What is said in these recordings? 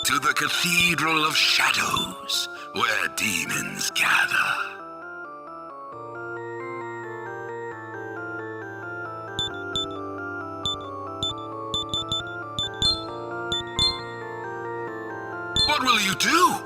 to the Cathedral of Shadows, where demons gather. What will you do?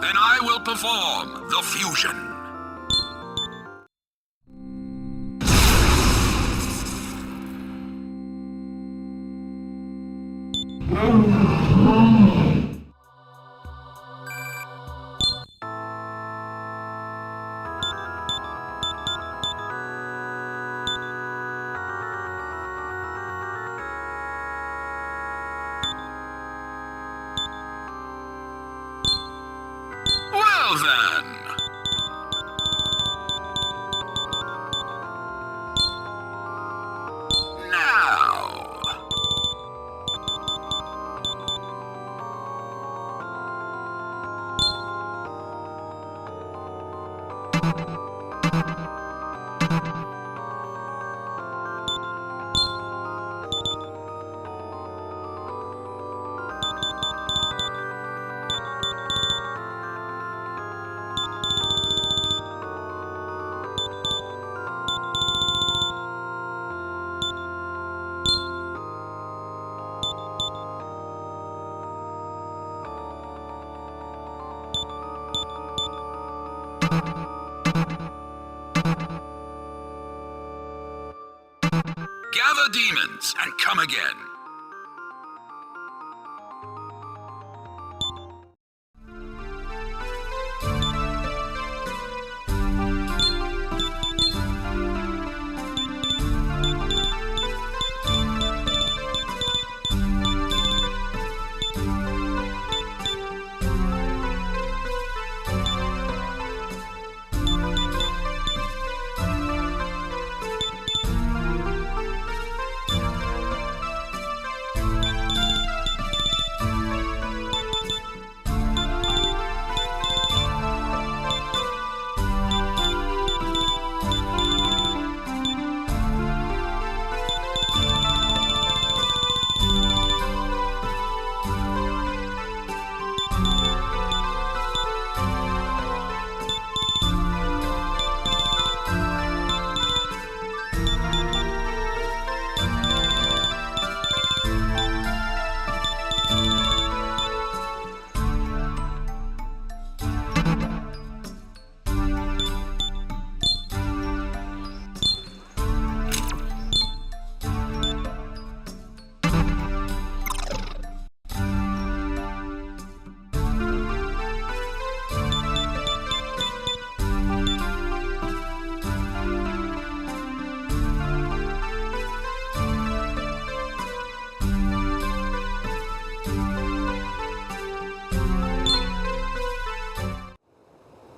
Then I will perform the fusion. Well then. Now. Gather demons and come again.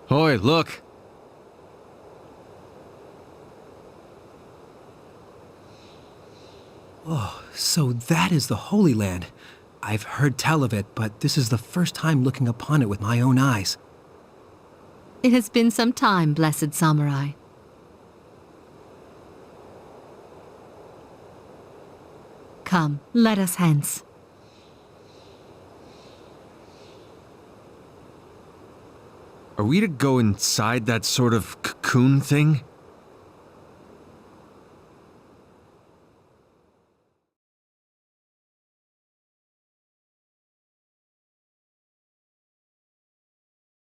Oi, look! Oh, so that is the Holy Land. I've heard tell of it, but this is the first time looking upon it with my own eyes. It has been some time, blessed samurai. Come, let us hence. Are we to go inside that sort of cocoon thing?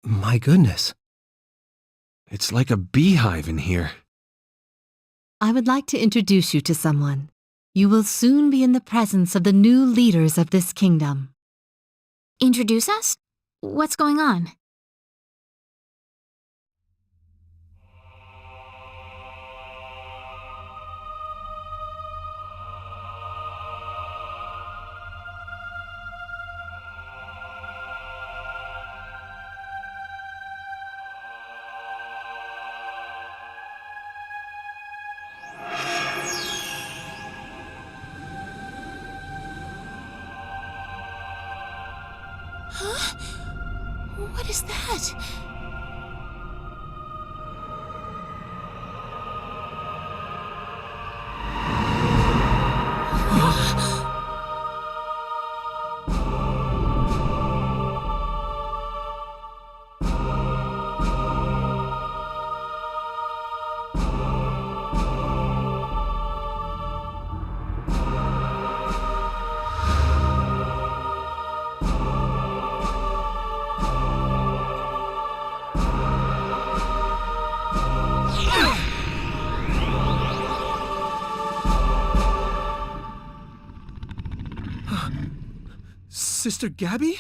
My goodness. It's like a beehive in here. I would like to introduce you to someone. You will soon be in the presence of the new leaders of this kingdom. Introduce us? What's going on? Huh? What is that? Sister Gabby?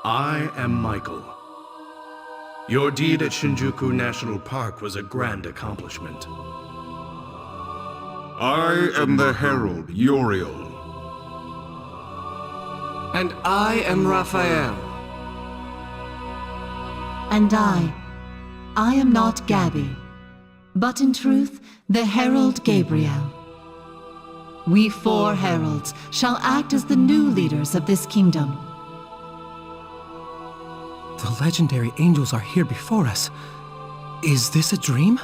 I am Michael. Your deed at Shinjuku National Park was a grand accomplishment. I am the Herald, Uriel. And I am Raphael. And I am not Gabby, but in truth, the Herald Gabriel. We 4 heralds shall act as the new leaders of this kingdom. The legendary angels are here before us. Is this a dream?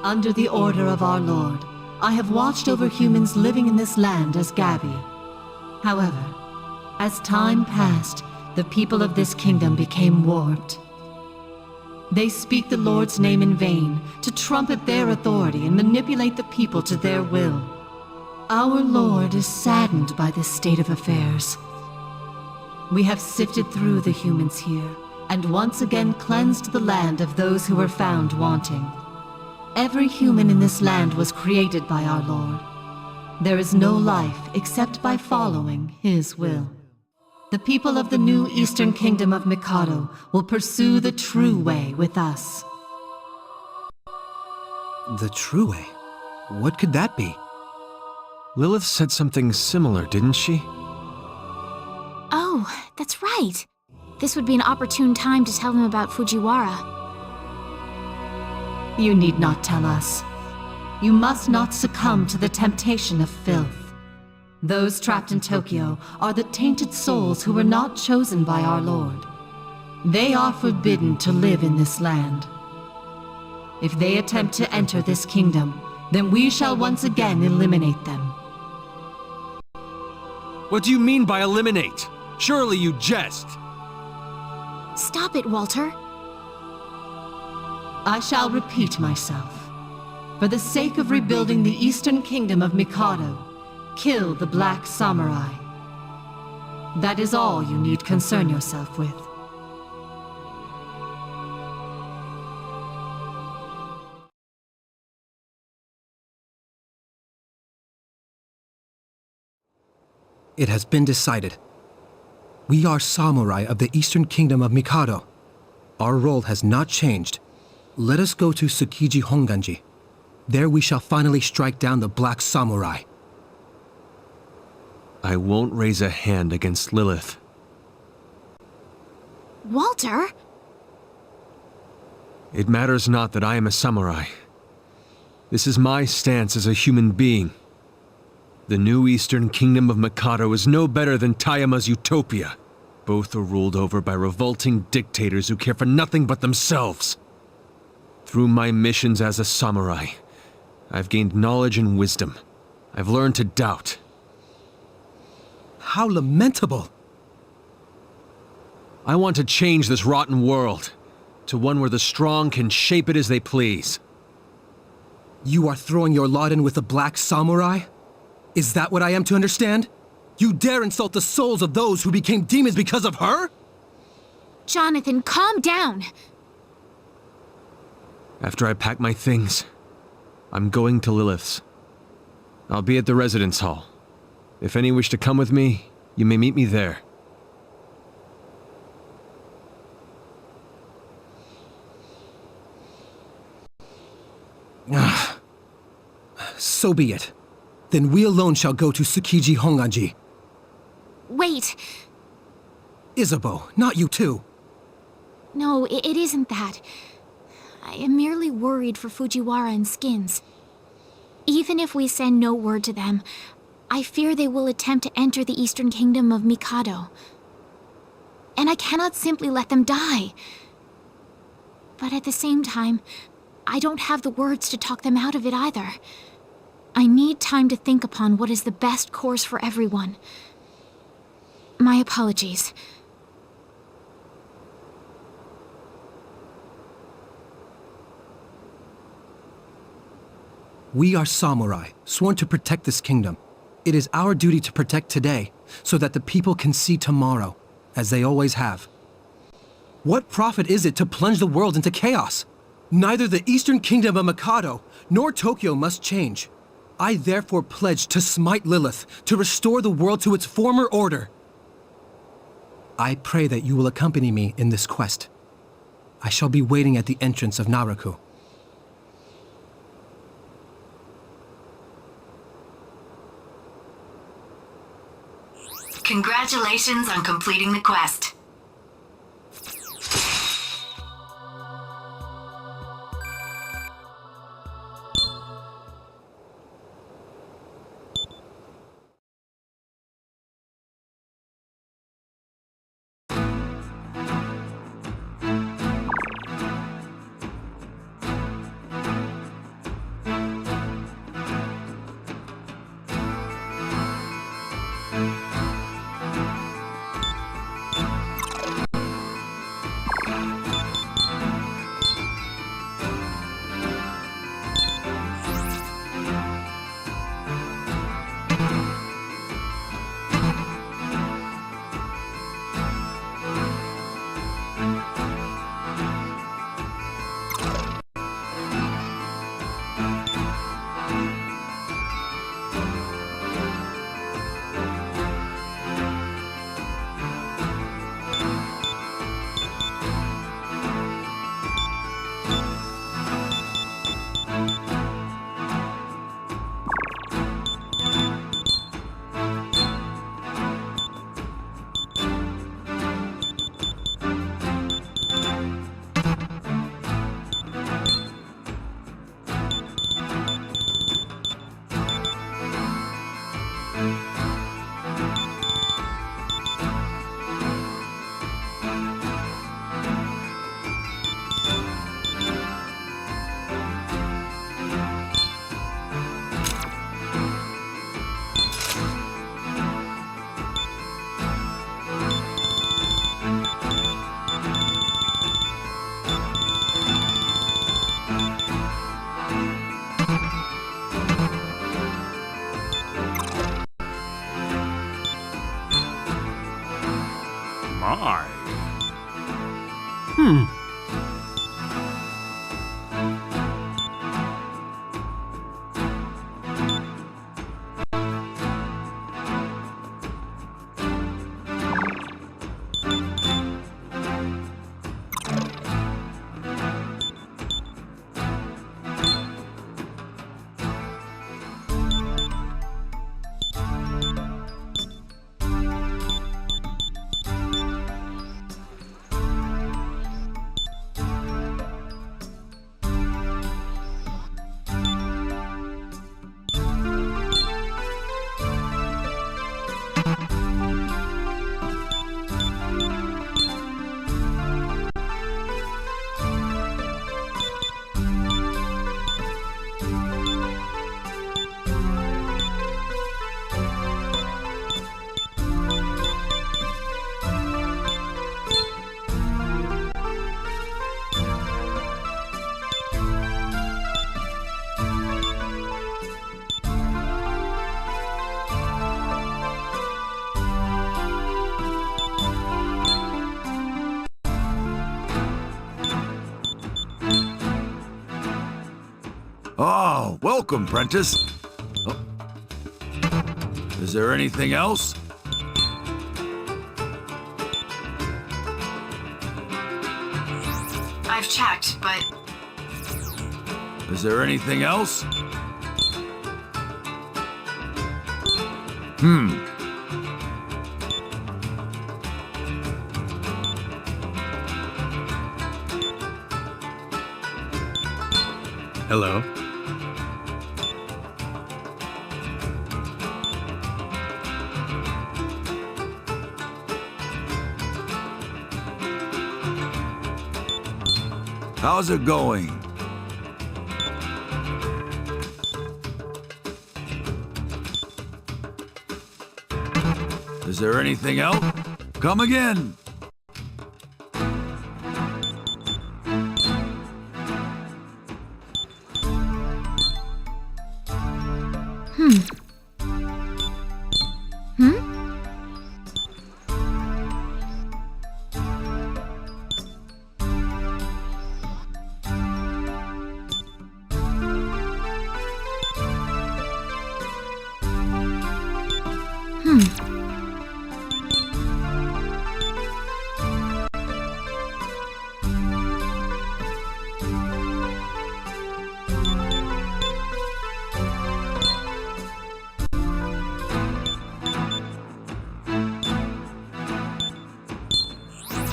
Under the order of our Lord, I have watched over humans living in this land as Gabby. However, as time passed, the people of this kingdom became warped. They speak the Lord's name in vain to trumpet their authority and manipulate the people to their will. Our Lord is saddened by this state of affairs. We have sifted through the humans here, and once again cleansed the land of those who were found wanting. Every human in this land was created by our Lord. There is no life except by following His will. The people of the new Eastern Kingdom of Mikado will pursue the true way with us. The true way? What could that be? Lilith said something similar, didn't she? Oh, that's right. This would be an opportune time to tell them about Fujiwara. You need not tell us. You must not succumb to the temptation of filth. Those trapped in Tokyo are the tainted souls who were not chosen by our Lord. They are forbidden to live in this land. If they attempt to enter this kingdom, then we shall once again eliminate them. What do you mean by eliminate? Surely you jest. Stop it, Walter. I shall repeat myself. For the sake of rebuilding the Eastern Kingdom of Mikado, kill the Black Samurai. That is all you need concern yourself with. It has been decided. We are samurai of the Eastern Kingdom of Mikado. Our role has not changed. Let us go to Tsukiji Honganji. There we shall finally strike down the Black Samurai. I won't raise a hand against Lilith. Walter? It matters not that I am a samurai. This is my stance as a human being. The new Eastern Kingdom of Mikado is no better than Tayama's utopia. Both are ruled over by revolting dictators who care for nothing but themselves. Through my missions as a samurai, I've gained knowledge and wisdom. I've learned to doubt. How lamentable! I want to change this rotten world to one where the strong can shape it as they please. You are throwing your lot in with the Black Samurai? Is that what I am to understand? You dare insult the souls of those who became demons because of her? Jonathan, calm down! After I pack my things, I'm going to Lilith's. I'll be at the residence hall. If any wish to come with me, you may meet me there. So be it. Then we alone shall go to Tsukiji Honganji. Wait! Isabeau, not you too. No, it isn't that. I am merely worried for Fujiwara and Skins. Even if we send no word to them, I fear they will attempt to enter the Eastern Kingdom of Mikado. And I cannot simply let them die. But at the same time, I don't have the words to talk them out of it either. I need time to think upon what is the best course for everyone. My apologies. We are samurai, sworn to protect this kingdom. It is our duty to protect today, so that the people can see tomorrow, as they always have. What profit is it to plunge the world into chaos? Neither the Eastern Kingdom of Mikado, nor Tokyo must change. I therefore pledge to smite Lilith, to restore the world to its former order. I pray that you will accompany me in this quest. I shall be waiting at the entrance of Naraku. Congratulations on completing the quest. My. Welcome, Prentice. Oh. Is there anything else? I've checked, but Is there anything else? Hello? How's it going? Is there anything else? Come again.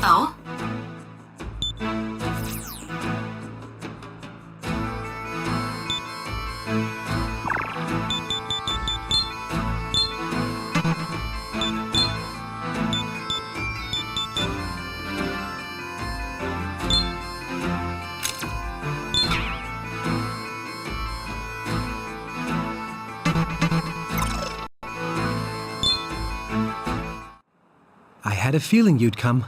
oh, I had a feeling you'd come.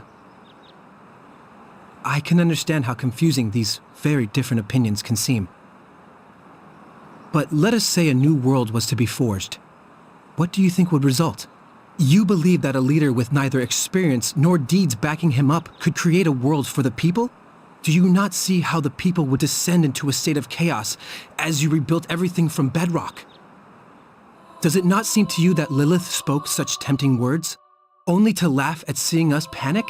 I can understand how confusing these very different opinions can seem. But let us say a new world was to be forged. What do you think would result? You believe that a leader with neither experience nor deeds backing him up could create a world for the people? Do you not see how the people would descend into a state of chaos as you rebuilt everything from bedrock? Does it not seem to you that Lilith spoke such tempting words, only to laugh at seeing us panic?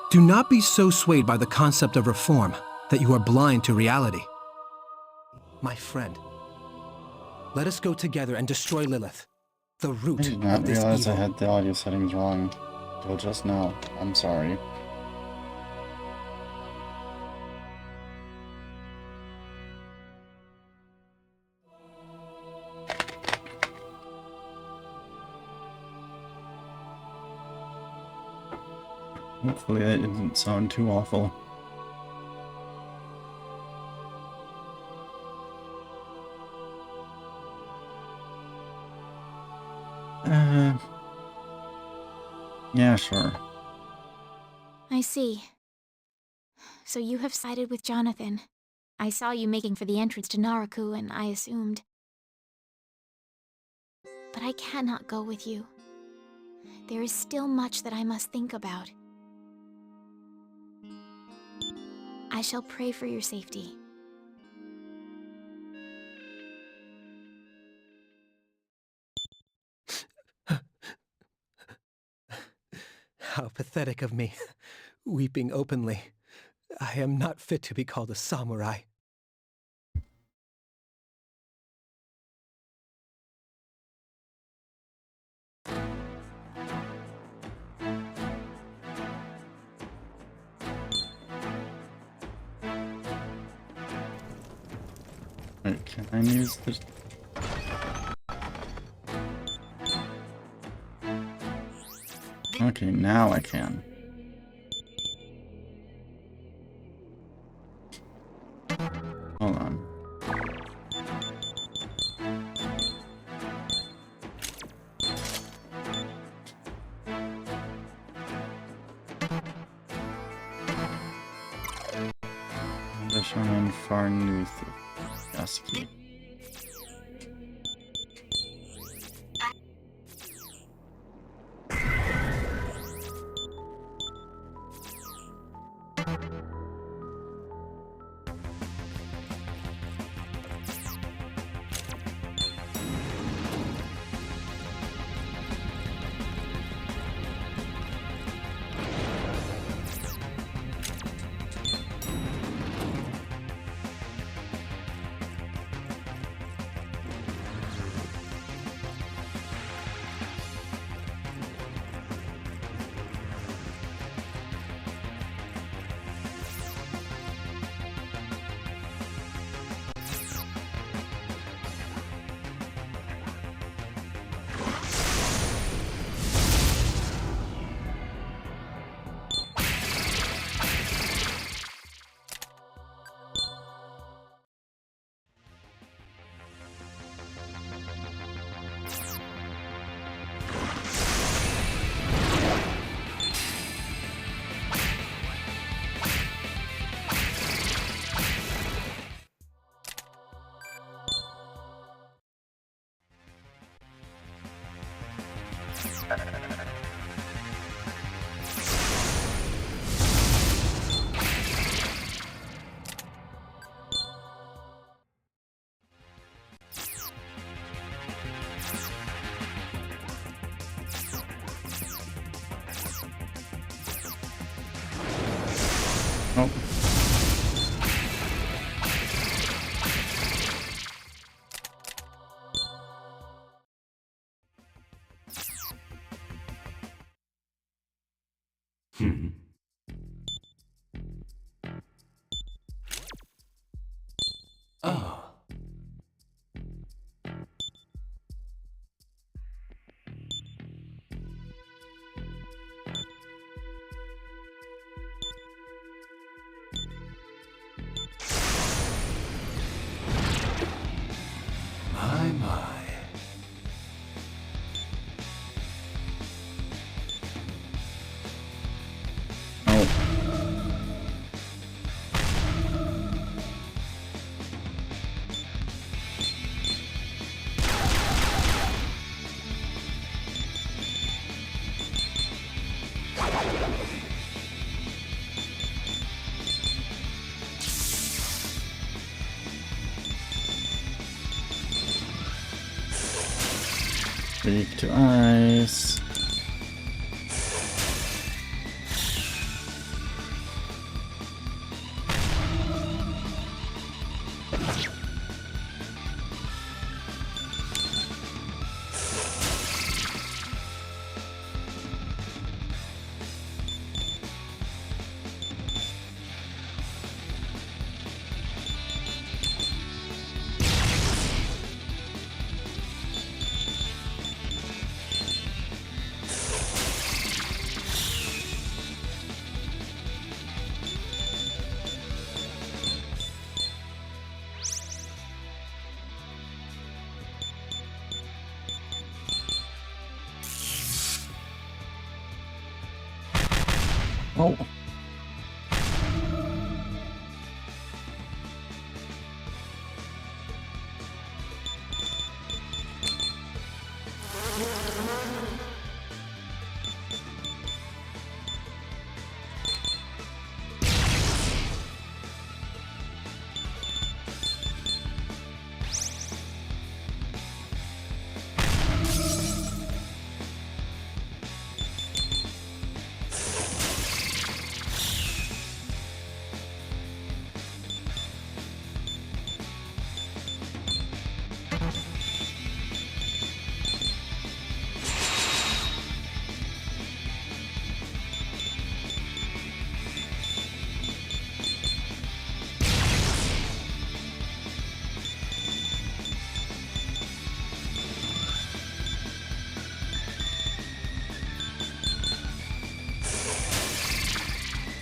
Do not be so swayed by the concept of reform that you are blind to reality. My friend, let us go together and destroy Lilith, the I root did not of this realize I evil. had the audio settings wrong till just now. I'm sorry. Hopefully that didn't sound too awful. Yeah, sure. I see. So you have sided with Jonathan. I saw you making for the entrance to Naraku, and I assumed. But I cannot go with you. There is still much that I must think about. I shall pray for your safety. How pathetic of me, weeping openly. I am not fit to be called a samurai. Wait, can I use this? Okay, now I can. Hold on. Additional Farnuth Yaski. Oh. Weak to ice. Oh.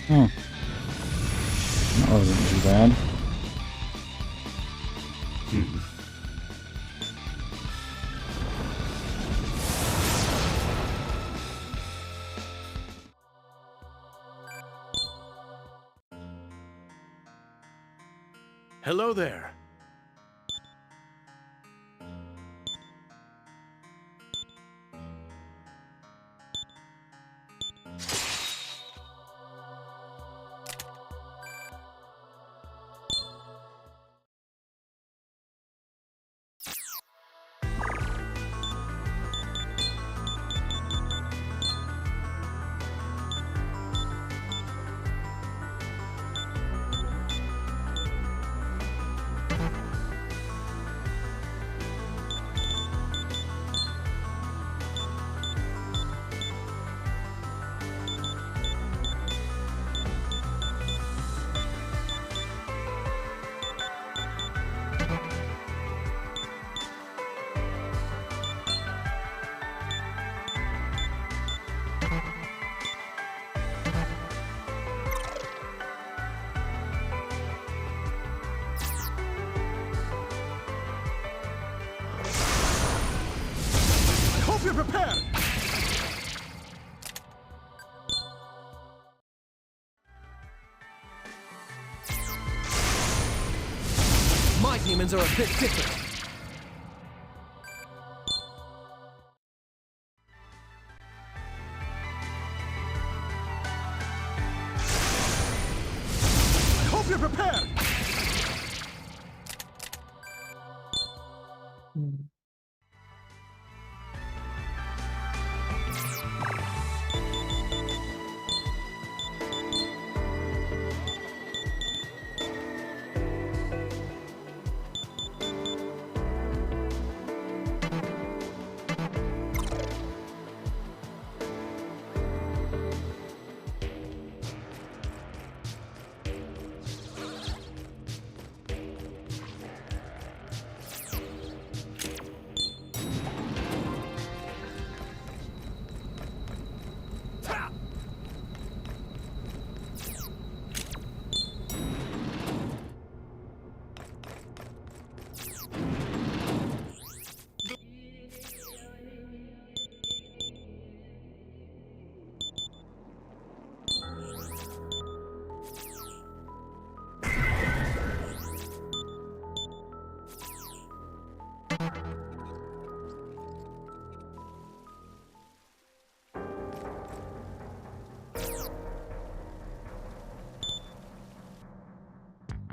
Hmm. That wasn't too bad. Hello there. Hope you're prepared! My demons are a bit different. I hope you're prepared!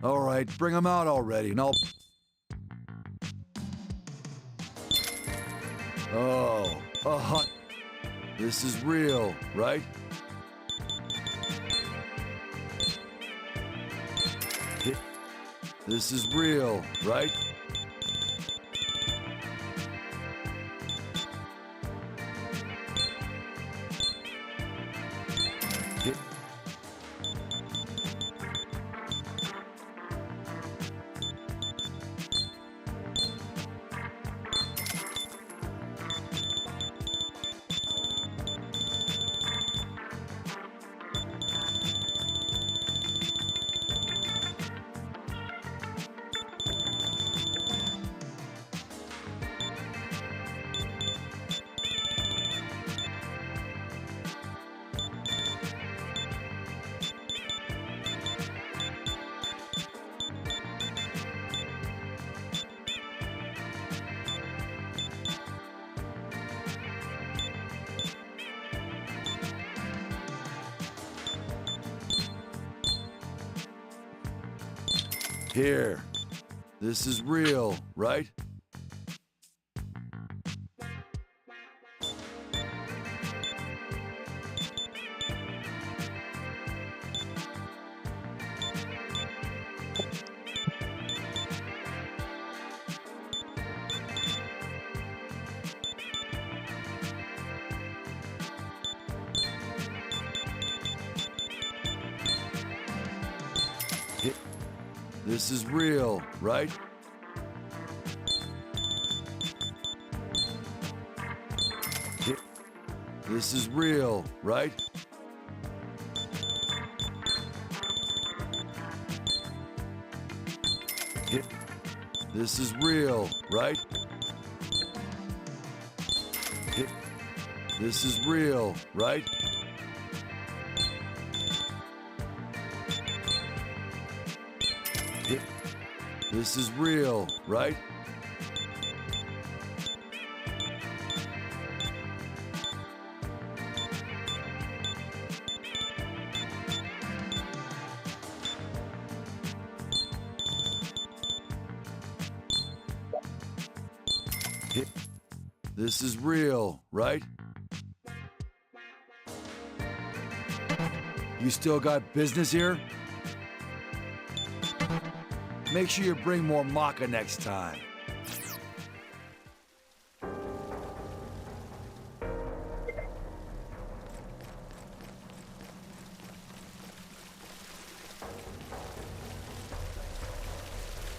All right, bring him out already, and I'll... Oh, a hunt. This is real, right? This is real, right? Here. This is real, right? This is real, right? This is real, right? This is real, right? This is real, right? This is real, right? This is real, right? You still got business here? Make sure you bring more maca next time.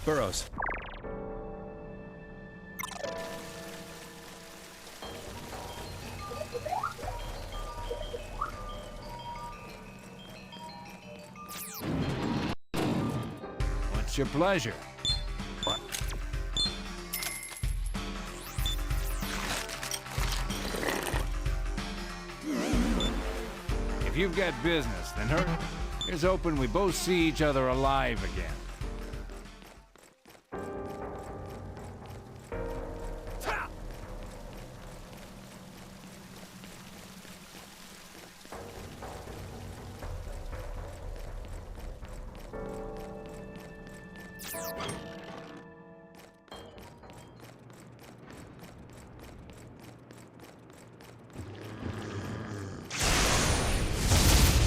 Burrows. What's your pleasure? What? If you've got business, then here's hoping we both see each other alive again.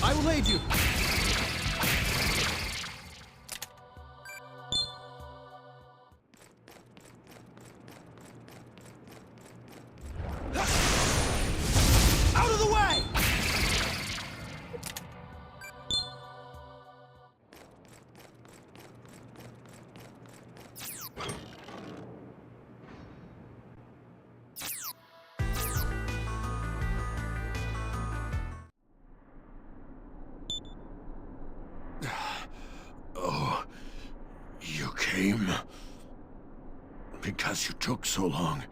I will aid you! Out of the way! Oh, you came? Because you took so long,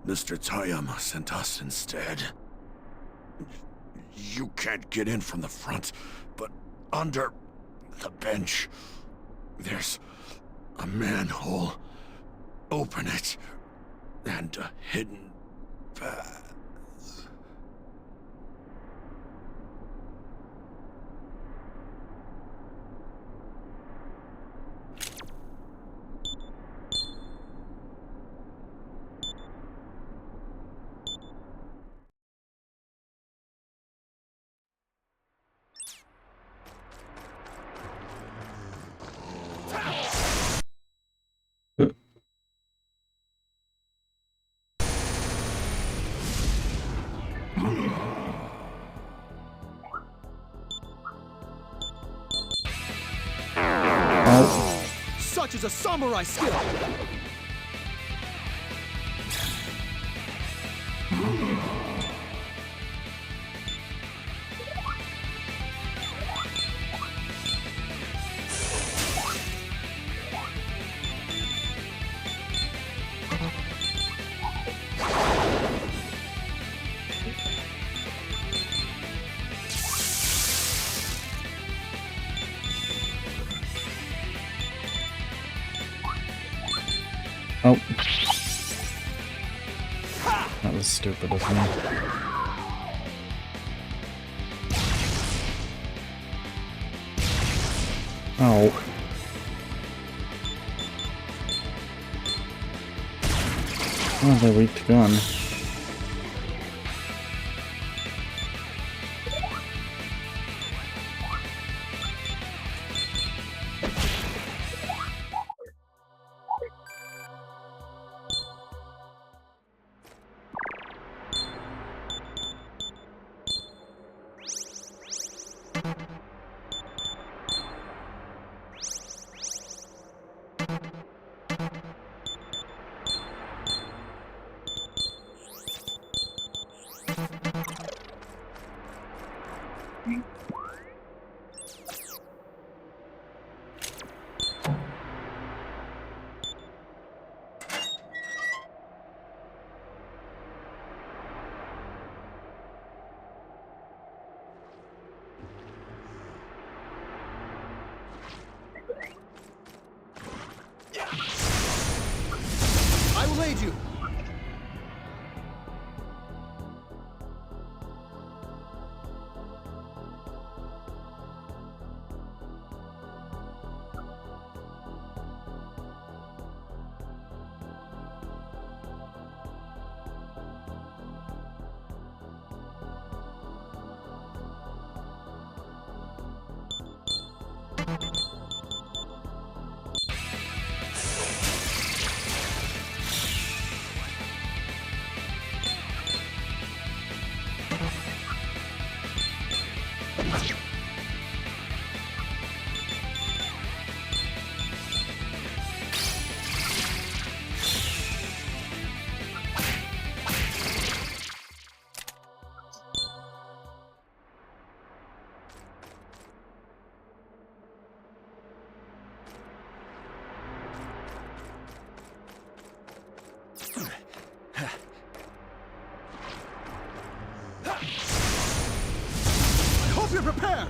Mr. Tayama sent us instead. You can't get in from the front, but under the bench, there's a manhole. Open it, and a hidden path. much as a samurai skill! Oh. That was stupid of me. Oh. Oh, they weak to gun. I will aid you! I hope you're prepared!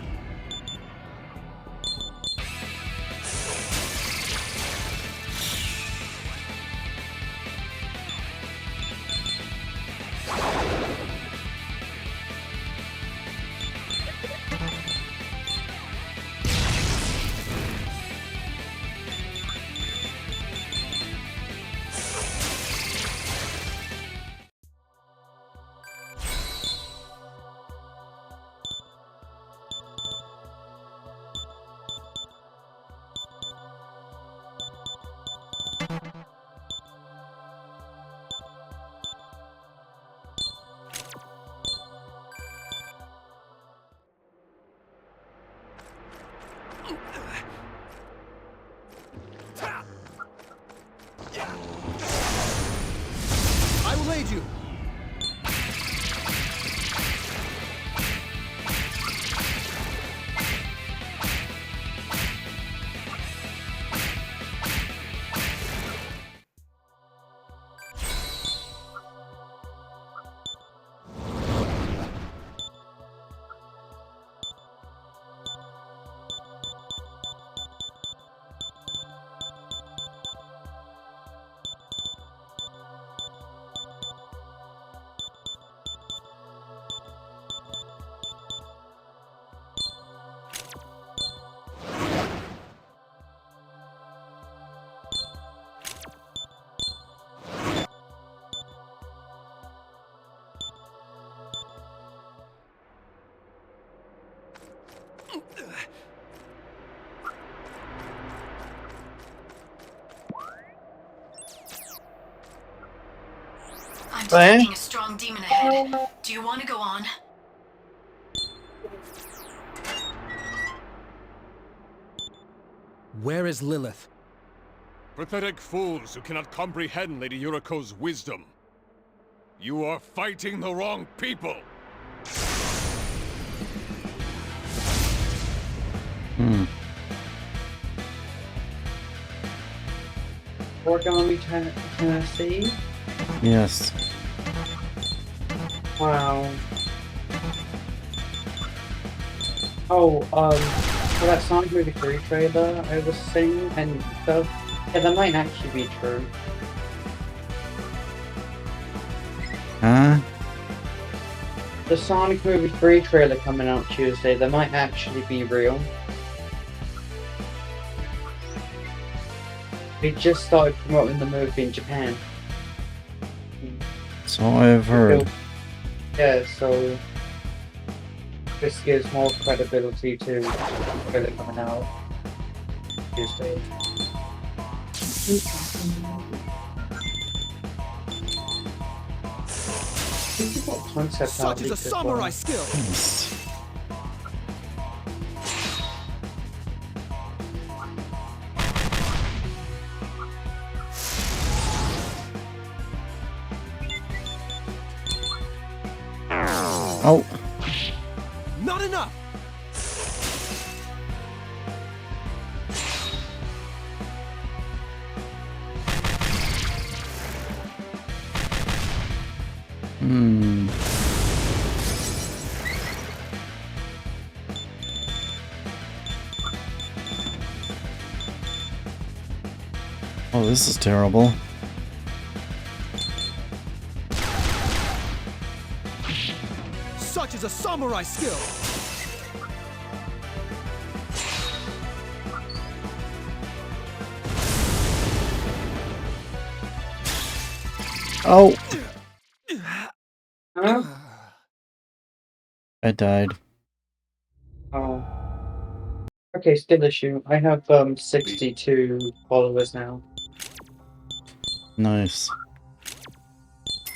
I will aid you! I'm detecting a strong demon ahead. Do you want to go on? Where is Lilith? Pathetic fools who cannot comprehend Lady Yuriko's wisdom. You are fighting the wrong people! Origami Tennessee? Yes. Wow. Oh, for that Sonic Movie 3 trailer I was seeing and stuff, yeah, that might actually be true. Huh? The Sonic Movie 3 trailer coming out Tuesday, that might actually be real. They just started promoting the movie in Japan. So I've heard. Yeah, so this gives more credibility to the trailer coming out Tuesday. Such is a samurai skill! Oh. Not enough! Oh, this is terrible. Such is a samurai skill! Oh! Huh? I died. Oh. Okay, still issue. I have 62 followers now. Nice.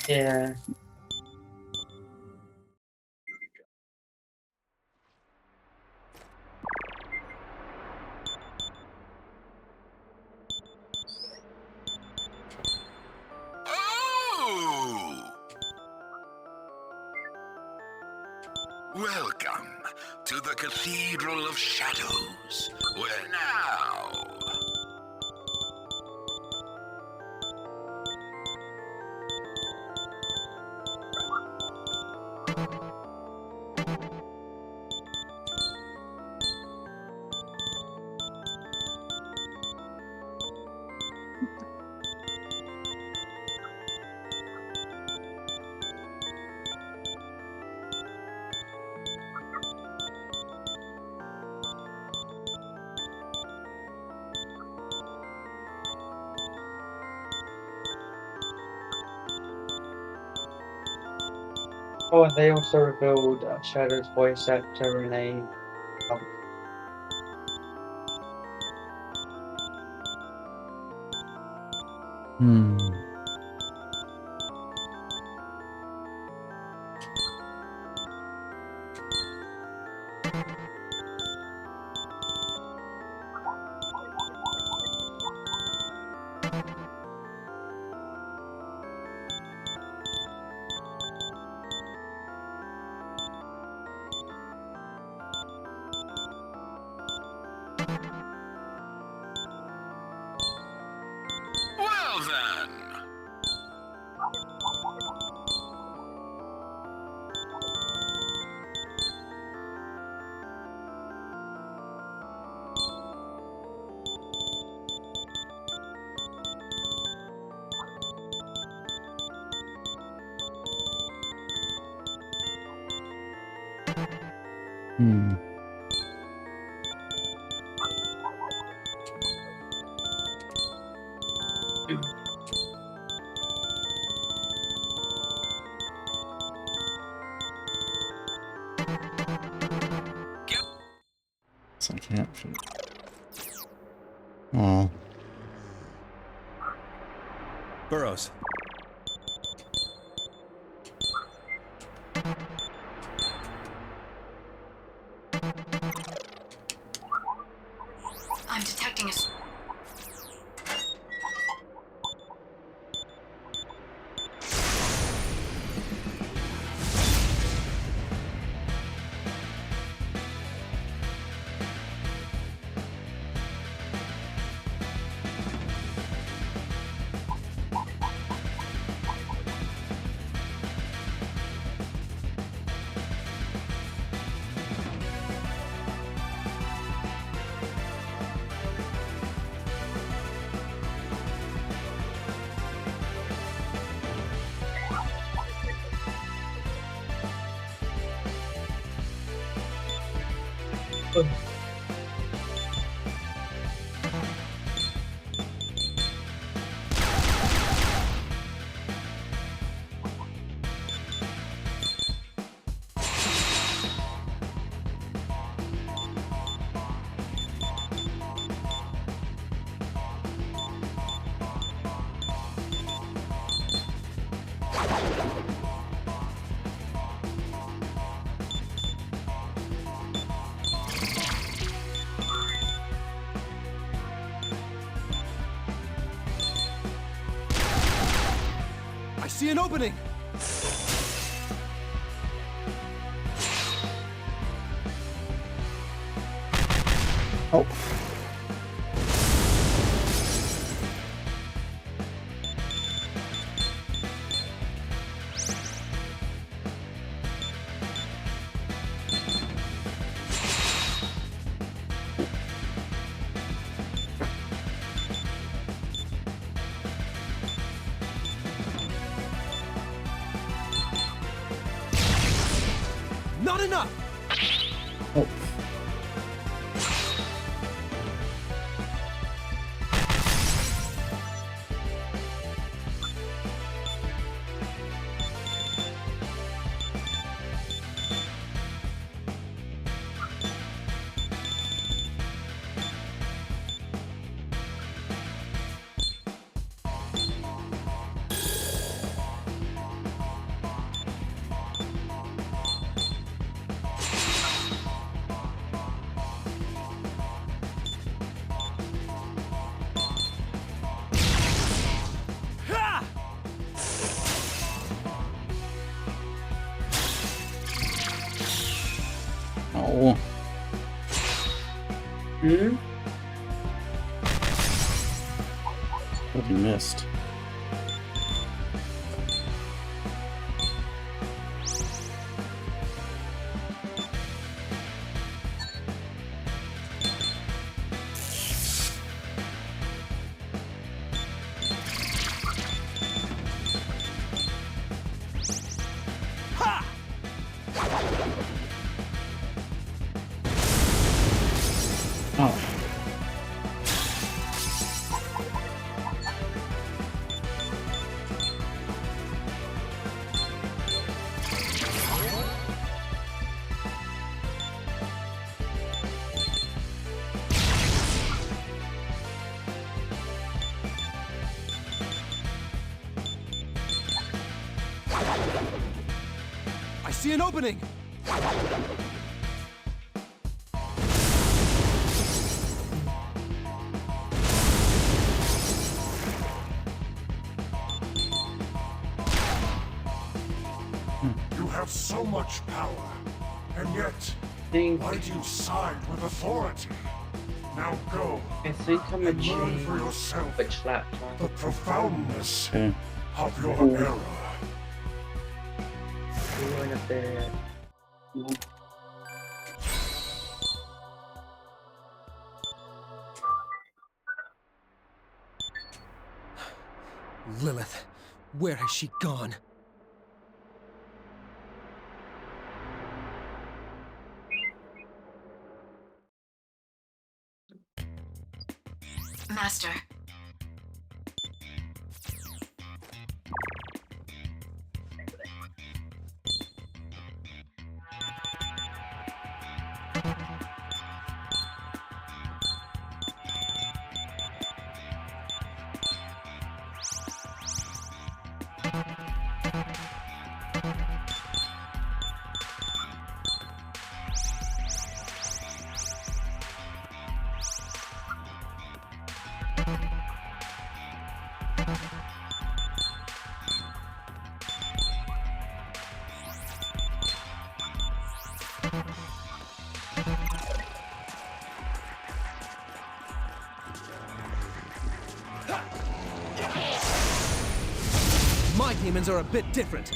Yeah. Welcome to the Cathedral of Shadows, where now... Oh, and they also revealed Shadow's voice actor in a Well then... So I can't shoot. Oh. Burrows. I'm detecting a... I see an opening! Oh. Not enough! Oh. Oh. Hmm? What he missed. Oh. I see an opening! You have so much power, and yet, think why do you side with authority? Now go I think I'm a and learn for G. yourself Which slapped the one. profoundness Okay. of your Ooh. error. Doing a bit. Lilith, where has she gone? Master. My demons are a bit different.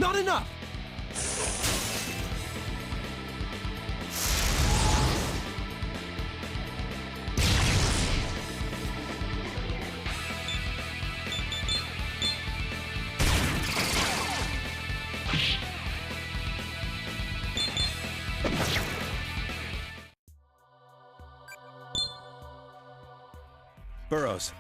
not enough! Burrows.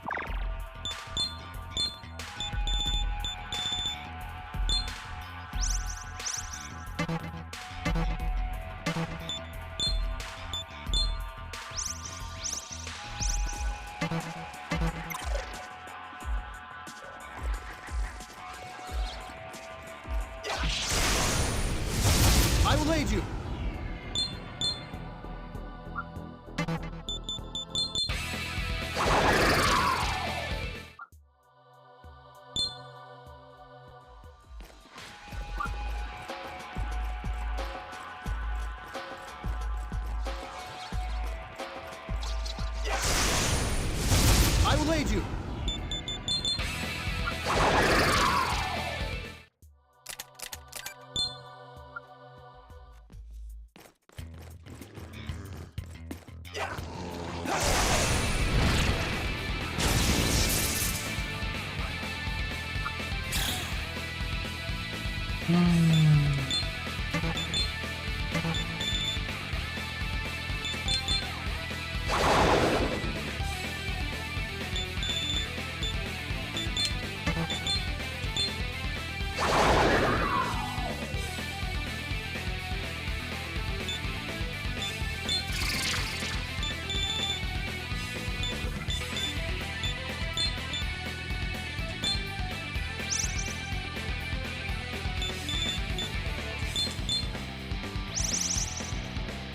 I will aid you! I will aid you!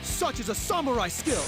Such is a samurai skill!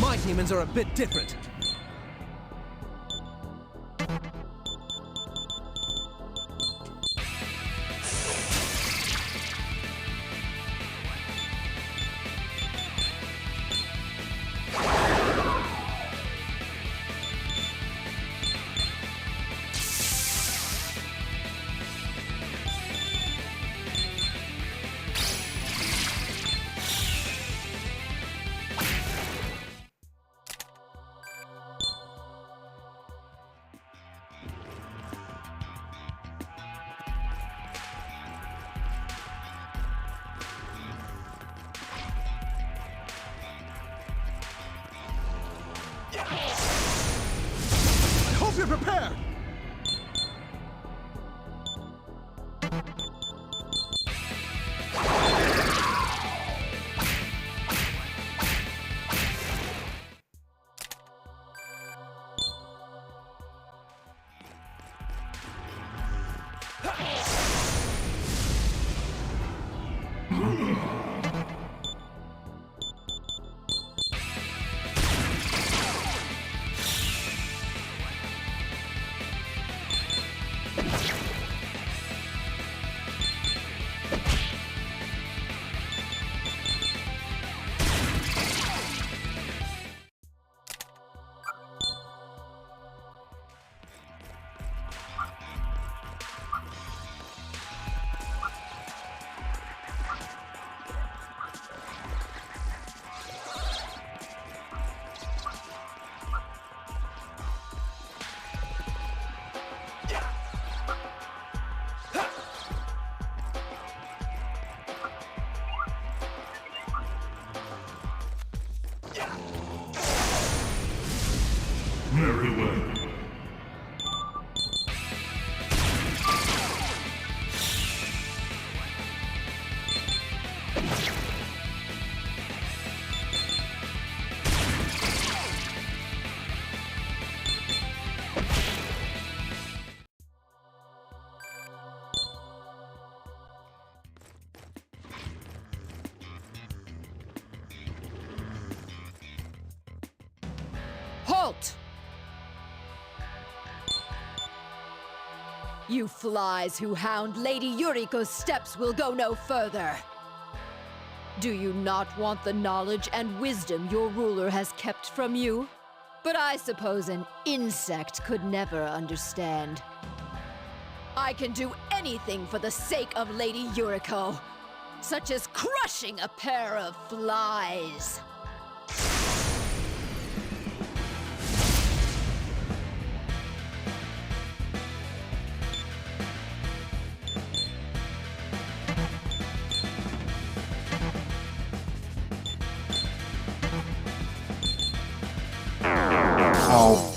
My demons are a bit different. I hope you're prepared! Halt! You flies who hound Lady Yuriko's steps will go no further. Do you not want the knowledge and wisdom your ruler has kept from you? But I suppose an insect could never understand. I can do anything for the sake of Lady Yuriko, such as crushing a pair of flies. Oh.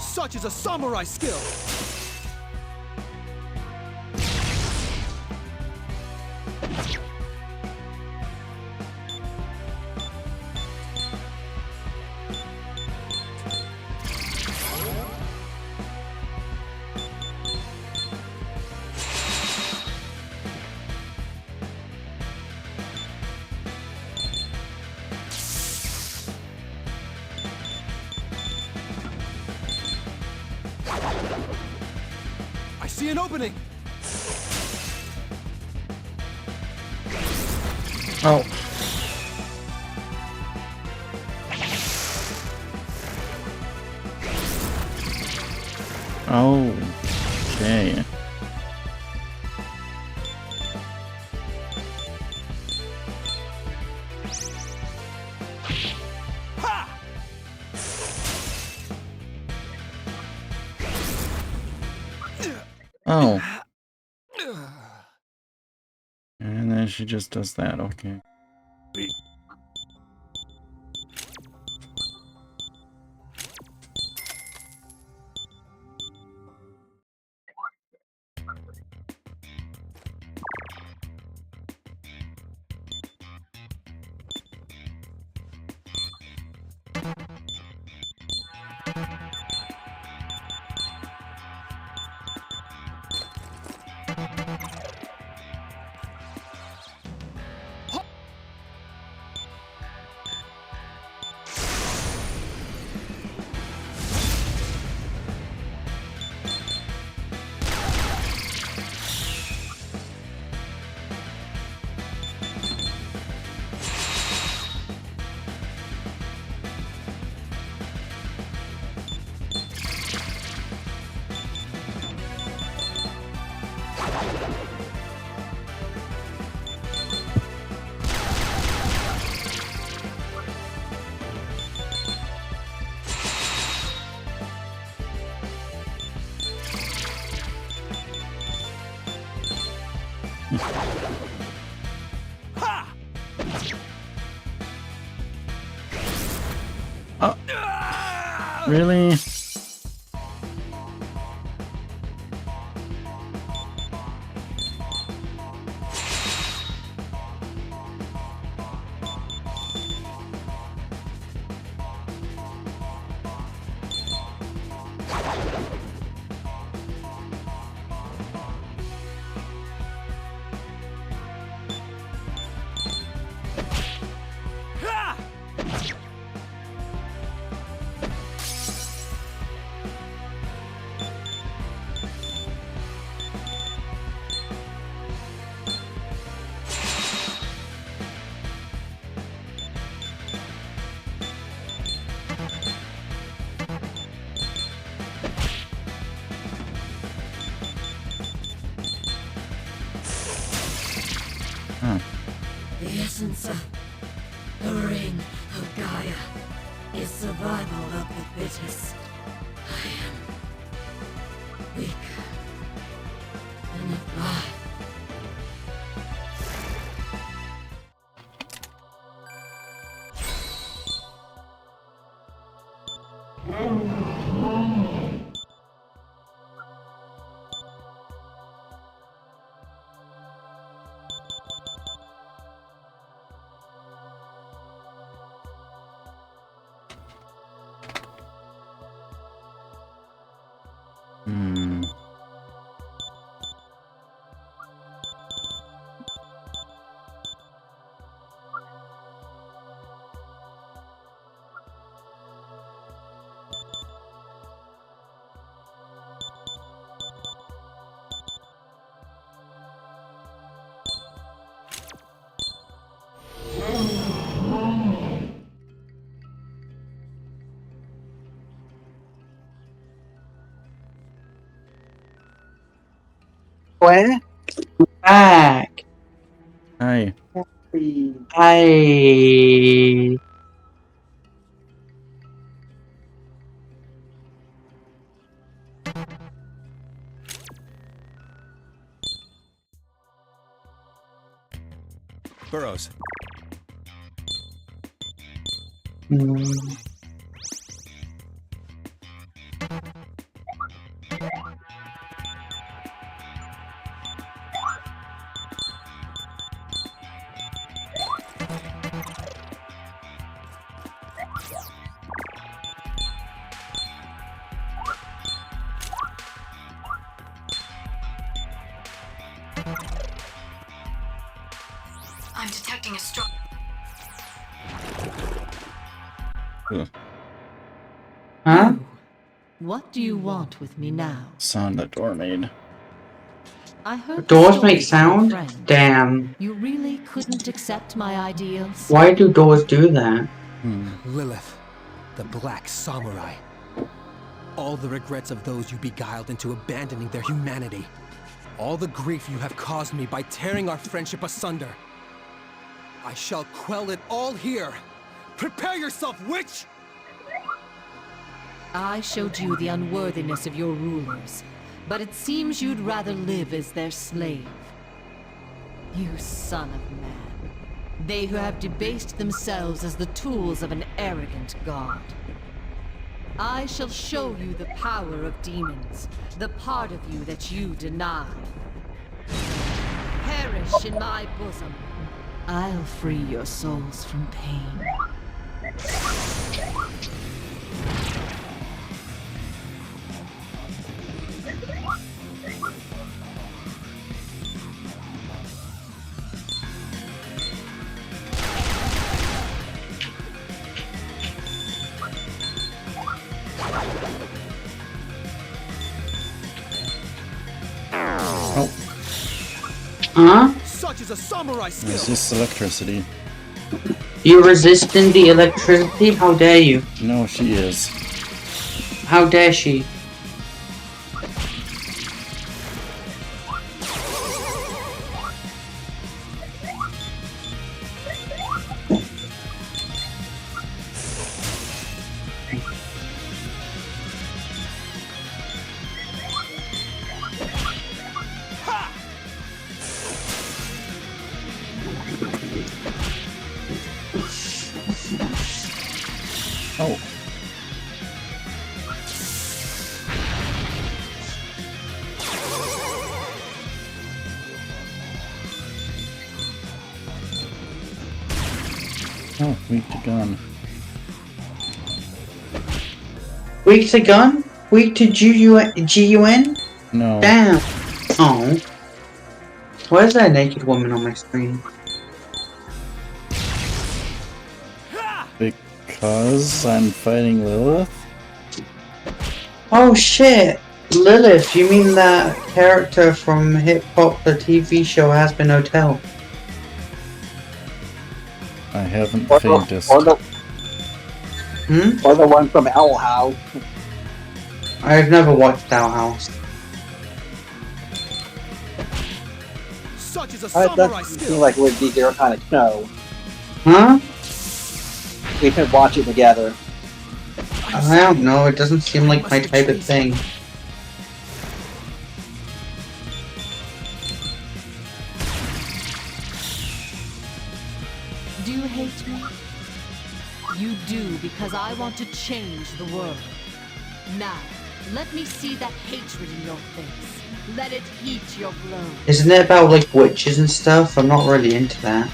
Such is a samurai skill! See an opening! Oh. Oh. Okay. Oh. And then she just does that, okay. Really? The essence of the ring of Gaia is survival of the fittest. I am weak and alive. Hmm. Where? Back. Hi. I. Burrows. I'm detecting a strong... Huh? What do you want with me now? Sound the door made. I heard Doors the story make from your sound? friend. Damn. You really couldn't accept my ideals? Why do doors do that? Lilith, the Black Samurai. All the regrets of those you beguiled into abandoning their humanity. All the grief you have caused me by tearing our friendship asunder. I shall quell it all here. Prepare yourself, witch! I showed you the unworthiness of your rulers, but it seems you'd rather live as their slave. You son of man. They who have debased themselves as the tools of an arrogant god. I shall show you the power of demons, the part of you that you deny. Perish in my bosom. I'll free your souls from pain. Huh? Such is a samurai skill. It's just electricity. You resisting the electricity? How dare you? No, she is. How dare she? Oh. Oh, weak to gun. Weak to gun? Weak to GUN? No. Damn. Oh. Why is that naked woman on my screen? Because I'm fighting Lilith? Oh shit! Lilith, you mean that character from Hip Hop, the TV show Has Been Hotel? I haven't Or faintest. the one from Owl House. I've never watched Owl House. Such is a That samurai doesn't skill. seem like it would be their kind of show. Huh? we could watch it together. I don't know, it doesn't seem like my type of thing. Do you hate me? You do because I want to change the world. Now, let me see that hatred in your face. Let it heat your blood. Isn't it about like witches and stuff? I'm not really into that.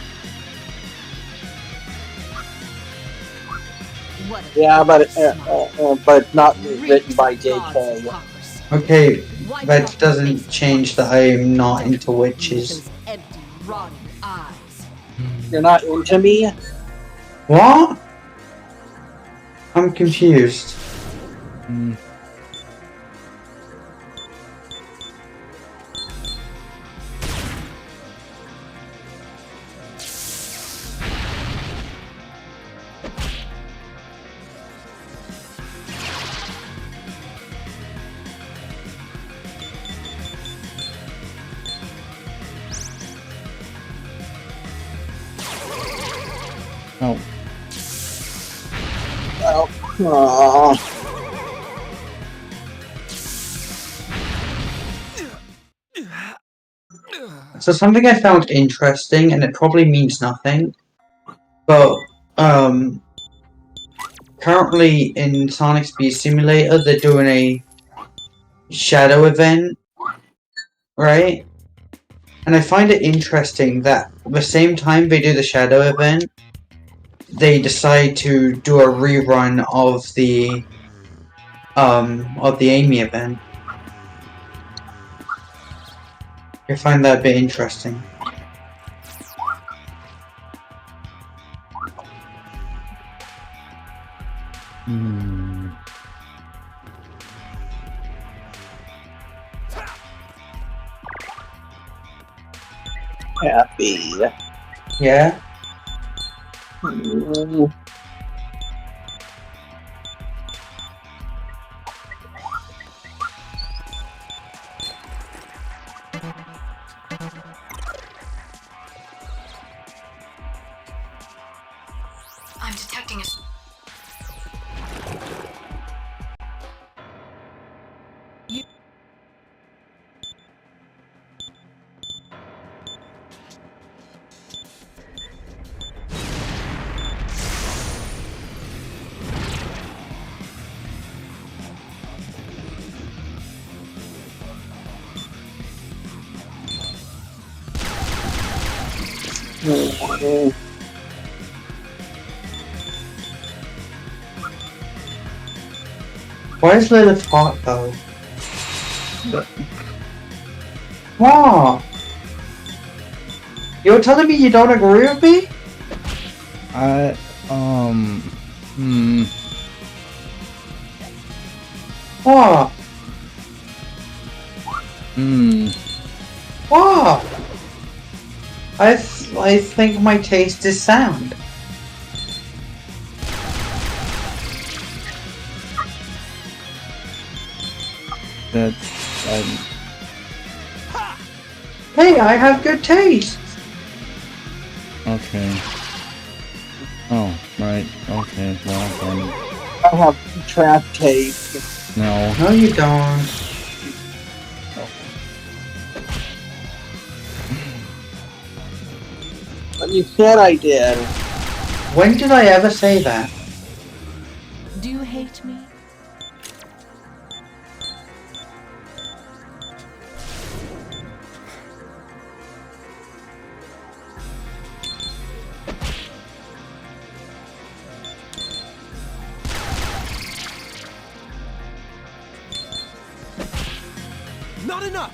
Yeah, but it's not written by J.K. Okay, that doesn't change that I am not into witches. Empty, rotting eyes. You're not into me? What? I'm confused. Oh. Oh. So something I found interesting, and it probably means nothing, but currently in Sonic Speed Simulator they're doing a shadow event, right? And I find it interesting that at the same time they do the shadow event, they decide to do a rerun of the Amy event. I find that a bit interesting. Happy. Yeah? I'm detecting a... Why is Lilith hot though? Wow! You're telling me you don't agree with me? Wow! Wow! I think my taste is sound. Hey, I have good taste! Okay. Oh, right. Okay, well then. I have trash taste. No. No, you don't. But you said I did. When did I ever say that? Do you hate me? Not enough!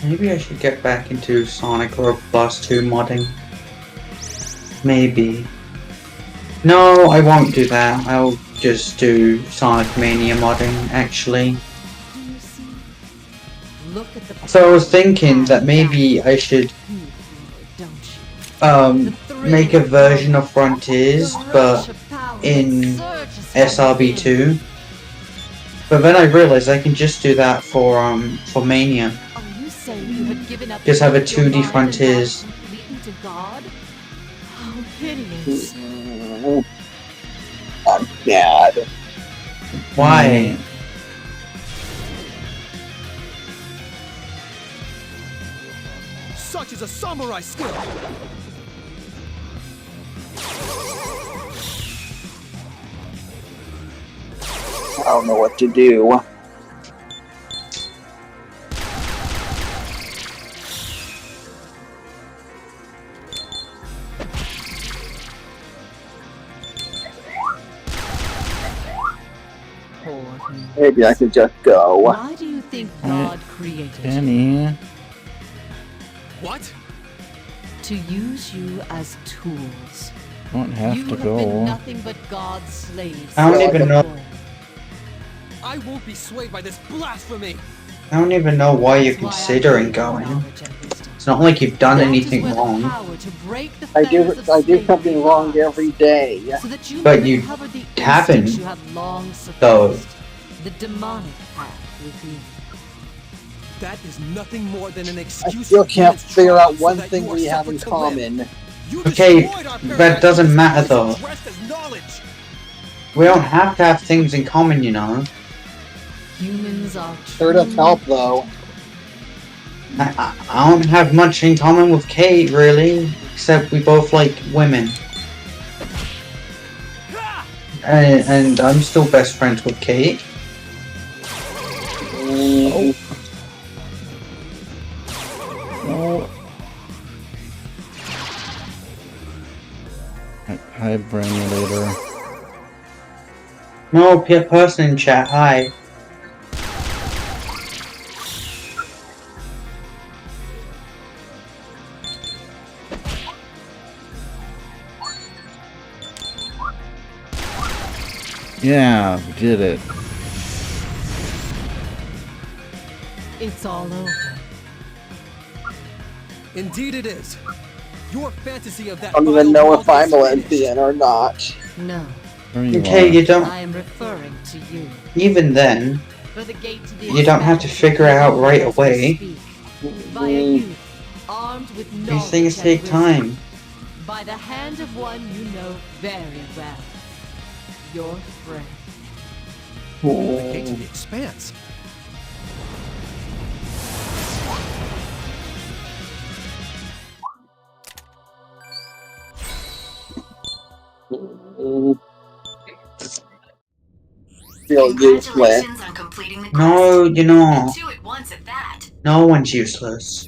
Maybe I should get back into Sonic or Plus 2 modding. Maybe. No, I won't do that. I'll just do Sonic Mania modding, actually. So I was thinking that maybe I should make a version of Frontiers, but in SRB2. But then I realized I can just do that for Mania. Oh, you say you had given up Just have a your 2D mind frontiers. and vowed completely to God? How hideous. I'm mad. Why? Such is a samurai skill! I don't know what to do. Maybe I could just go. Why do you think God created you? Penny. What? To use you as tools. Don't have You to have been go. nothing but God's slaves. I don't even know. I won't be swayed by this blasphemy! I don't even know why you're That's why I considering gave you going. knowledge and wisdom. It's not like you've done That is anything where the wrong. power to break the I do fetters of something slavery wrong lies, every day. so that you But may you recover the haven't, instincts you have long though. suppressed. The demonic path within. That is nothing more than an I excuse. still for can't man's figure trial out so one that thing you are we have in suffered to live. common. You Okay, destroyed our that paradise doesn't because matter it though. was dressed as knowledge. We don't have to have things in common, you know. Humans are Third of help, though. I don't have much in common with Kate, really. Except we both like women. And I'm still best friends with Kate. Oh. No. Hi, Brainulator. No, person in chat, hi. Yeah, we did it. It's all over. Indeed it is. Your fantasy of that I don't even know if I'm a lesbian or not. No. Okay, you don't. I am referring to you. Even then, For the gate to the you don't have to figure it out right away. by a youth armed with These knowledge things and take wisdom, time. by the hand of one you know very well. Your friend. The gate to the expanse. Feel useless. Congratulations on completing the quest. No, you know. Two at once at that. No one's useless.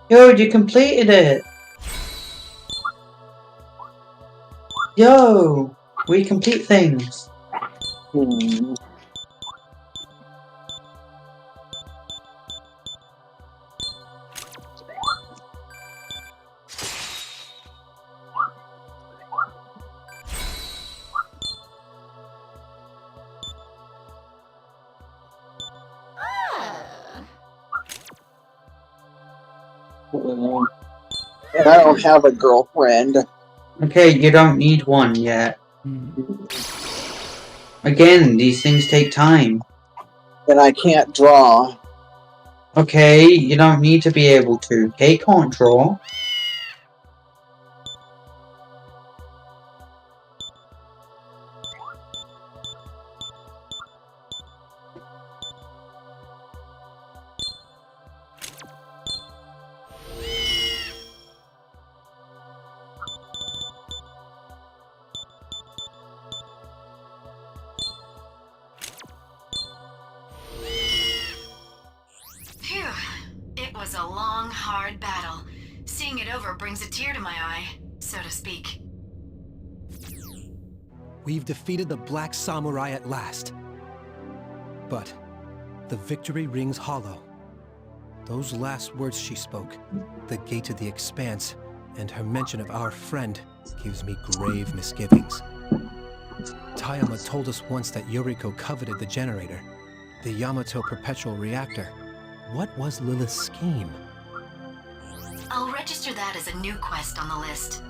Yo, you completed it. Yo, we complete things. And I don't have a girlfriend. Okay, you don't need one yet. Again, these things take time. And I can't draw. Okay, you don't need to be able to. Kate can't draw. Phew. It was a long, hard battle. Seeing it over brings a tear to my eye, so to speak. We've defeated the Black Samurai at last. But the victory rings hollow. Those last words she spoke, the gate to the expanse, and her mention of our friend, gives me grave misgivings. Tayama told us once that Yoriko coveted the generator, the Yamato perpetual reactor. What was Lilith's scheme? I'll register that as a new quest on the list.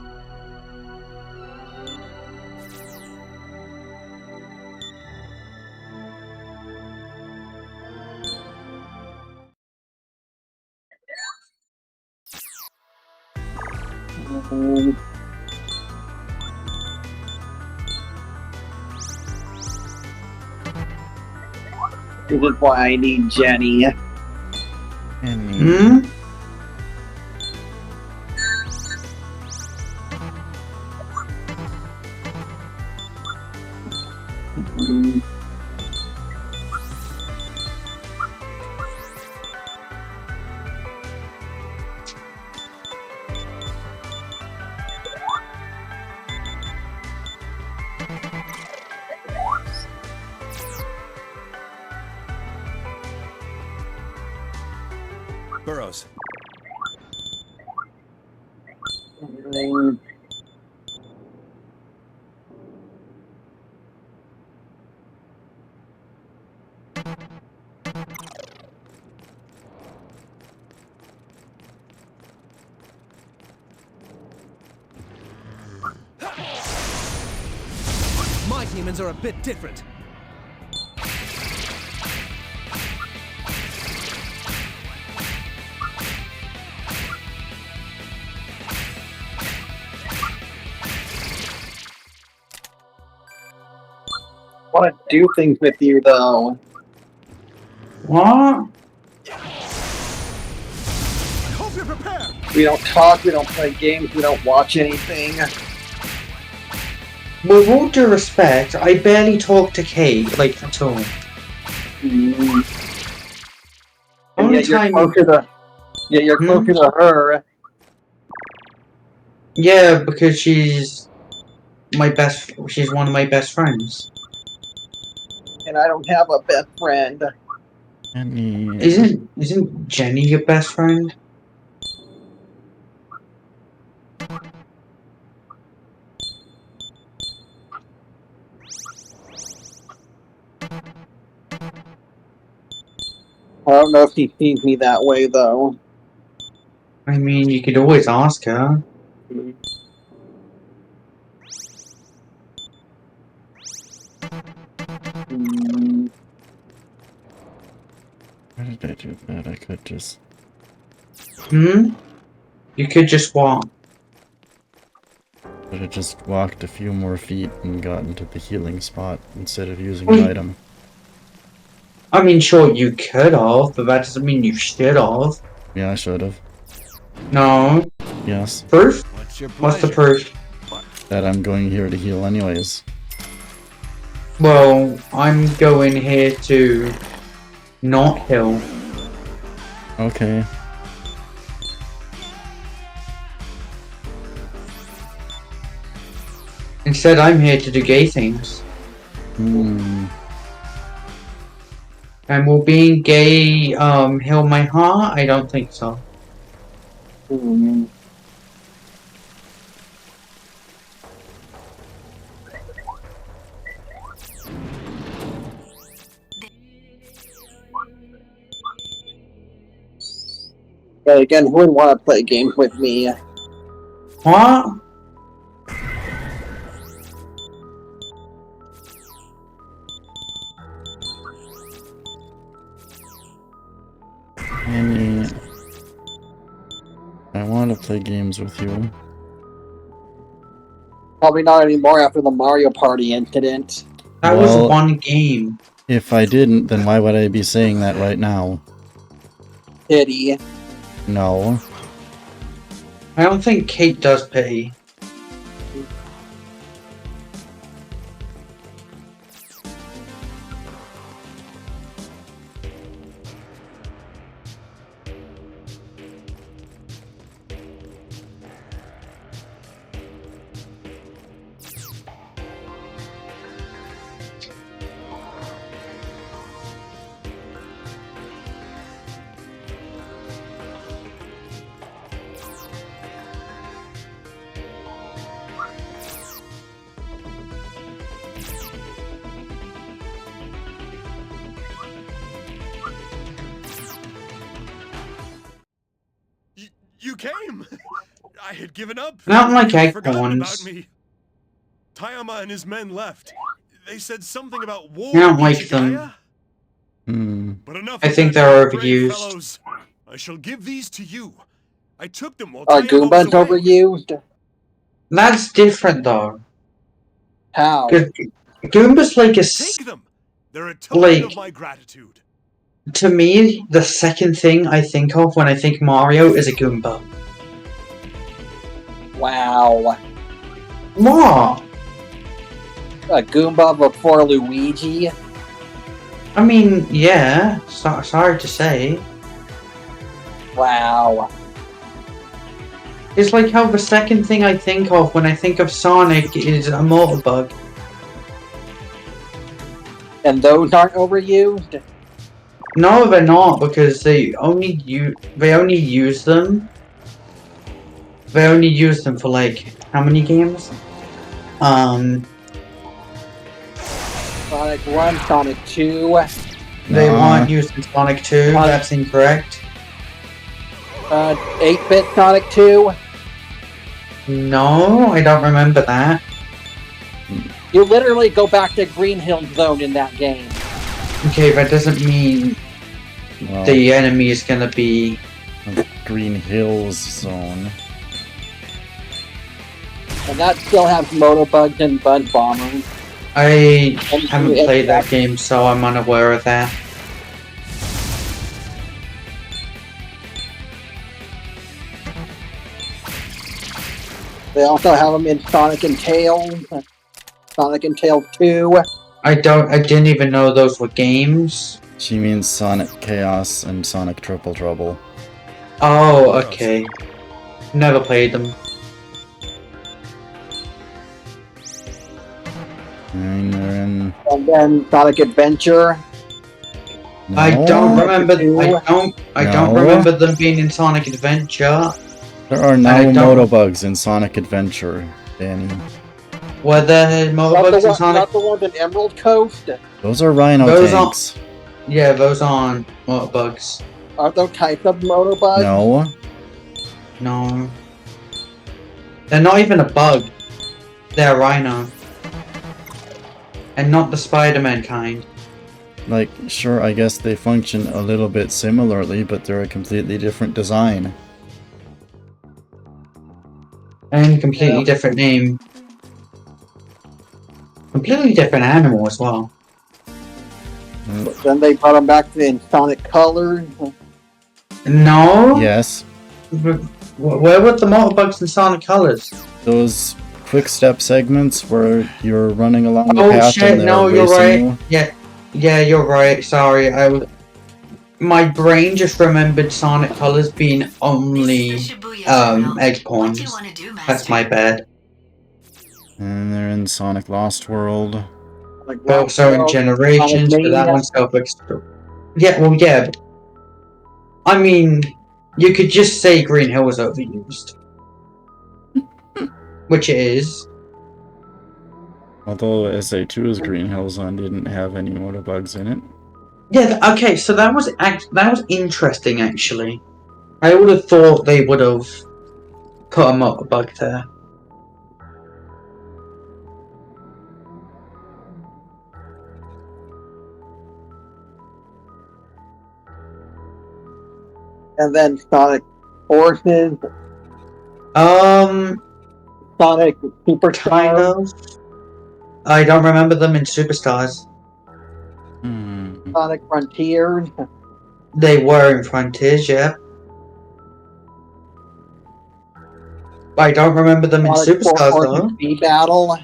This is why I need Jenny. Hmm? Burrows. My demons are a bit different. I want to do things with you, though. What? I hope you're prepared. We don't talk, we don't play games, we don't watch anything. With all due respect, I barely talk to Kate, like, at all. And Only yet you're time... closer to, closer to her. Yeah, because she's she's one of my best friends. And I don't have a best friend. Isn't Jenny your best friend? I don't know if she sees me that way, though. I mean, you could always ask her. Why did I do that? I could just... You could just walk. Could have just walked a few more feet and gotten to the healing spot instead of using an item. I mean, sure, you could have, but that doesn't mean you should have. Yeah, I should have. No. Yes. Proof? What's the proof? That I'm going here to heal anyways. Well, I'm going here to not heal. Okay. Instead, I'm here to do gay things. And will being gay heal my heart? I don't think so. But again, who would want to play games with me? What? Annie, I want to play games with you. Probably not anymore after the Mario Party incident. That was one game. If I didn't, then why would I be saying that right now? Pity. No. I don't think Kate does pity. You came! I had given up. Not like You'd forgotten acorns. about me. Tayama and his men left. They said something about war. I don't like them. But enough I of think that, they're brave overused. fellows. I shall give these to you. I took them while Are Tayama was Goombas away. overused? That's different though. How? Because Goomba's like a Take them. They're a token of my gratitude. to me, the second thing I think of when I think Mario is a Goomba. Wow. What? A Goomba before Luigi? I mean, yeah. Sorry to say. Wow. It's like how the second thing I think of when I think of Sonic is a Motorbug. And those aren't overused? No, they're not because they only use them. They only use them for like how many games? Sonic 1, Sonic 2. They weren't used in Sonic 2. That's incorrect. 8-bit Sonic 2. No, I don't remember that. You literally go back to Green Hill Zone in that game. Okay, that doesn't mean the enemy is gonna be Green Hills Zone. And that still has Motobugs and Buzz Bombers. I haven't played that game, so I'm unaware of that. They also have them in Sonic and Tails. Sonic and Tails 2. I didn't even know those were games. She means Sonic Chaos and Sonic Triple Trouble. Oh, okay. Never played them. And they're in... And then Sonic Adventure. No. I don't remember. I don't remember them being in Sonic Adventure. There are no Motobugs in Sonic Adventure, Danny. Were there Motobugs in Sonic? Not the ones in Emerald Coast? Those are Rhino tanks. Yeah, those aren't Motobugs. Are those types of Motobugs? No. No. They're not even a bug. They're a Rhino. And not the Spider-Man kind. Like, sure, I guess they function a little bit similarly, but they're a completely different design. And completely different name. Completely different animal as well. Then they brought them back in Sonic Colors. No? Yes. Where were the Motobugs in Sonic Colors? Those quick step segments where you're running along the Oh path shit, and they're no, you're racing right. Yeah, you're right. Sorry, my brain just remembered Sonic Colors being only egg pawns. That's my bad. And they're in Sonic Lost World. Also in Generations, but that one's self-explanatory. Yeah, well, yeah. But, I mean, you could just say Green Hill was overused. Which it is. Although SA2's Green Hill Zone didn't have any Motobugs in it. Yeah, okay, so that was interesting, actually. I would have thought they would have put a Motobug there. And then Sonic Forces. Sonic Superstars. I don't remember them in Superstars. Sonic Frontiers. They were in Frontiers, yeah. I don't remember them in Superstars, though. Speed Battle.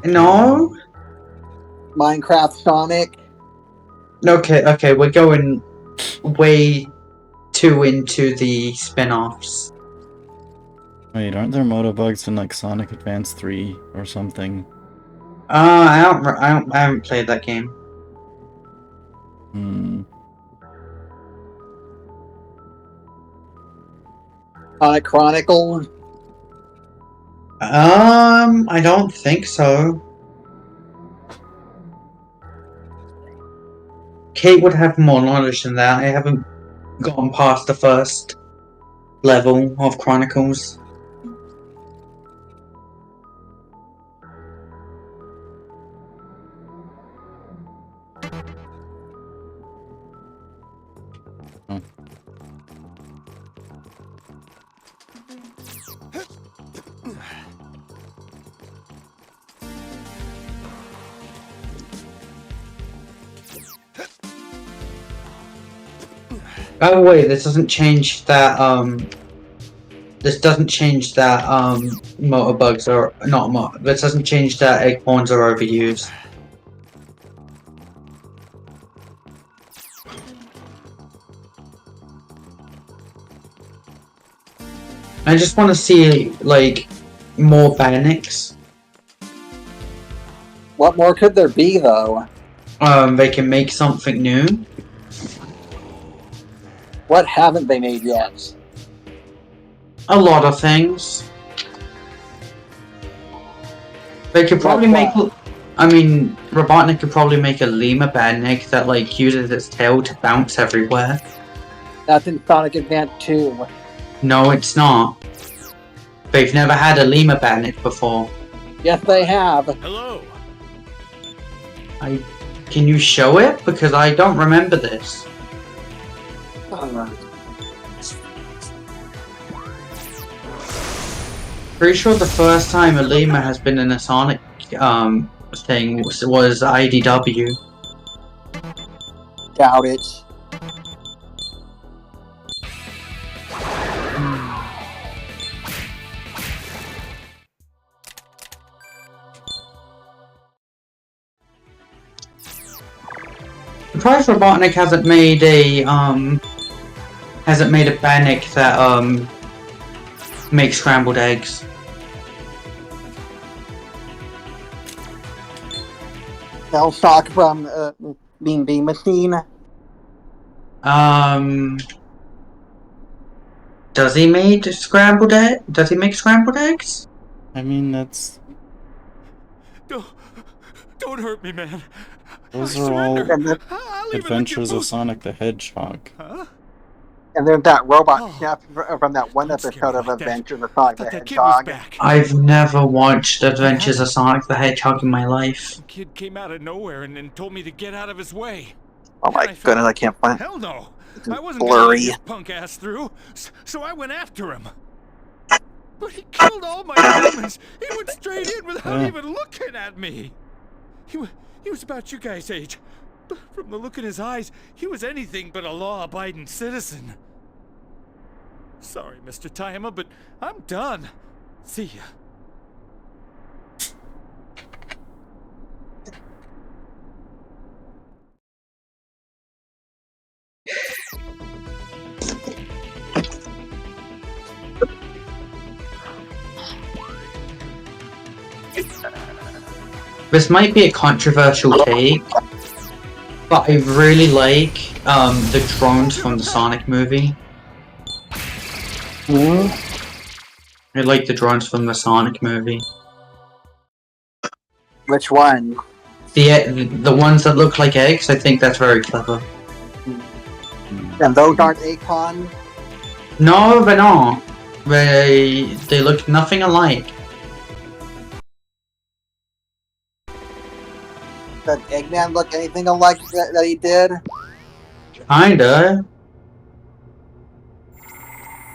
No? Minecraft Sonic. Okay, we're going way too into the spin-offs. Wait, aren't there Motobugs in like Sonic Advance 3 or something? I haven't played that game. Sonic Chronicles. I don't think so. Kate would have more knowledge than that. I haven't gotten past the first level of Chronicles. Oh wait, this doesn't change that motorbugs are not this doesn't change that acorns are overused. I just want to see like more Bannics. What more could there be, though? They can make something new. What haven't they made yet? A lot of things. They could probably make. I mean, Robotnik could probably make a lemur Bannic that like uses its tail to bounce everywhere. That's in Sonic Advance 2. No, it's not. They've never had a lemur Bannic before. Yes, they have. Hello. Can you show it? Because I don't remember this. Pretty sure the first time a lemur has been in a Sonic thing was IDW. Doubt it. Surprised Robotnik hasn't made a Bannic that makes scrambled eggs. They'll stock from Bean Bean Machine. Does he make scrambled egg? Does he make scrambled eggs? I mean, that's... Don't hurt me, man. Those are all adventures of Sonic the Hedgehog. Huh? And there's that robot chef from that one episode of Adventures of Sonic the Hedgehog. I've never watched Adventures of Sonic the Hedgehog in my life. The kid came out of nowhere and told me to get out of his way. Oh my goodness, I can't find. Hell no! It's I wasn't blurry. gonna let his punk ass through, so I went after him. But he killed all my humans. He went straight in without even looking at me. He was about you guys' age. But from the look in his eyes, he was anything but a law-abiding citizen. Sorry, Mr. Tayama, but I'm done. See ya. This might be a controversial take, but I really like the drones from the Sonic movie. I like the drones from the Sonic movie. Which one? The ones that look like eggs. I think that's very clever. And those aren't Akon? No, they're not. They look nothing alike. Does Eggman look anything alike that he did? Kinda.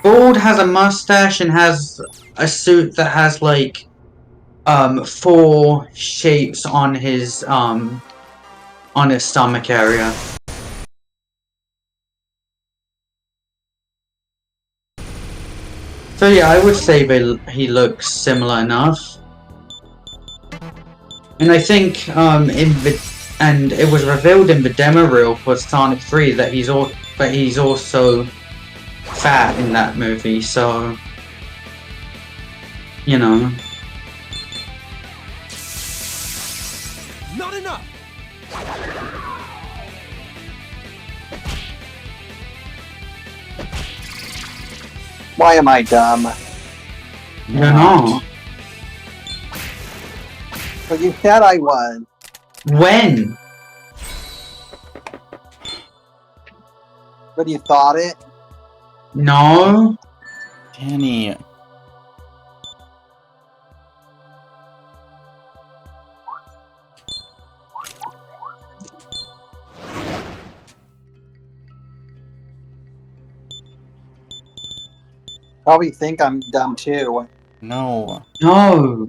Bald has a mustache and has a suit that has like 4 shapes on his stomach area. So yeah, I would say he looks similar enough. And I think and it was revealed in the demo reel for Sonic 3 that he's also fat in that movie, so you know. Not enough. Why am I dumb? You're not. But you said I was. When? But you thought it? No. Danny. Probably think I'm dumb too. No. No.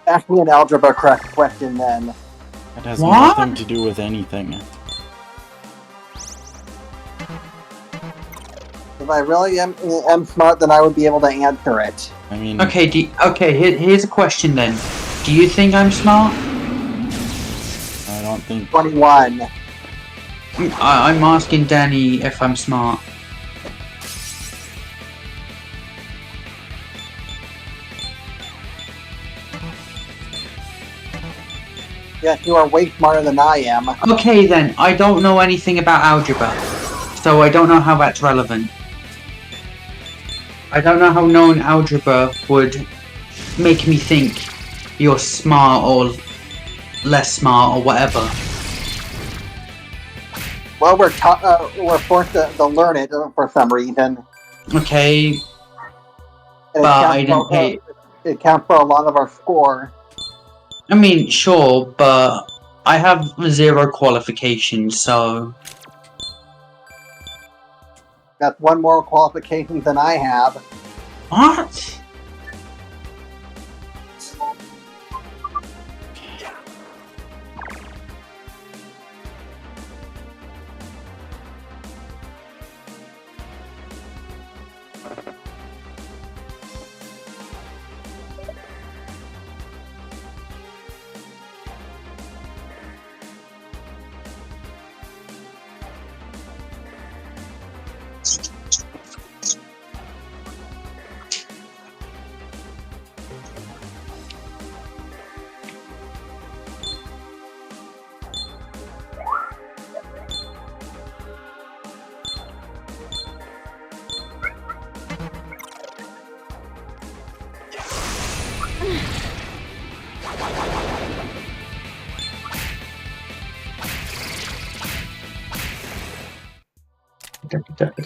Ask me an algebra correct question then. It has What? nothing to do with anything. If I really am smart, then I would be able to answer it. I mean... Okay, here's a question then. Do you think I'm smart? I don't think... 21. I'm asking Danny if I'm smart. Yes, you are way smarter than I am. Okay then, I don't know anything about algebra, so I don't know how that's relevant. I don't know how knowing algebra would make me think you're smart or less smart or whatever. Well, we're forced to learn it for some reason. Okay, And but I didn't pay... It counts for a lot of our score. I mean, sure, but I have 0 qualifications, so... That's one more qualification than I have. What?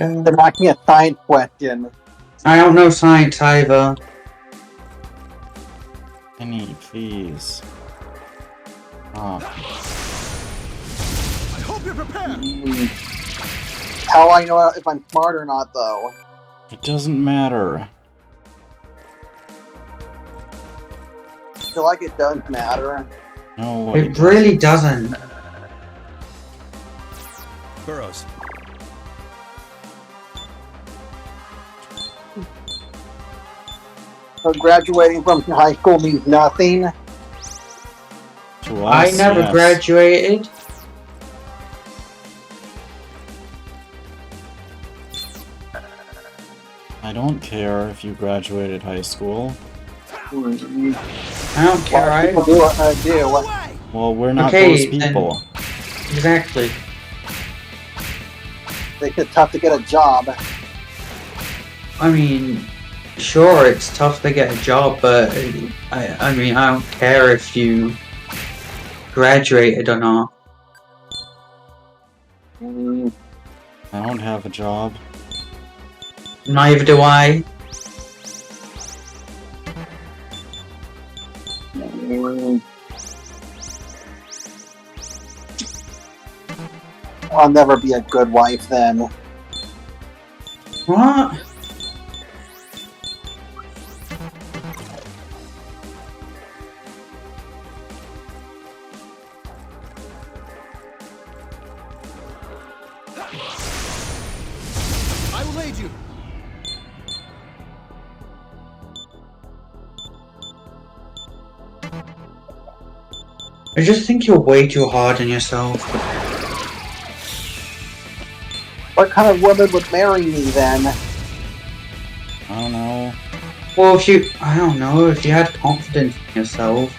They're asking a science question. I don't know science either. Penny, please. Oh. I hope you're prepared. How I know if I'm smart or not, though? It doesn't matter. I feel like it does matter. No, It really doesn't. Burrows. So graduating from high school means nothing. To us, I never yes. graduated. I don't care if you graduated high school. I don't care. Well, people do what I do. Well, we're not Okay, those people. Exactly. It's tough to get a job. I mean, sure, it's tough to get a job, but I mean, I don't care if you graduated or not. I don't have a job. Neither do I. I'll never be a good wife then. What? I will aid you. I just think you're way too hard on yourself. What kind of woman would marry me then? I don't know. Well, I don't know, if you had confidence in yourself,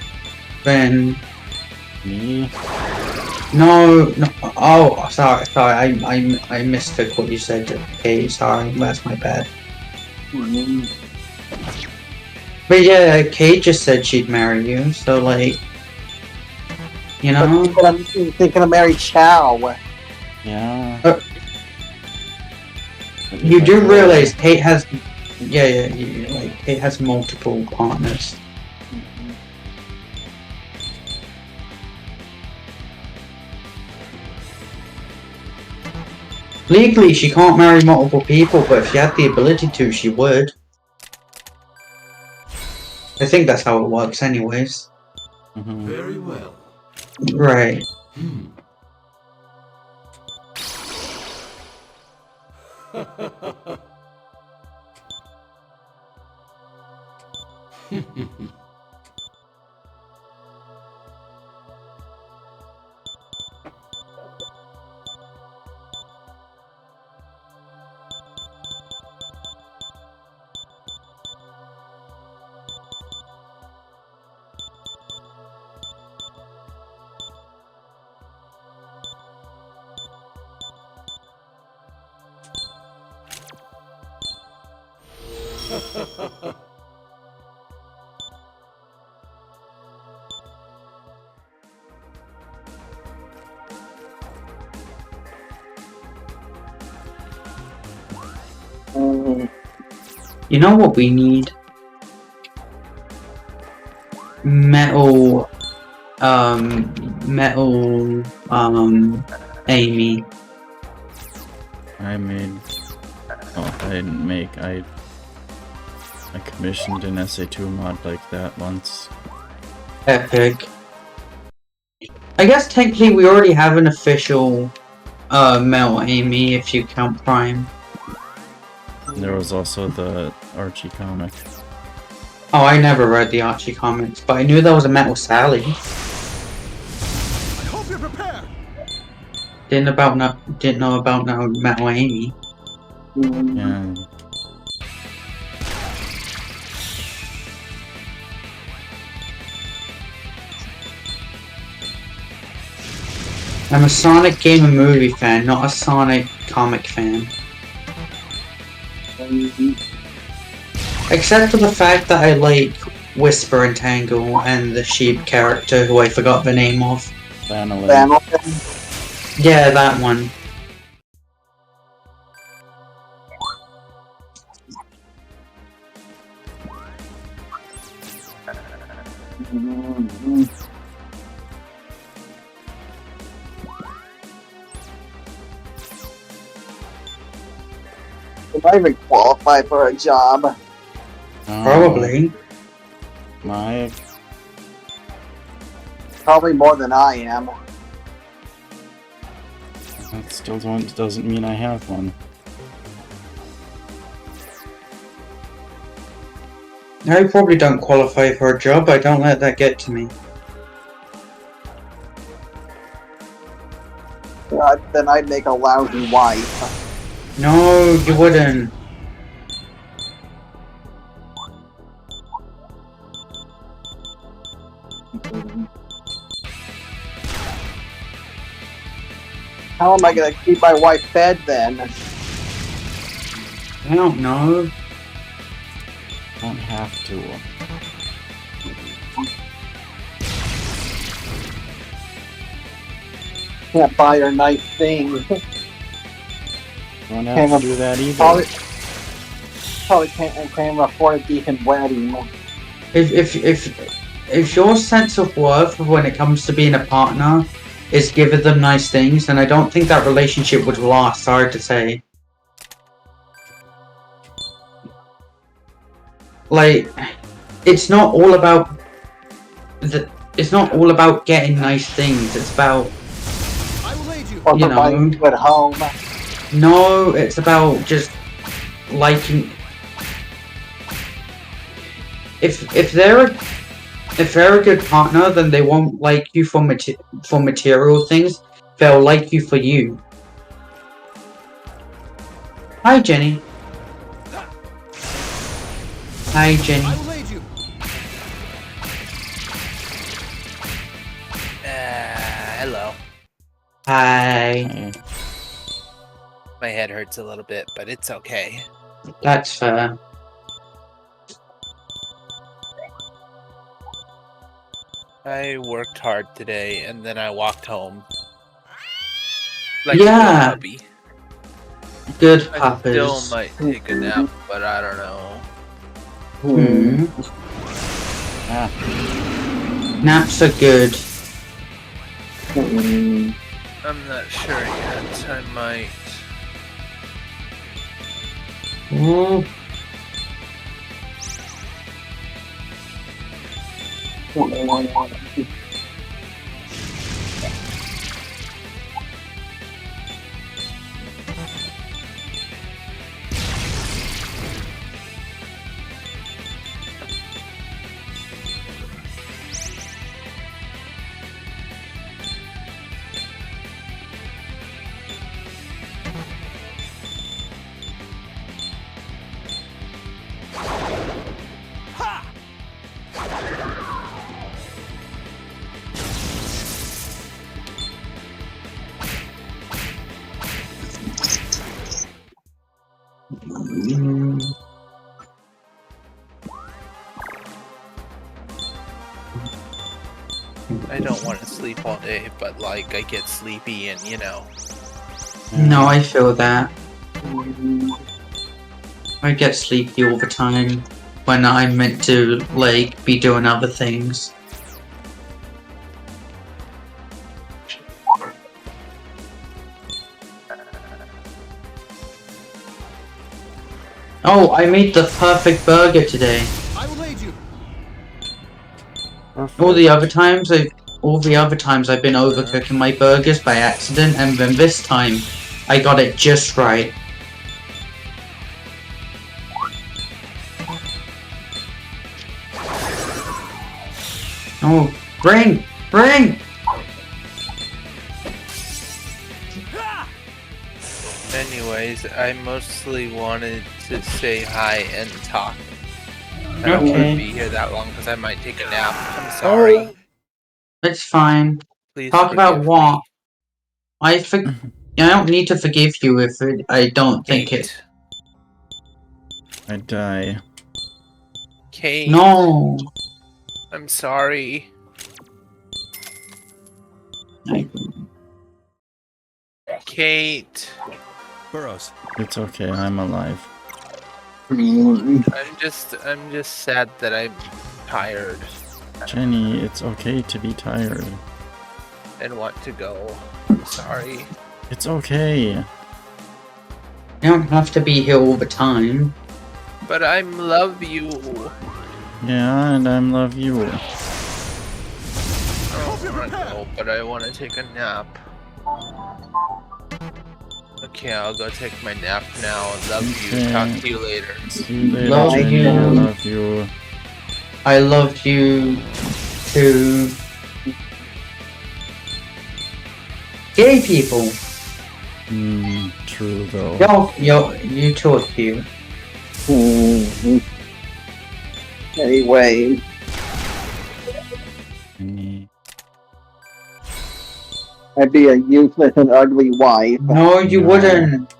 then... Me? No, oh, sorry, I mistook what you said. Okay, sorry, that's my bad. But yeah, Kate just said she'd marry you, so like... You know? But I'm thinking of marry Chow. Yeah. You do realize Kate has... Yeah, like, Kate has multiple partners. Legally, she can't marry multiple people, but if she had the ability to, she would. I think that's how it works anyways. Very well. Right. You know what we need? Metal, Amy. I made... Oh, I didn't make... I commissioned an SA2 mod like that once. Epic. I guess technically we already have an official, Metal Amy if you count Prime. There was also the Archie comic. Oh, I never read the Archie comics, but I knew there was a Metal Sally. I hope you're prepared. Didn't know about no Metal Amy. Yeah. I'm a Sonic game and movie fan, not a Sonic comic fan. Except for the fact that I like Whisper and Tangle and the sheep character who I forgot the name of. Vanillin. Yeah, that one. Am I even qualified for a job? Probably. My... Probably more than I am. That still doesn't mean I have one. I probably don't qualify for a job, I don't let that get to me. Then I'd make a lousy wife. No, you wouldn't. How am I gonna keep my wife fed then? I don't know. Don't have to. Can't buy her nice things. Don't have to do that either. Probably can't afford a decent wedding. If your sense of worth when it comes to being a partner is giving them nice things, then I don't think that relationship would last, sorry to say. Like, it's not all about getting nice things, it's about, you know, at home. No, it's about just liking. If they're a good partner, then they won't like you for material things. They'll like you for you. Hi, Jenny. Hi, Jenny. Hello. Hi. My head hurts a little bit, but it's okay. That's fair. I worked hard today, and then I walked home. Like Yeah. a puppy. Good I puppers. still might take a nap, but I don't know. Naps are good. I'm not sure yet. I might. Ooh. I don't want to sleep all day, but like I get sleepy and you know. No, I feel that. I get sleepy all the time when I'm meant to, like, be doing other things. Oh, I made the perfect burger today. I will aid you. All the other times I've been overcooking my burgers by accident, and then this time I got it just right. Oh, bring! Anyways, I mostly wanted to say hi and talk. I don't want Okay. to be here that long because I might take a nap. I'm sorry. It's fine. Please Talk about forgive what? me. I don't need to forgive you if I don't think it. Kate. I die. Kate. No. I'm sorry. Kate. Burrows. It's okay, I'm alive. I'm just sad that I'm tired Jenny, it's okay to be tired. and want to go. I'm sorry. It's okay. You don't have to be here all the time. But I love you. Yeah, and I love you. I don't want to go, but I want to take a nap. Okay, I'll go take my nap now. Love you. Okay. Talk to you later. See you later, Love Jenny. you. I love you. I love you too. Gay people. True though. You two are cute. Anyway. I'd be a useless and ugly wife. No, you wouldn't.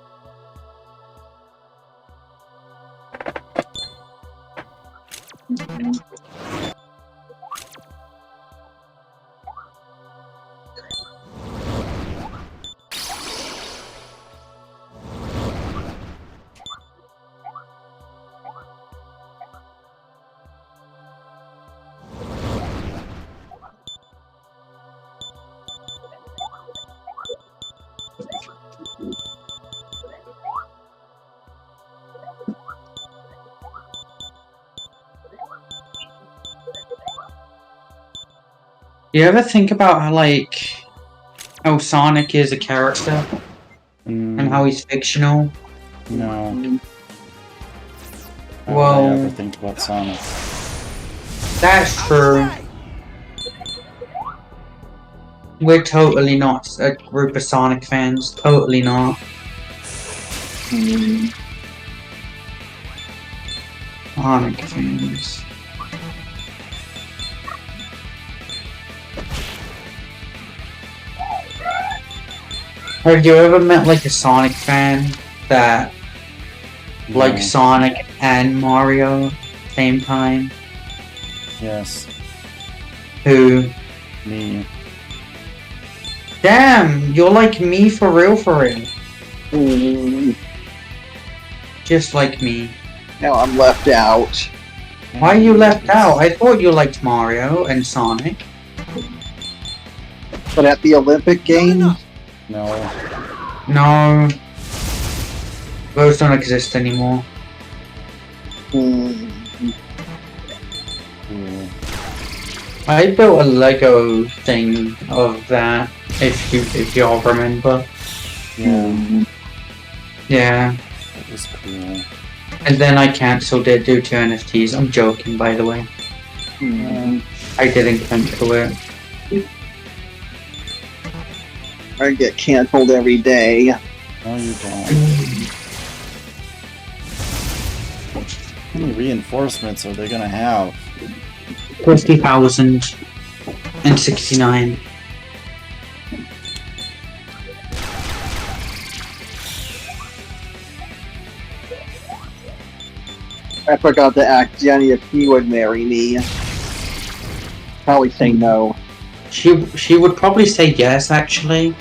Do you ever think about how Sonic is a character and how he's fictional? No. Why Well, would I ever think about Sonic? That's true. We're totally not a group of Sonic fans. Totally not. Sonic fans. Have you ever met like a Sonic fan that likes Sonic and Mario same time? Yes. Who? Me. Damn, you're like me for real, Just like me. Now I'm left out. Why are you left out? I thought you liked Mario and Sonic. But at the Olympic Games? No. No. Those don't exist anymore. Hmm. I built a Lego thing of that, if y'all remember. Yeah. Yeah. That was cool. And then I cancelled it due to NFTs. I'm joking, by the way. I didn't cancel it. I get canceled every day. No, you don't. How many reinforcements are they gonna have? 50,069. I forgot to ask Jenny if she would marry me. Probably say no. She would probably say yes, actually.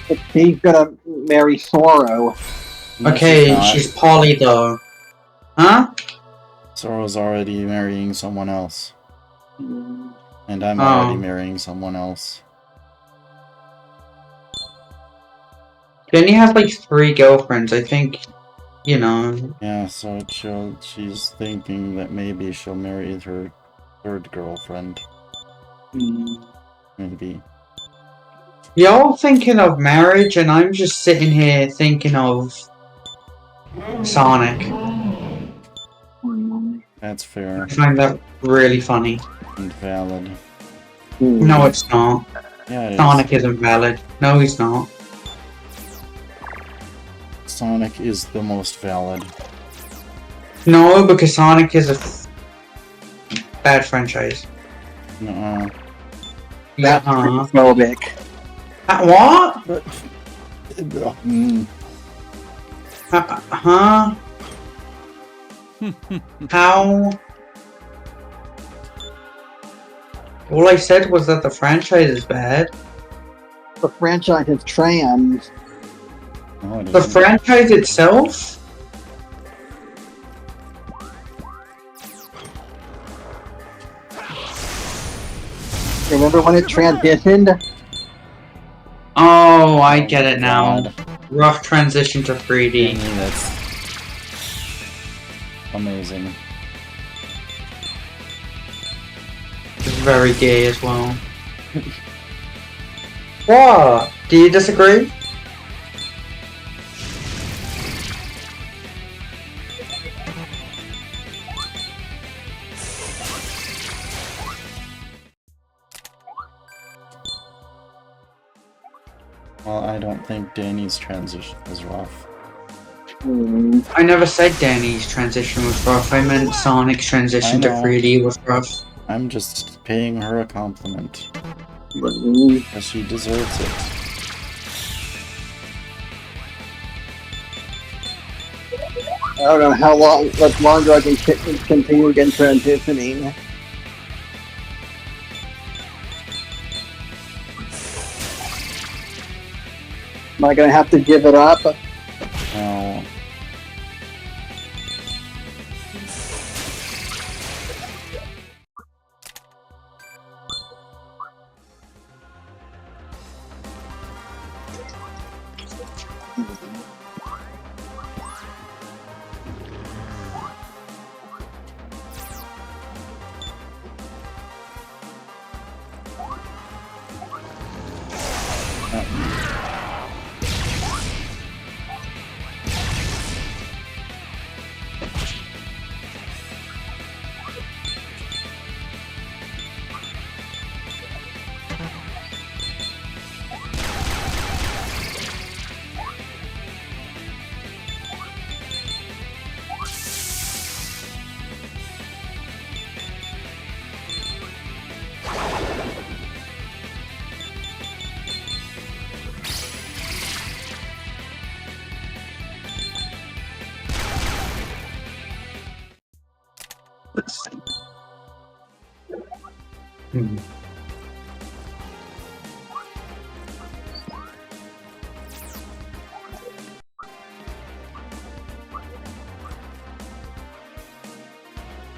But she's gonna marry Sorrow. No, Okay, she's poly though. Huh? Soro's already marrying someone else. And I'm Oh. already marrying someone else. Jenny has like 3 girlfriends, I think. You know. Yeah, so she's thinking that maybe she'll marry her 3rd girlfriend. Maybe. Y'all thinking of marriage, and I'm just sitting here thinking of Sonic. That's fair. I find that really funny. And valid. No, it's not. Yeah, it is. Sonic isn't valid. No, he's not. Sonic is the most valid. No, because Sonic is a bad franchise. Nuh-uh. That's Uh-huh. phobic. What? Huh? How? All I said was that the franchise is bad. The franchise is trans. No, it The isn't. franchise itself? Remember when it transitioned? Oh, I get it now. God. Rough transition to 3D. Danny, that's amazing. It's very gay as well. What? Do you disagree? Well, I don't think Danny's transition is rough. I never said Danny's transition was rough. I meant Sonic's transition to I know. 3D was rough. I'm just paying her a compliment. Because she deserves it. I don't know how much longer I can continue again transitioning. Am I gonna have to give it up? No.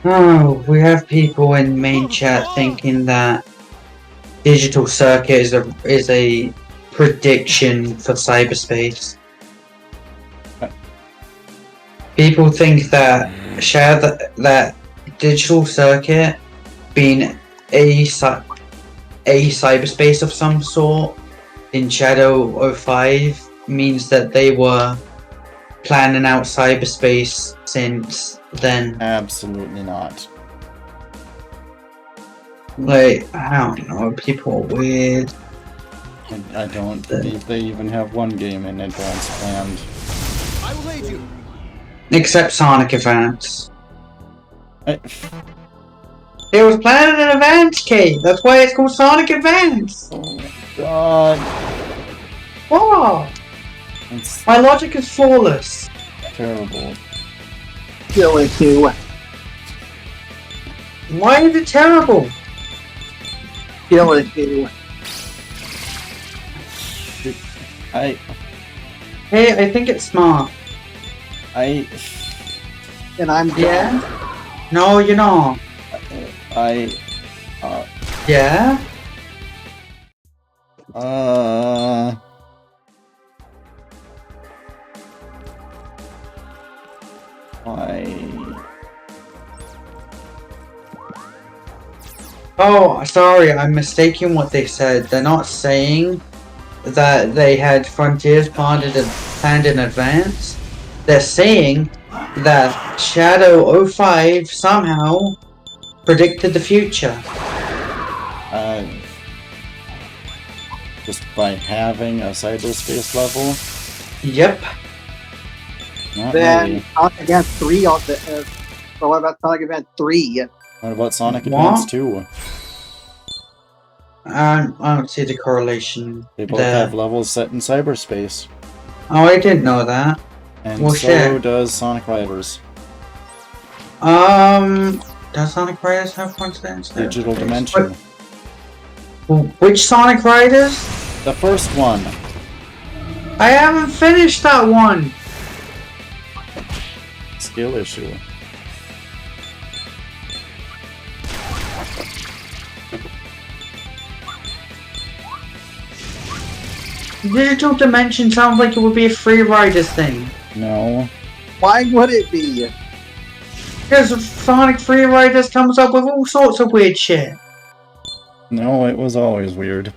Oh, we have people in main chat thinking that digital circuit is a prediction for cyberspace. People think that that digital circuit being a cyberspace of some sort in Shadow 05 means that they were planning out cyberspace since then. Absolutely not. Like, I don't know, people are weird. I don't believe they even have one game in advance planned. I will aid you. Except Sonic Advance. I- It was planned in advance, Kate. That's why it's called Sonic Advance. Oh my god. Wow. That's My logic is flawless. terrible. Kill it too. Why is it terrible? Kill it too. I Hey, I think it's smart. And I'm Yeah? No, you're not. Yeah? Oh, sorry, I'm mistaking what they said. They're not saying that they had Frontiers planned in advance. They're saying that Shadow 05 somehow predicted the future. Just by having a cyberspace level? Yep. Not then really. Sonic Advance 3 on the. So what about Sonic Advance 3? What about Sonic What? Advance 2? I don't see the correlation They both there. have levels set in cyberspace. Oh, I didn't know that. And Well, so shit. does Sonic Riders. Does Sonic Riders have one stance? Digital Dimension. Which Sonic Riders? The first one. I haven't finished that one. Skill issue. Digital Dimension sounds like it would be a Free Riders thing. No. Why would it be? Because Sonic Free Riders comes up with all sorts of weird shit. No, it was always weird.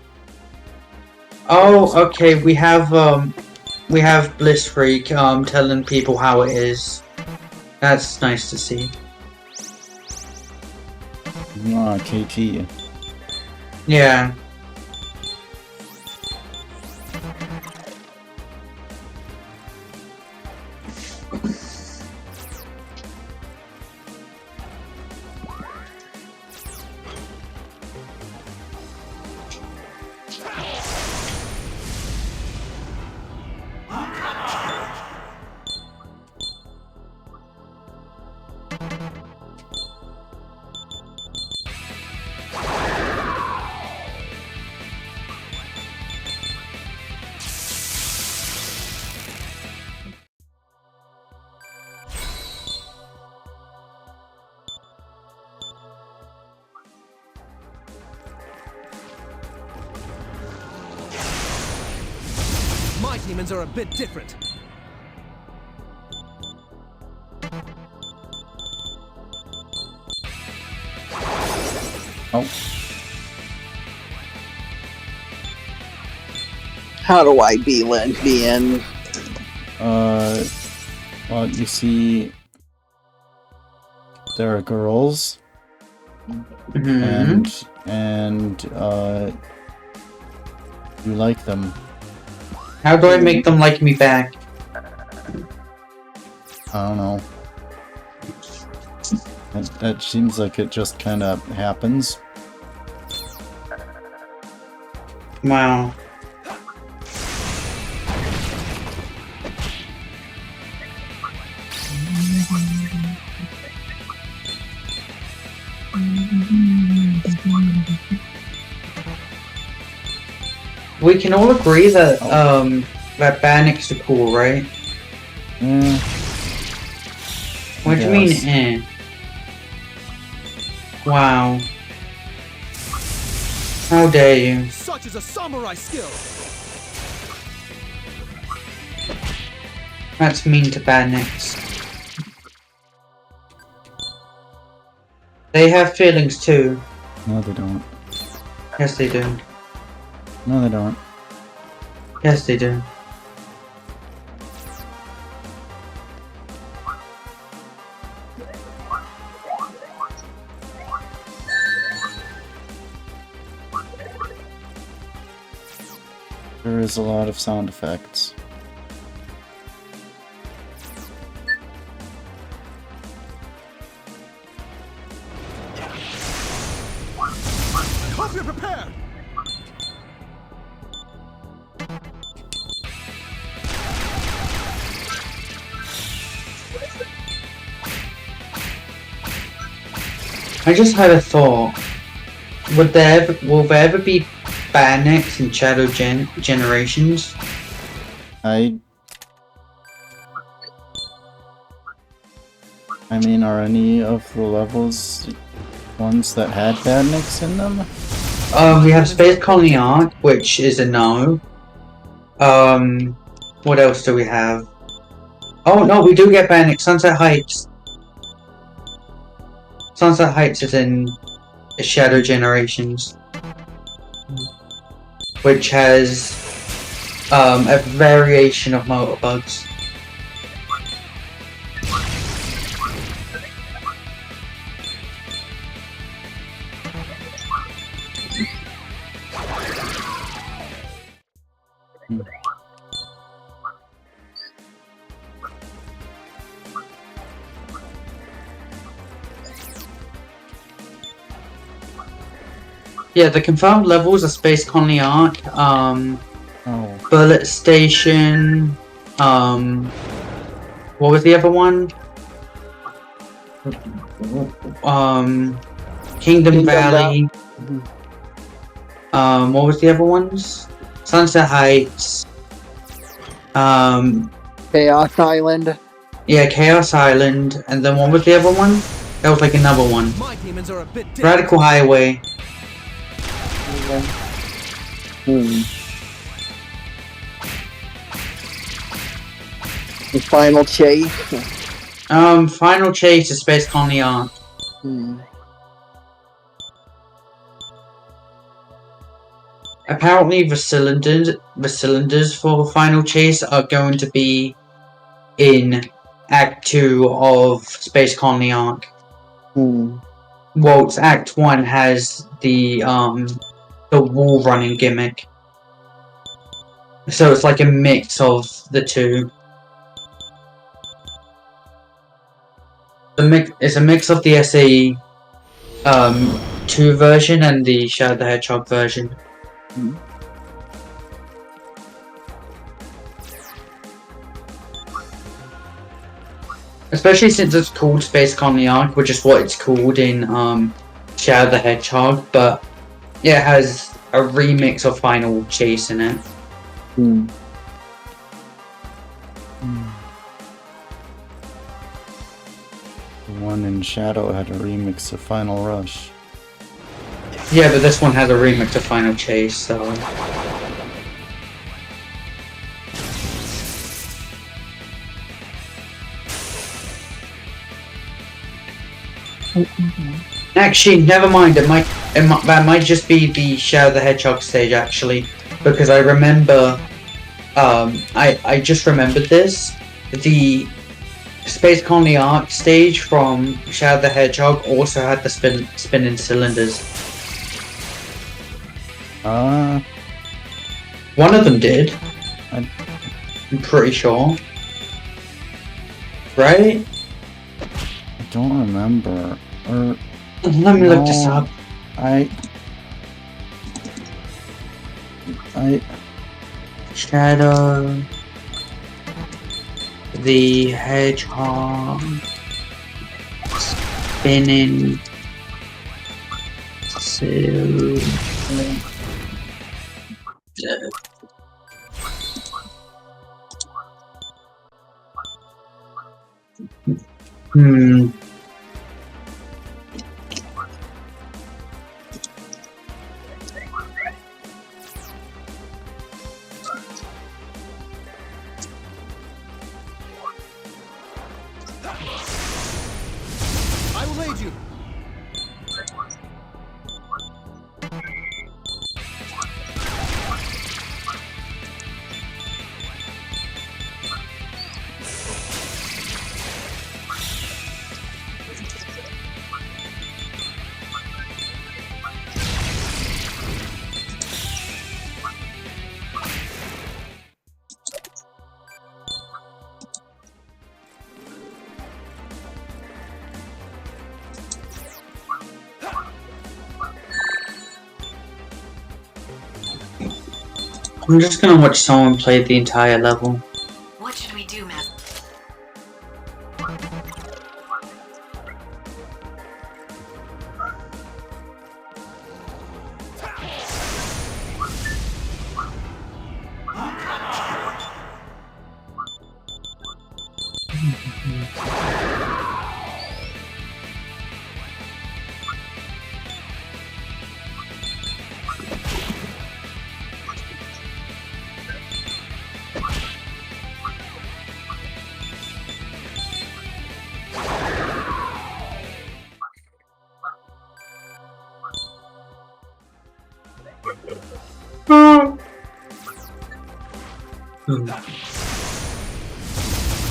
Oh, okay. We have Bliss Freak telling people how it is. That's nice to see. Ah, KT. Yeah. My demons are a bit different. Oh. How do I be lesbian? Well, you see, there are girls, Mm-hmm. and you like them. How do I make them like me back? I don't know. That seems like it just kind of happens. Wow. We can all agree that that Bannock's are cool, right? What do you mean, Yes. eh? Wow. How dare you? Such is a samurai skill. That's mean to badniks. They have feelings too. No, they don't. Yes, they do. No, they don't. Yes, they do. There is a lot of sound effects. Hope you're prepared. I just had a thought. Will there ever be badniks in Shadow Generations? I mean, are any of the levels ones that had badniks in them? We have Space Colony Arc, which is a no. What else do we have? Oh no, we do get badniks. Sunset Heights. Sunset Heights is in Shadow Generations, which has a variation of motorbugs. Yeah, the confirmed levels are Space Colony Arc, Bullet Station, what was the other one? Kingdom Valley. What was the other ones? Sunset Heights. Chaos Island. Yeah, Chaos Island, and then what was the other one? That was like another one. My demons are a bit different. Radical Highway. The Final Chase. Final Chase is Space Colony Arc. Apparently the cylinders for Final Chase are going to be in Act 2 of Space Colony Arc. Well, Act 1 has the wall running gimmick. So it's like a mix of the two. It's a mix of the SAE 2 version and the Shadow the Hedgehog version. Especially since it's called Space Colony Arc, which is what it's called in Shadow the Hedgehog, but yeah, it has a remix of Final Chase in it. The one in Shadow had a remix of Final Rush. Yeah, but this one has a remix of Final Chase, so... Actually, never mind. That might just be the Shadow the Hedgehog stage, actually, because I remember. I just remembered this. The Space Colony Arc stage from Shadow the Hedgehog also had the spinning cylinders. One of them did. I'm pretty sure. Right? I don't remember. Or let me look this up. Shadow the Hedgehog spinning cylinder. I will aid you. I'm just gonna watch someone play the entire level. What should we do, Matt?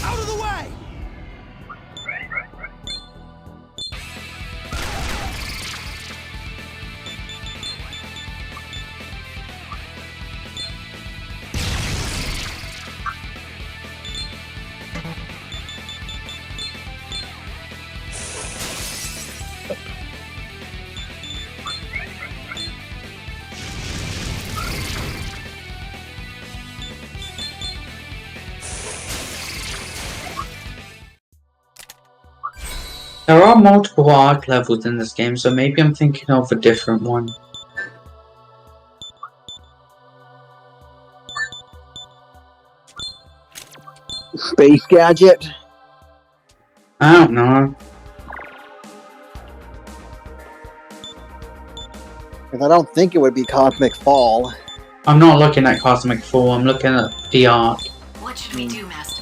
Out of the way! There are multiple arc levels in this game, so maybe I'm thinking of a different one. Space Gadget? I don't know. Because I don't think it would be Cosmic Fall. I'm not looking at Cosmic Fall, I'm looking at the arc. What should we do, Master?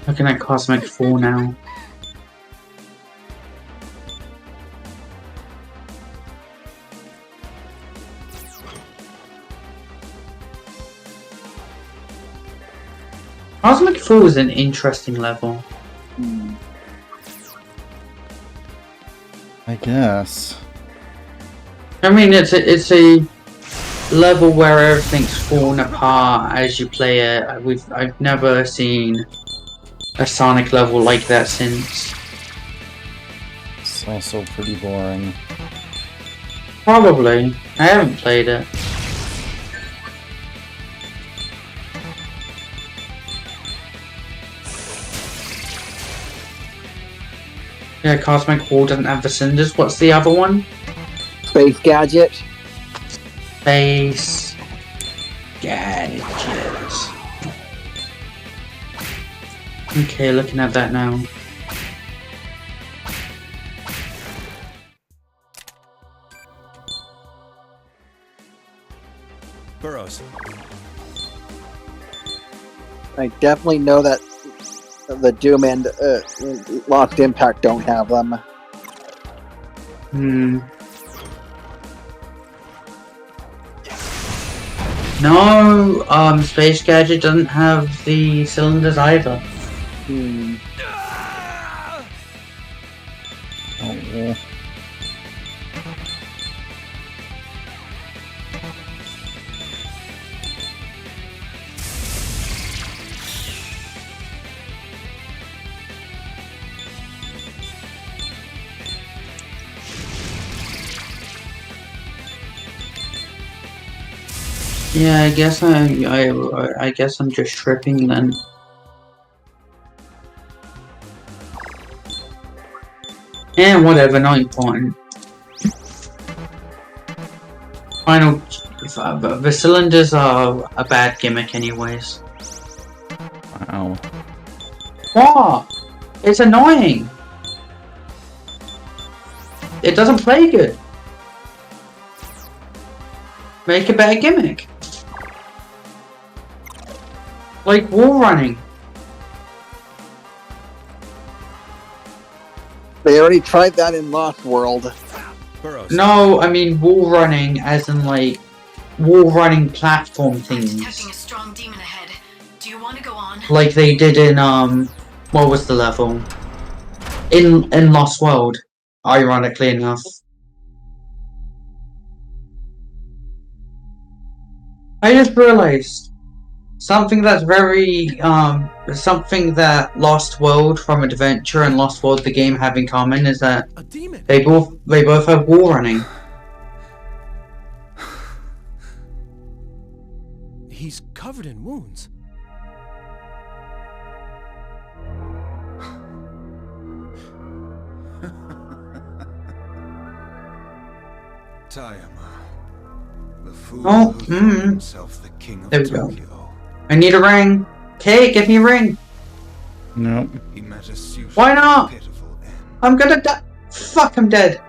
Looking at Cosmic Fall now. Cosmic Fall is an interesting level. I guess. I mean, it's a level where everything's falling apart as you play it. I've never seen a Sonic level like that since. It's also pretty boring. Probably. I haven't played it. Yeah, Cosmic Wall doesn't have the cinders. What's the other one? Space Gadget? Space Gadget. Okay, looking at that now. Burrows. I definitely know that the Doom and Lost Impact don't have them. No, Space Gadget doesn't have the cylinders either. Oh. Yeah, I guess I guess I'm just tripping then. Yeah, whatever, not important. The cylinders are a bad gimmick anyways. Wow. What? It's annoying. It doesn't play good. Make a better gimmick. Like wall running. They already tried that in Lost World. Burrows. No, I mean wall running as in like wall running platform things. Detecting a strong demon ahead. Do you want to go on? Like they did in what was the level? In Lost World, ironically enough. I just realized something that's very something that Lost World from Adventure and Lost World the game have in common is that A demon. they both have wall running. He's covered in wounds. Tayama, the fool Oh, who thought himself the king of there we go. Tokyo. I need a ring. Okay, give me a ring. Nope. He met a suitor Why not? pitiful end. I'm gonna die. Fuck, I'm dead.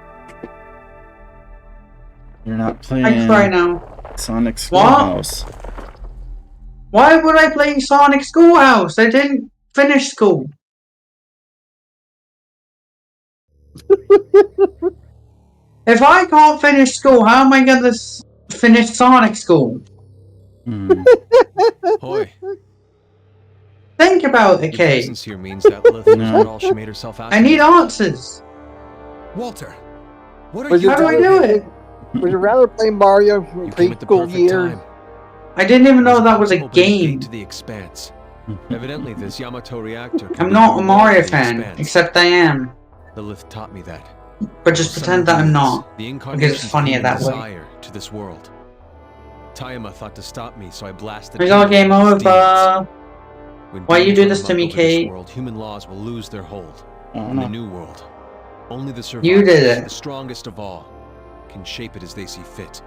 You're not I playing cry now. Sonic Schoolhouse. Why would I play Sonic Schoolhouse? I didn't finish school. If I can't finish school, how am I gonna finish Sonic School? Hoy, Think about it, your Kate. presence here means that Lith was not all she made herself out I to need be. answers. Walter, what are Would you How do I doing? do it? Would you rather play Mario from You came at the preschool perfect years? time. I didn't even I was know that about was to a open the gate game. to the expanse. Evidently, this Yamato reactor can I'm be not a through Mario walls to the fan, expanse. except I am. The Lith taught me that. But just pretend that I'm not. The Because incarnation it's funnier that way. desire to this world. Tayama thought to stop me, so I blasted. We got game demons with over. demons. When Why you demons do run this to amok me, over this Kate? world, human laws will lose their hold. Oh, In the no. new world, only the You survivors, did it. the strongest of all, can shape it as they see fit.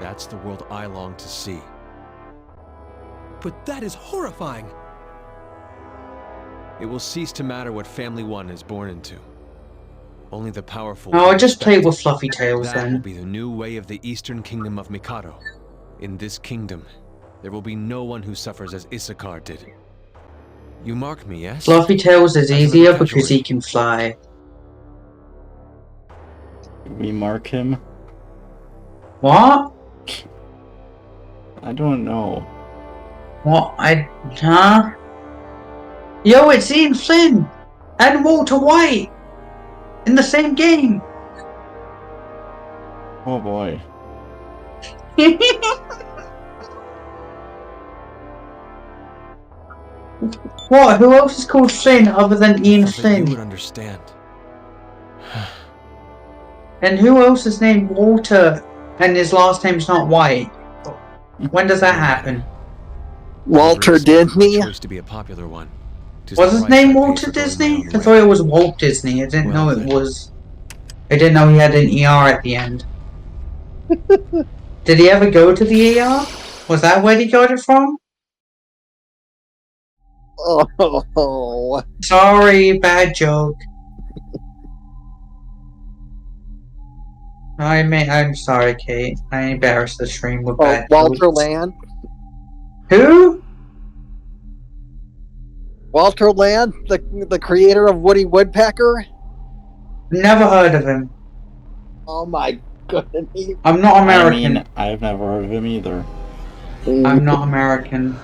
That's the world I long to see. But that is horrifying. It will cease to matter what family one is born into. Only the powerful. Oh, will I just respect play it. with Fluffy Tails That will then. be the new way of the Eastern Kingdom of Mikado. In this kingdom, there will be no one who suffers as Issachar did. You mark me, yes? Fluffy Tails is As another easier because casualty. he can fly. We mark him? What? I don't know. What? Huh? Yo, it's Ian Flynn and Walter White in the same game. Oh boy. What? Who else is called Flynn other than Ian I thought that you would Flynn? understand. And who else is named Walter and his last name's not White? When does that happen? Walter My Disney? choice to be a popular one. Tis Was the his price name I pay Walter for going my Disney? own I way. thought it was Walt Disney. I didn't know Well, it then. was. I didn't know he had an ER at the end. Did he ever go to the ER? Was that where he got it from? Oh. Sorry, bad joke. I'm sorry, Kate. I embarrassed the stream with bad Walter jokes. Land? Who? Walter Land, the creator of Woody Woodpecker? Never heard of him. Oh my goodness. I'm not American. I mean, I've never heard of him either. I'm not American.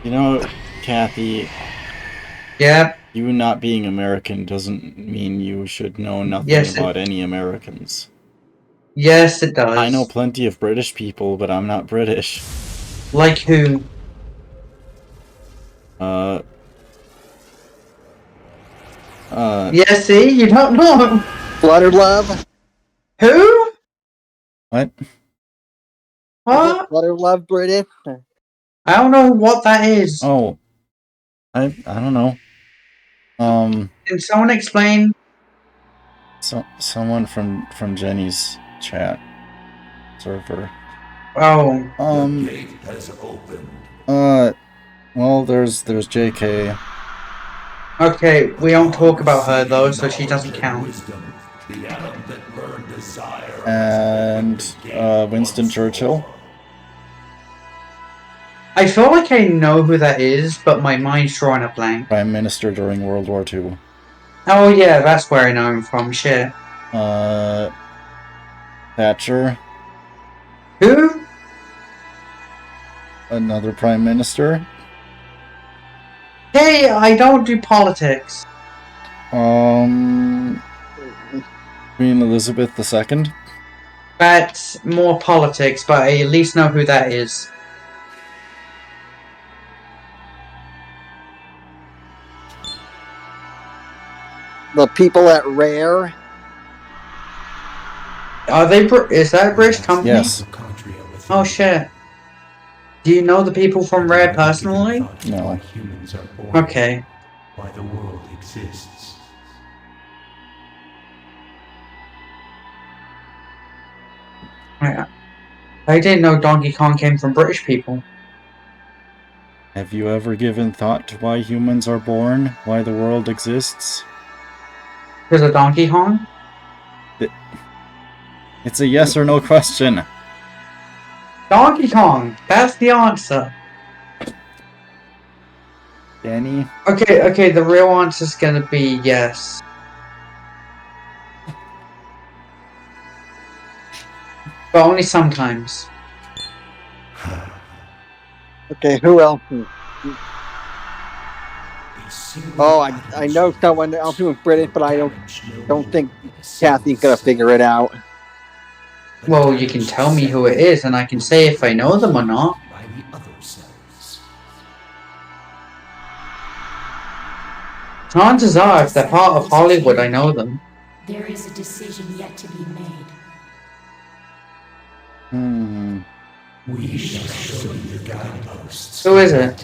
You know, Kathy, Yep. you not being American doesn't mean you should know nothing Yes, about any Americans. Yes, it does. I know plenty of British people, but I'm not British. Like who? Yeah, see? You don't know. Flutter Love? Who? What? What? Flutter Love British? I don't know what that is. Oh. I don't know. Can someone explain? Someone from Jenny's chat server. Oh. The gate has opened. Well, there's JK. Okay, we don't talk about her though, so she doesn't count. And Winston Churchill. I feel like I know who that is, but my mind's drawing a blank. Prime Minister during World War II. Oh yeah, that's where I know him from, shit. Thatcher. Who? Another Prime Minister. Hey, I don't do politics. Queen Elizabeth II. That's more politics, but I at least know who that is. The people at Rare. Are they? Is that a British company? Yes. Oh shit. Do you know the people from Rare personally? No. Okay. Why the world exists. I didn't know Donkey Kong came from British people. Have you ever given thought to why humans are born? Why the world exists? Because of Donkey Kong? It's a yes or no question. Donkey Kong! That's the answer. Danny? Okay, the real answer's gonna be yes. But only sometimes. Okay, who else? Oh, I know someone else who's British, but I don't think Kathy's gonna figure it out. Well, you can tell me who it is, and I can say if I know them or not. Chances are, if they're part of Hollywood, I know them. There is a decision yet to be made. We shall show you the guideposts. Who is it?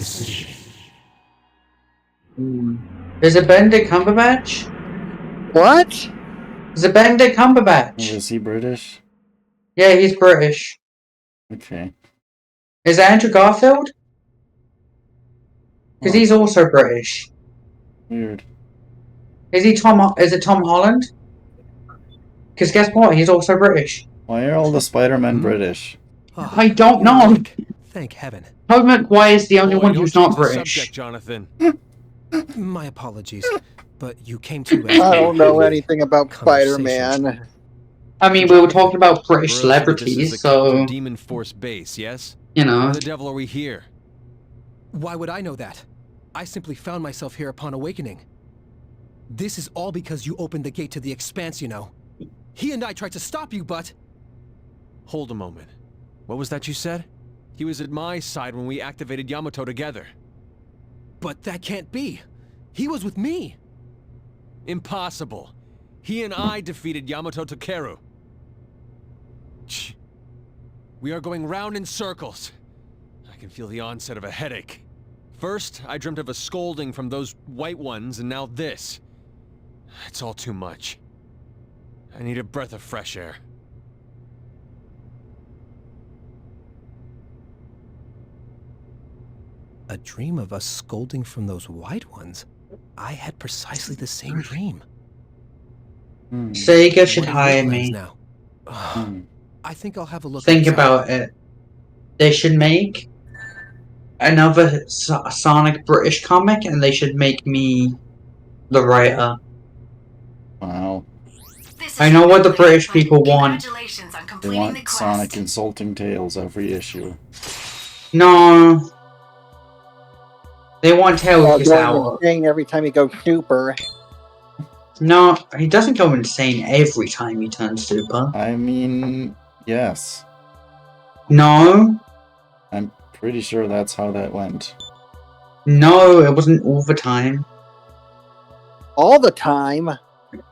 Is it Benedict Cumberbatch? What? Is it Benedict Cumberbatch? Is he British? Yeah, he's British. Okay. Is it Andrew Garfield? Because he's also British. Weird. Is it Tom Holland? Because guess what? He's also British. Why are all the Spider-Men British? I don't know. Thank heaven. Tobey Maguire is the only one who's not change the British. subject, Jonathan. My apologies, but you came too I don't know anything about Spider-Man. I mean, we were talking about British This is celebrities, the so Demon Force base, yes? you know. Why the devil are we here? Why would I know that? I simply found myself here upon awakening. This is all because you opened the gate to the Expanse, you know. He and I tried to stop you, but... Hold a moment. What was that you said? He was at my side when we activated Yamato together. But that can't be. He was with me. Impossible. He and I defeated Yamato Takeru. We are going round in circles. I can feel the onset of a headache. First, I dreamt of a scolding from those white ones, and now this. It's all too much. I need a breath of fresh air. A dream of us scolding from those white ones? I had precisely the same dream. Sega should hire me. Now. I think I'll have a look. Think about it. They should make another Sonic British comic, and they should make me the writer. Wow. I know what the British people want. They want Sonic insulting Tails every issue. No. They want Tails out. Saying every time he goes super. No, he doesn't go insane every time he turns super. I mean, yes. No. I'm pretty sure that's how that went. No, it wasn't all the time. All the time?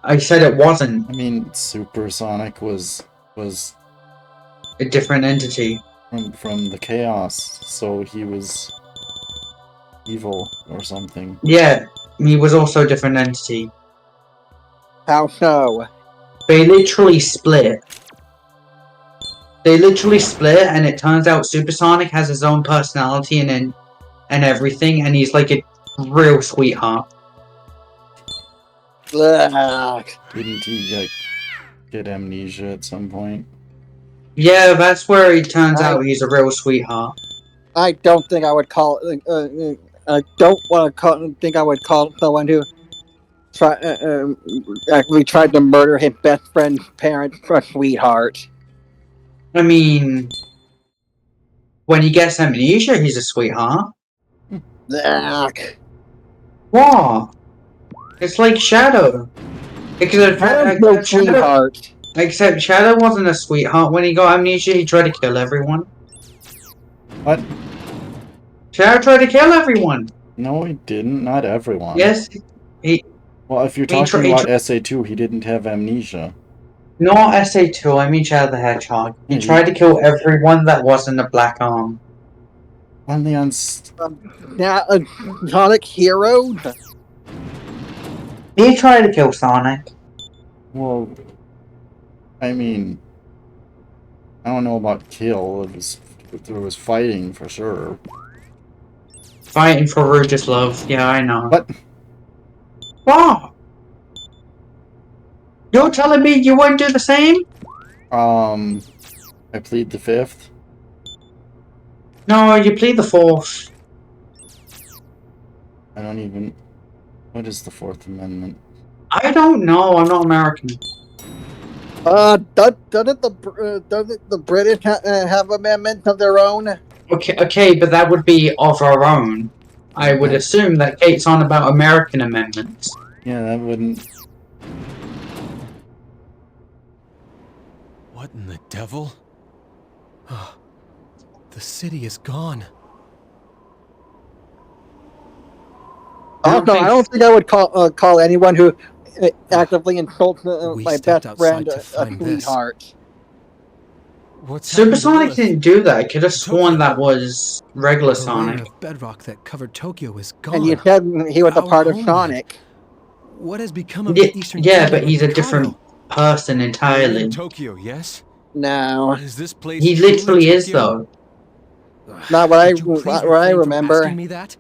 I said it wasn't. I mean, Super Sonic was a different entity from the chaos, so he was evil or something. Yeah, he was also a different entity. How so? They literally split. And it turns out Super Sonic has his own personality, and then and everything, and he's like a real sweetheart. Ugh. Didn't he like get amnesia at some point? Yeah, that's where it turns out he's a real sweetheart. I don't think I would call. I don't want to think I would call someone who actually tried to murder his best friend's parents a sweetheart. I mean, when he gets amnesia, he's a sweetheart. Ugh. What? It's like Shadow. Except Shadow wasn't a sweetheart. When he got amnesia, he tried to kill everyone. What? Shadow tried to kill everyone. No, he didn't. Not everyone. Yes, he. Well, if you're talking about SA2, he didn't have amnesia. Not SA2, I mean Shadow the Hedgehog. He Yeah, tried to kill everyone that wasn't a black arm. Only on... Sonic Hero? He tried to kill Sonic. Well, I mean... I don't know about kill. There was fighting, for sure. Fighting for Rouge's love. Yeah, I know. What? What? You're telling me you wouldn't do the same? I plead the fifth. No, you plead the fourth. I don't even... What is the Fourth Amendment? I don't know. I'm not American. Doesn't the British have amendments of their own? Okay, but that would be of our own. I would assume that Kate's on about American amendments. Yeah, that wouldn't... What in the devil? The city is gone. I don't think I would call anyone who actively insults my best friend a sweetheart. Supersonic didn't do that. I could have sworn that was regular The layer Sonic. of bedrock that covered Tokyo is gone. And you said he was a Our part of homeland. Sonic. What has become of the Eastern Yeah, Kingdom but of he's a Mikado? different person entirely. In Tokyo, yes? No. Is this place He truly literally is, Tokyo? though. Not what Would you please I refrain from remember. asking me that?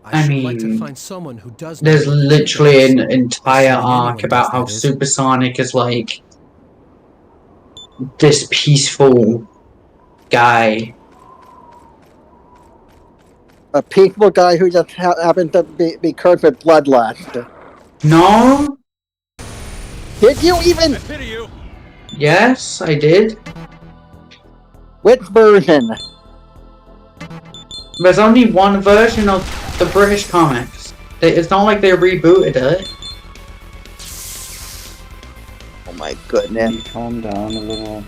I should like to mean, find someone who does know there's what the literally kingdom an is. entire Assuming arc anyone about does, how that is. Supersonic is like this peaceful guy. A peaceful guy who just happened to be cursed with bloodlust. No? Did you even? Pity you. Yes, I did. Which version? There's only one version of the British comics. It's not like they rebooted it. Oh my goodness. Calm down a little.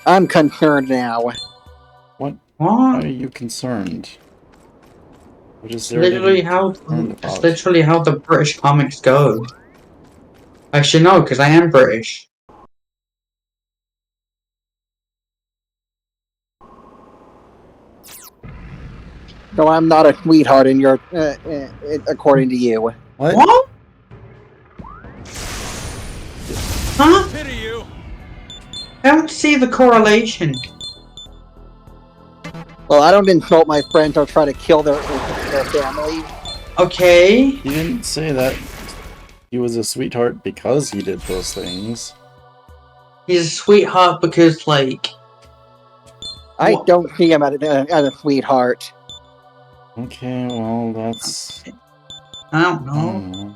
I'm concerned now. What? What? Why are you concerned? What is It's there literally to be how concerned it's about? literally how the British comics go. I should know because I am British. So I'm not a sweetheart in your, according to you. What? What? Huh? Pity you. I don't see the correlation. Well, I don't insult my friends or try to kill their family. Okay. He didn't say that he was a sweetheart because he did those things. He's a sweetheart because, like... I don't see him as a sweetheart. Okay, well, that's... I don't know.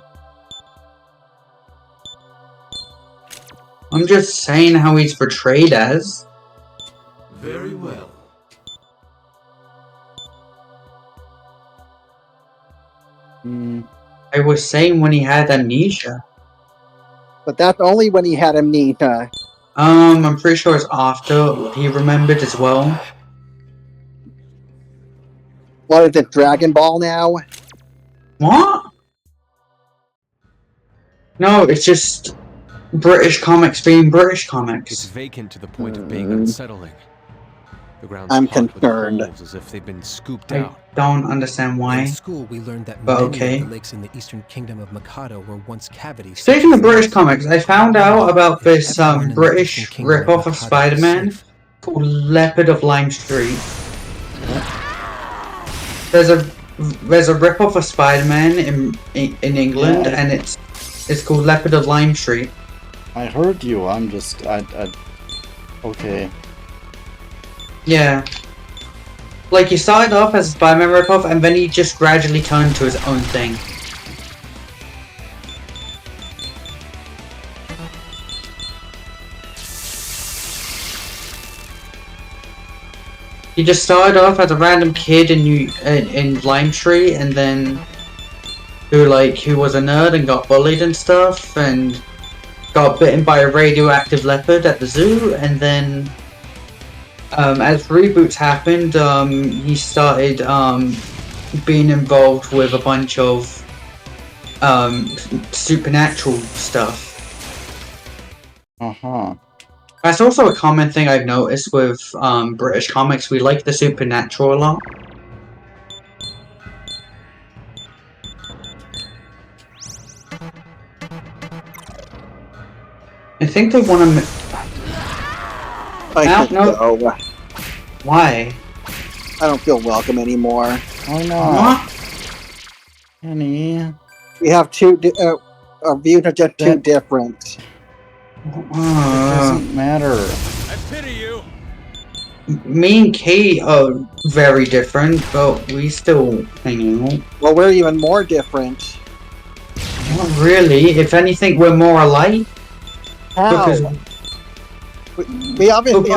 I'm just saying how he's portrayed as. Very well. I was saying when he had amnesia. But that's only when he had amnesia. I'm pretty sure it's after he remembered as well. What is it, Dragon Ball now? What? No, it's just British comics being British comics. It's vacant to the point of being unsettling. The ground's I'm hot with concerned. holes as if they've been scooped I out. don't understand why. In school, we learned that But many okay. of the lakes in the Eastern Kingdom of Mikado were once cavities. Speaking of British comics, I found out about this British ripoff of Spider-Man called Leopard of Lime Street. There's a rip-off of Spider-Man in England, Yeah, and it's called Leopard of Lime Street. I heard you. I'm just okay. Yeah. Like, he started off as a Spider-Man rip-off, and then he just gradually turned to his own thing. He just started off as a random kid in Lime Street, and then who was a nerd and got bullied and stuff, and got bitten by a radioactive leopard at the zoo, and then as reboots happened, he started being involved with a bunch of supernatural stuff. That's also a common thing I've noticed with British comics. We like the supernatural a lot. I think they want to. I don't know. Why? I don't feel welcome anymore. Why not? Honey. We have two. Our views are just too different. It doesn't matter. I pity you. Me and Kate are very different, but we still hang out. Well, we're even more different. Not really. If anything, we're more alike. How? Because we obviously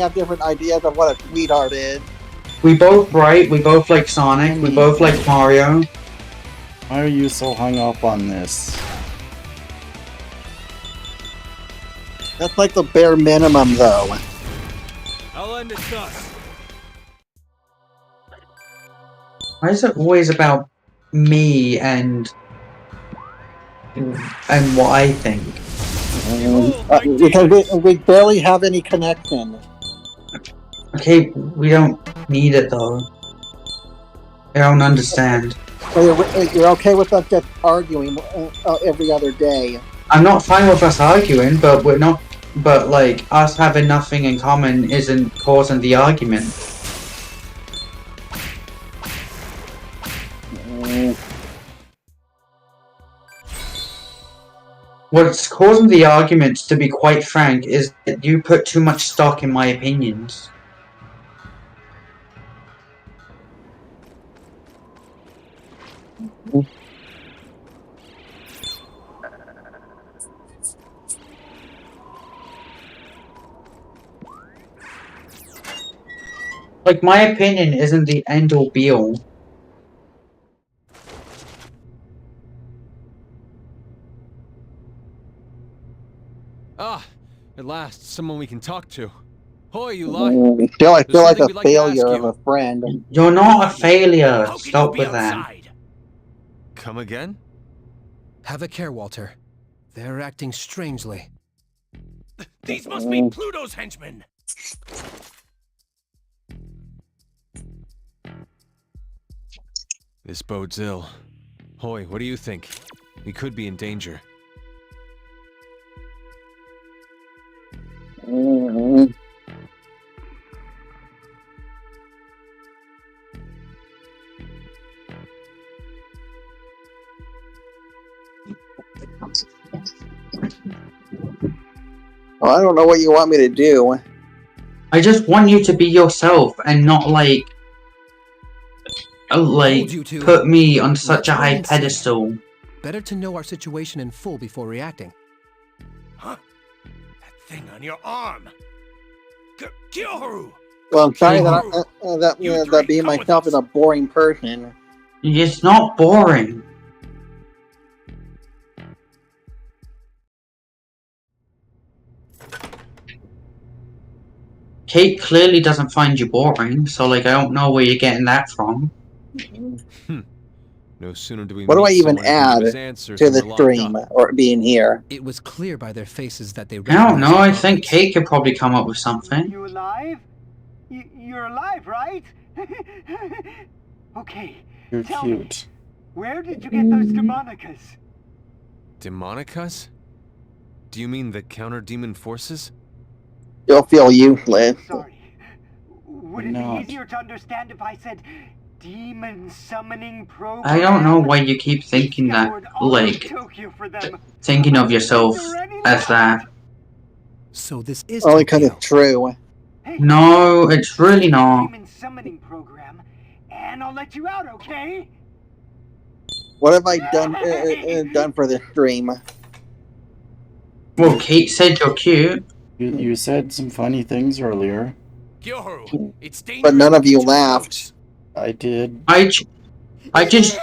have different ideas of what a sweetheart is. We both write. We both like Sonic. We both like Mario. Why are you so hung up on this? That's like the bare minimum, though. I'll end it thus. Why is it always about me and what I think? Because we barely have any connection. Okay, we don't need it though. I don't understand. So you're okay with us just arguing every other day? I'm not fine with us arguing, but we're not. But like us having nothing in common isn't causing the argument. What's causing the arguments, to be quite frank, is that you put too much stock in my opinions. Like, my opinion isn't the end-all be-all. Ah, at last, someone we can talk to. Hoi, you lie. Still, I feel like a failure of a friend. You're not a failure. Stop with that. Come again? Have a care, Walter. They're acting strangely. These must be Pluto's henchmen. This bodes ill. Hoi, what do you think? We could be in danger. Well, I don't know what you want me to do. I just want you to be yourself and not put me on such a high pedestal. Better to know our situation in full before reacting. Huh? That thing on your arm. Kyoharu! Well, I'm sorry that being myself is a boring person. It's not boring. Kate clearly doesn't find you boring, so I don't know where you're getting that from. No sooner do we What do I meet even someone who add gives answers to than the we're locked stream up. or being here? It was clear by their faces that they I don't know, I think Kate could probably come up with something. You alive? You're alive, right? Okay, You're tell cute. me, where did you get those demonicas? Demonicas? Do you mean the counter-demon forces? You'll feel useless. Sorry. Would it be easier to understand if I said demon summoning program? I don't know why you keep thinking that, like, thinking of yourself as that. So this is only because it's true. No, it's really not. Demon summoning program, and I'll let you out, okay? What have I done for this stream? Well, Kate said you're cute. You said some funny things earlier. But none of you laughed. I did. I just...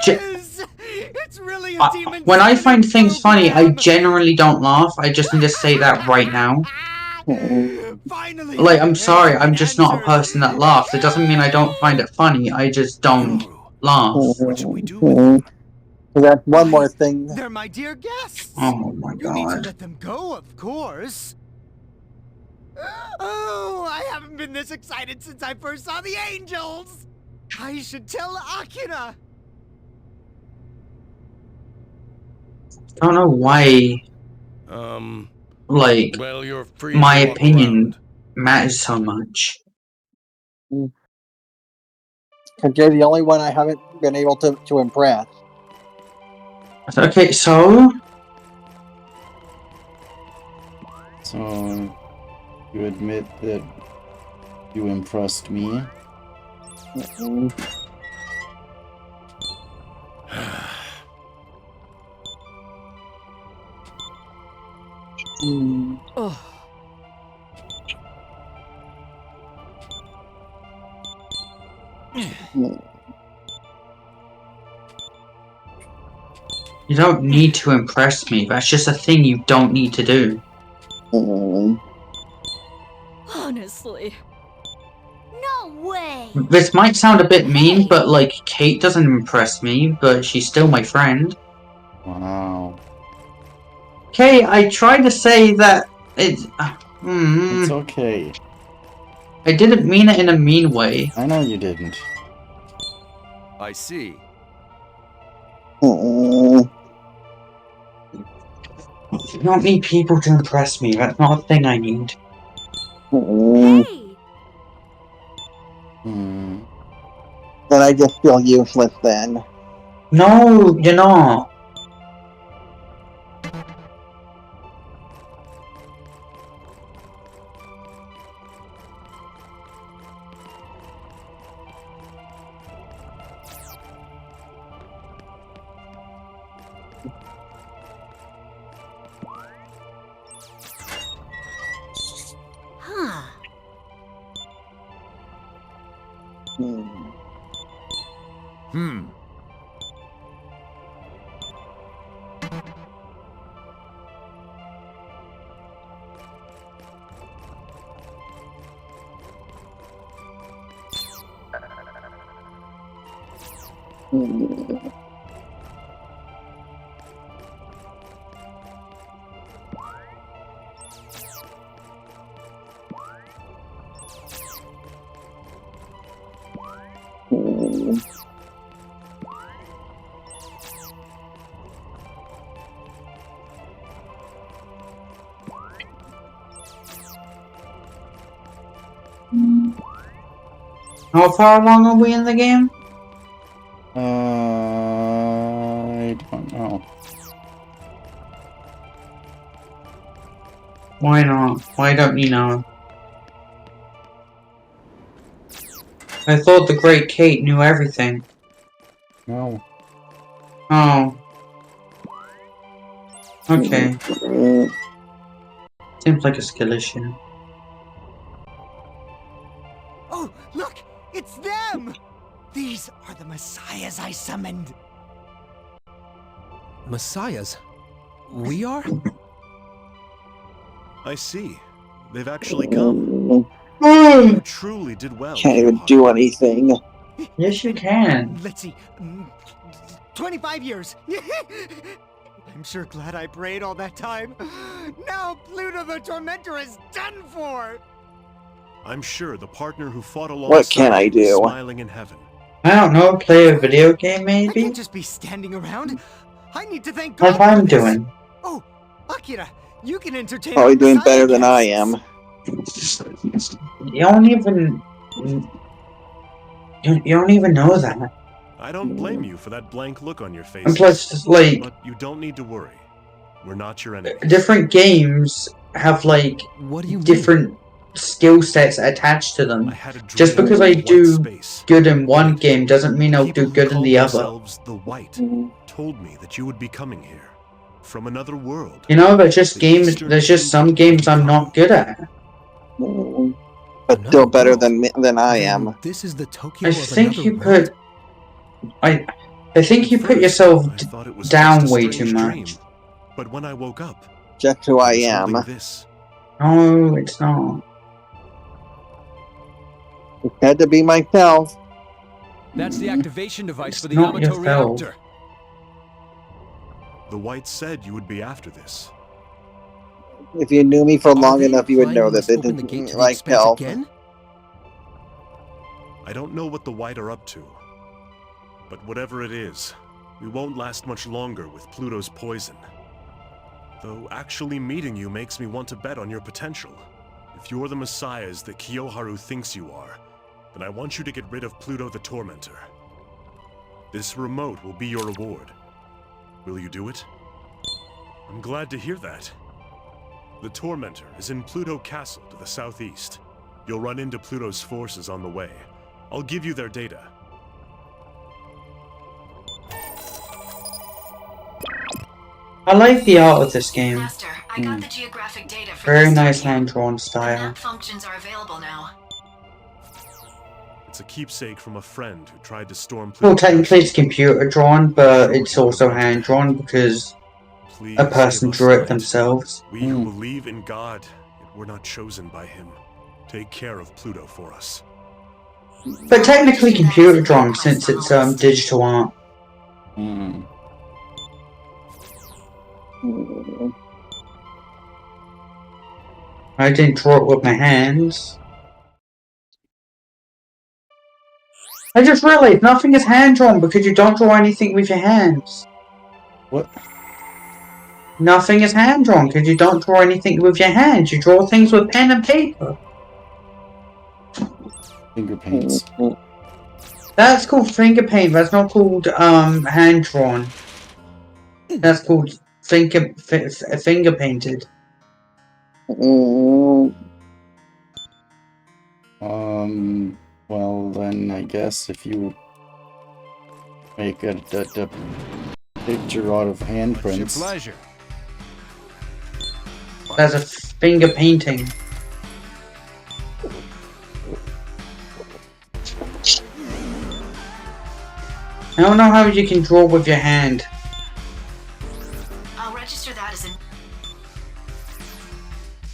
It's really a demon when I find things funny, I generally don't laugh. I just need to say that right now. Like, I'm sorry, I'm just not a person that laughs. It doesn't mean I don't find it funny, I just don't laugh. What should we do with them? That's one more thing. They're my dear guests. Oh my god. You need to let them go, of course. Oh, I haven't been this excited since I first saw the angels. I should tell Akira. I don't know why, like, well, you're free my to walk opinion matters so much. Because you're the only one I haven't been able to impress. Okay, so? So, you admit that you impressed me? Oh. You don't need to impress me. That's just a thing you don't need to do. Honestly. No way! This might sound a bit mean, but like, Kate doesn't impress me, but she's still my friend. Wow. Okay, I tried to say that it's... It's okay. I didn't mean it in a mean way. I know you didn't. I see. You don't need people to impress me. That's not a thing I need. Hey! Then I just feel useless then. No, you're not. Huh. How far along are we in the game? I don't know. Why not? Why don't you know? I thought the Great Kate knew everything. No. Oh. Okay. Seems like a skill issue. Oh, look! It's them! These are the messiahs I summoned. Messiahs? We are? I see. They've actually come. You truly did well. Can't even do anything. Yes, you can. Let's see. 25 years. I'm sure glad I prayed all that time. Now Pluto the Tormentor is done for. I'm sure the partner who fought alongside What can I do? you is smiling in heaven. I don't know, play a video game maybe? I can't just be standing around. I need to thank God Like I'm for this. doing. Oh, Akira, you can entertain Probably our doing Messiah better than I guests. am. You don't even... You don't even know that. I don't blame you for that blank look on your face. And plus, like... But you don't need to worry. We're not your enemies. Different games have, like, different skill sets attached to them. Just because I do good in one game doesn't mean I'll do good in the other. The White told me that you would be coming here from another world. You know, there's just some games I'm not good at. But still better than I am. This is the Tokyo I of think you another world? put... I think you put yourself down way too much. But when I woke up, just who I am. No, it's not. It had to be myself. That's the activation device for the not Yamato yourself. reactor. The White said you would be after this. If you knew me for long enough, you would know that it didn't like hell. Again? I don't know what the White are up to, but whatever it is, we won't last much longer with Pluto's poison. Though actually meeting you makes me want to bet on your potential. If you're the messiahs that Kiyoharu thinks you are, then I want you to get rid of Pluto the Tormentor. This remote will be your reward. Will you do it? I'm glad to hear that. The Tormentor is in Pluto Castle to the southeast. You'll run into Pluto's forces on the way. I'll give you their data. I like the art of this game. Master, I got the geographic data for Very this nice study. hand-drawn The style. map functions are available now. It's a keepsake from a friend who tried to storm Well, Pluto. technically it's computer-drawn, but it's also hand-drawn because a person drew it themselves. We who believe in God, yet we're not chosen by him. Take care of Pluto for us. But technically computer-drawn since it's digital art. I didn't draw it with my hands. I just realized nothing is hand-drawn because you don't draw anything with your hands. What? Nothing is hand-drawn because you don't draw anything with your hands. You draw things with pen and paper. Finger paints. That's called finger paint. That's not called hand-drawn. That's called finger painted. Well then, I guess if you make a picture out of handprints. Pleasure. That's a finger painting. I don't know how you can draw with your hand. I'll register that as an...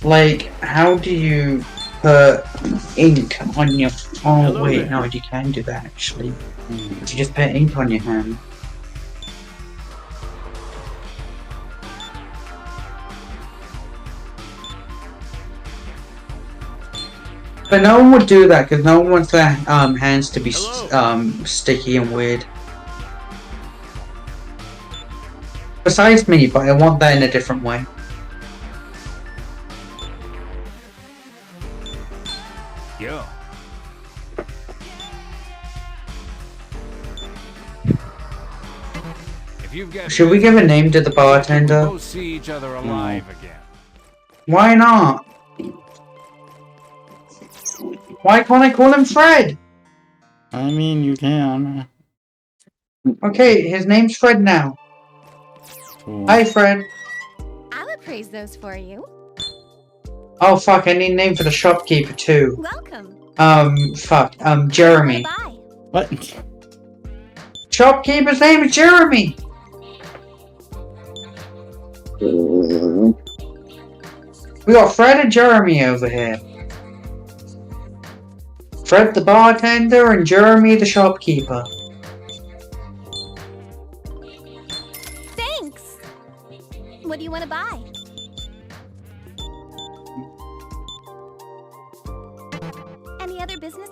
Like, how do you put ink on your... Oh, wait, no, you can do that, actually. You just put ink on your hand. But no one would do that, because no one wants their hands to be sticky and weird. Besides me, but I want that in a different way. Yo. If you've got Should we give a name to the bartender? we'll see each other alive again. Why not? Why can't I call him Fred? I mean, you can. Okay, his name's Fred now. Cool. Hi, Fred. I'll appraise those for you. Oh, fuck, I need a name for the shopkeeper, too. Welcome. Fuck, Jeremy. Bye. What? Shopkeeper's name is Jeremy! We got Fred and Jeremy over here. Fred the bartender and Jeremy the shopkeeper. Thanks. What do you want to buy? Any other business?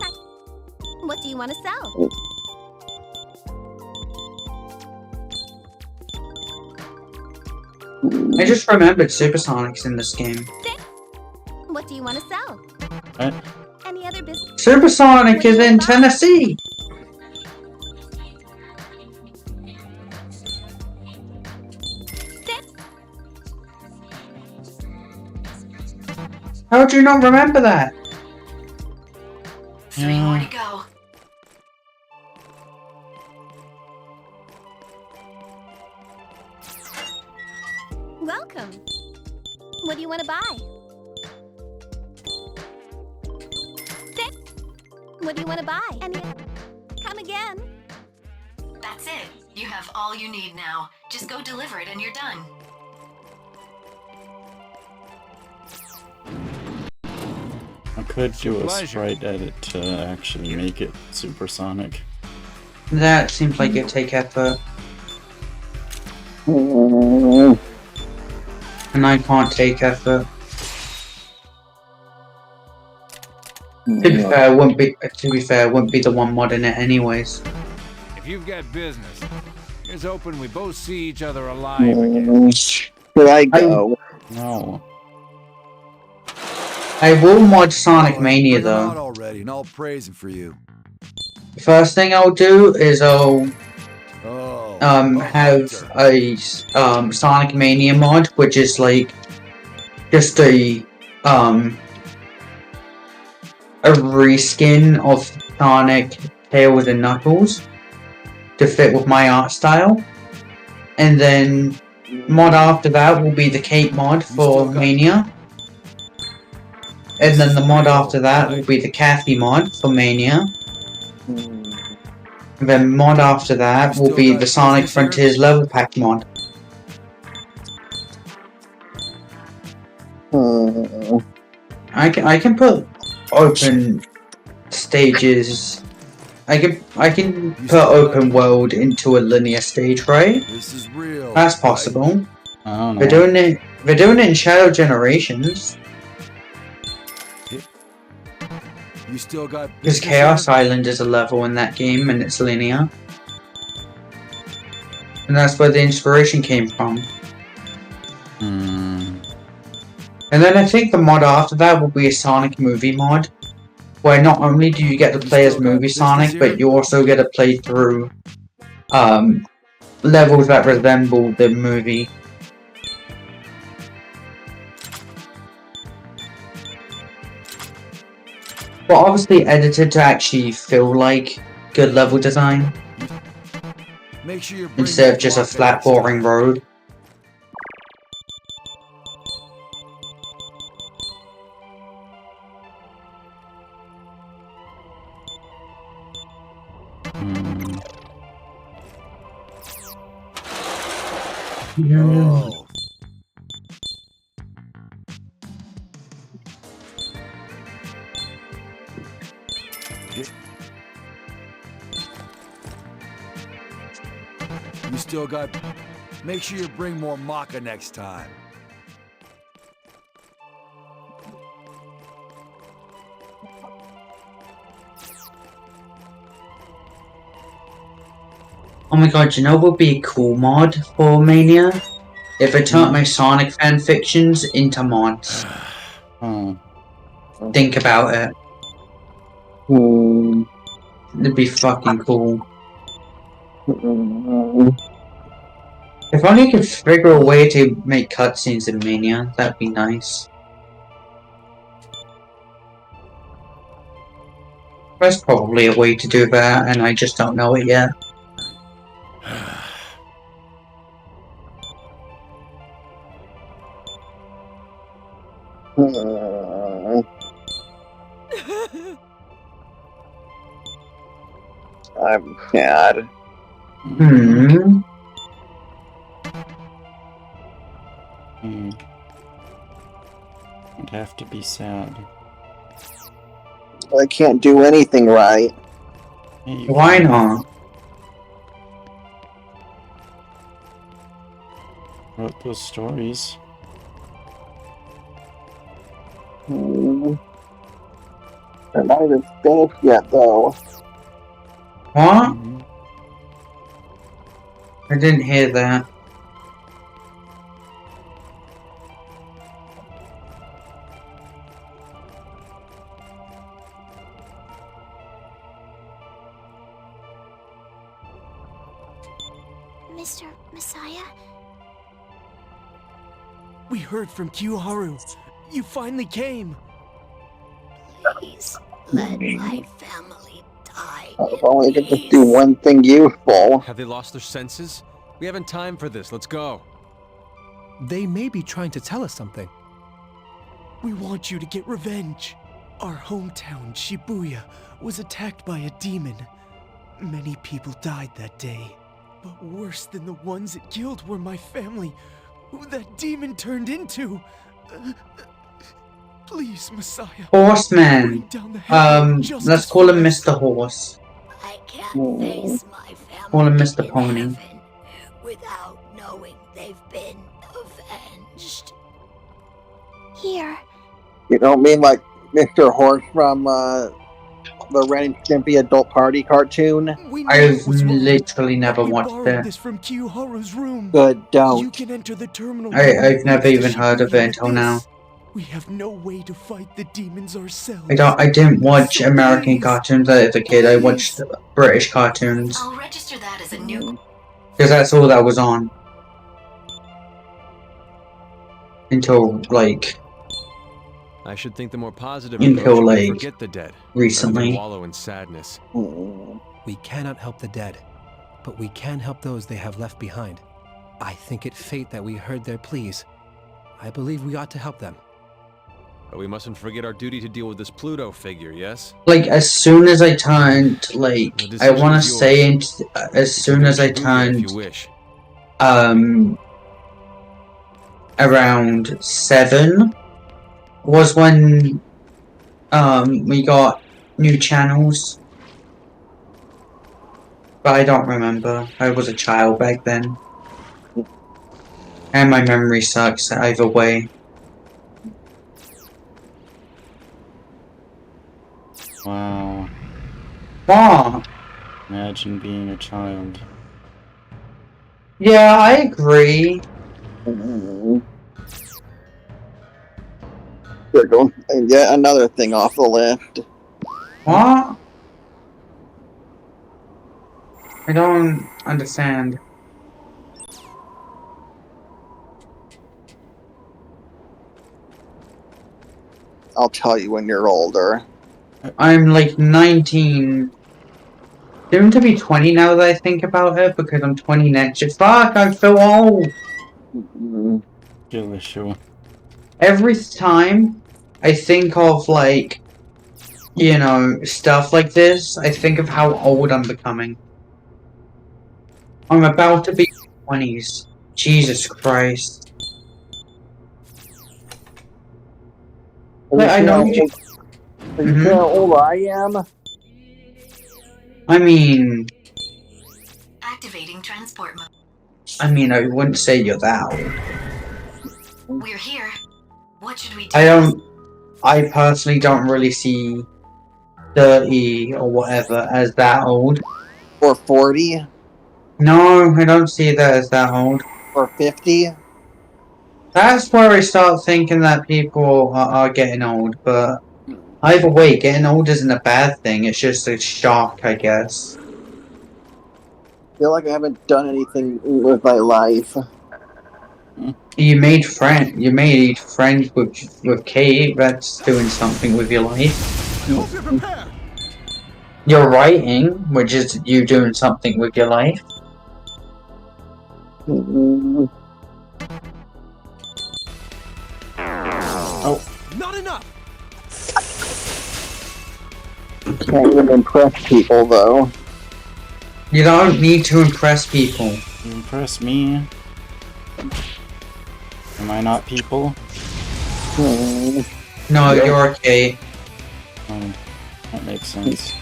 What do you want to sell? I just remembered Supersonic's in this game. What do you want to sell? What? Any other business? Supersonic is in Tennessee. How do you not remember that? 3 more to go. Welcome. What do you want to buy? Six. What do you want to buy? Come again. That's it. You have all you need now. Just go deliver it and you're done. I could do a sprite edit to actually make it supersonic. That seems like it'd take effort. And I can't take effort. To be fair, it wouldn't be the one modding it anyways. If you've got business, here's hoping we both see each other alive again. Here I go. No. I will mod Sonic Mania Bring 'em out though. already, and I'll praise him for you. First thing I'll do is I'll have a Sonic Mania mod, which is like just a reskin of Sonic, Tails, and Knuckles to fit with my art style, and then mod after that will be the Cape mod for Mania. And then the mod after that will be the Kathy mod for Mania. And then mod after that will be the Sonic Frontiers level pack mod. I can put open stages. I can put open world into a linear stage, right? This is real. That's possible. I don't know. They're doing it in Shadow Generations. You still got Because Chaos Island is a level in that game and it's linear. And that's where the inspiration came from. And then I think the mod after that will be a Sonic movie mod. Where not only do you get to play as movie Sonic, but you also get to play through levels that resemble the movie. But obviously edited to actually feel like good level design. Make sure you Instead of just a flat, boring road. Oh. You still got... Make sure you bring more maca next time. Oh my god, you know what would be a cool mod for Mania? If I turned my Sonic fanfictions into mods. Think about it. It'd be fucking cool. If only I could figure a way to make cutscenes in Mania, that'd be nice. There's probably a way to do that, and I just don't know it yet. I'm sad. I'd have to be sad. I can't do anything right. Why not? Wrote those stories. I'm not even finished yet, though. What? I didn't hear that. Mr. Messiah? We heard from Kiyoharu. You finally came. Please let my family die. If only I could just do one thing useful. Have they lost their senses? We haven't time for this. Let's go. They may be trying to tell us something. We want you to get revenge. Our hometown, Shibuya, was attacked by a demon. Many people died that day. But worse than the ones it killed were my family, who that demon turned into. Please, Messiah. Horseman. Let's call him Mr. Horse. I can't face my family Call him Mr. in Pony. heaven without knowing they've been avenged. Here. You don't mean like Mr. Horse from the Ren and Stimpy Adult Party cartoon? I've literally never watched it. This from Kiyoharu's room. Good, don't. You can enter the terminal. I've never even heard of it until now. We have no way to fight the demons ourselves. I didn't watch American cartoons as a kid. I watched British cartoons. I'll register that as a new. Because that's all that was on. Until, like... I should think the more positive Until, approach like, forget the dead. recently. Rather than wallow in sadness. We cannot help the dead, but we can help those they have left behind. I think it fate that we heard their pleas. I believe we ought to help them. But we mustn't forget our duty to deal with this Pluto figure, yes? Like, as soon as I turned, like, I want to say, as soon as I turned, around 7, was when, we got new channels. But I don't remember. I was a child back then. And my memory sucks either way. Wow. What? Imagine being a child. Yeah, I agree. There goes yet another thing off the list. What? I don't understand. I'll tell you when you're older. I'm like 19. Soon to be 20 now that I think about it, because I'm 20 next year. Fuck, I feel old! Sure. Every time I think of, like, you know, stuff like this, I think of how old I'm becoming. I'm about to be 20s. Jesus Christ. I know you... You know how old I am? I mean... Activating transport mode. I mean, I wouldn't say you're that old. We're here. What should we do? I personally don't really see 30 or whatever as that old. Or 40? No, I don't see that as that old. Or 50? That's where I start thinking that people are getting old, but either way, getting old isn't a bad thing, it's just a shock, I guess. I feel like I haven't done anything with my life. You made friends with Kate, that's doing something with your life. You're writing, which is you doing something with your life. Oh. Not enough! Can't even impress people, though. You don't need to impress people. You impress me. Am I not people? No, you're okay. That makes sense.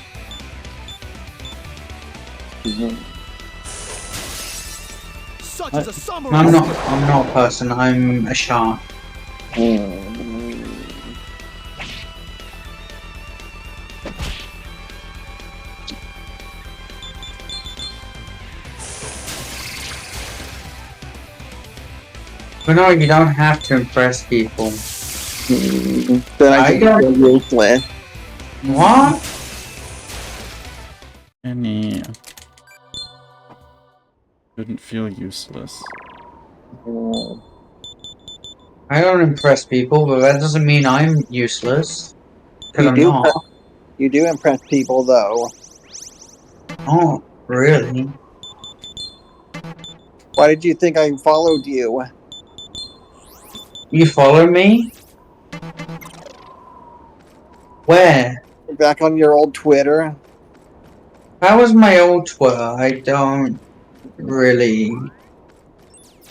Such as a samurai. I'm not a person, I'm a shark. But no, you don't have to impress people. Then I can feel useless. What? Any... Shouldn't feel useless. I don't impress people, but that doesn't mean I'm useless. Because I'm not. You do impress people, though. Oh, really? Why did you think I followed you? You follow me? Where? Back on your old Twitter. That was my old Twitter. I don't really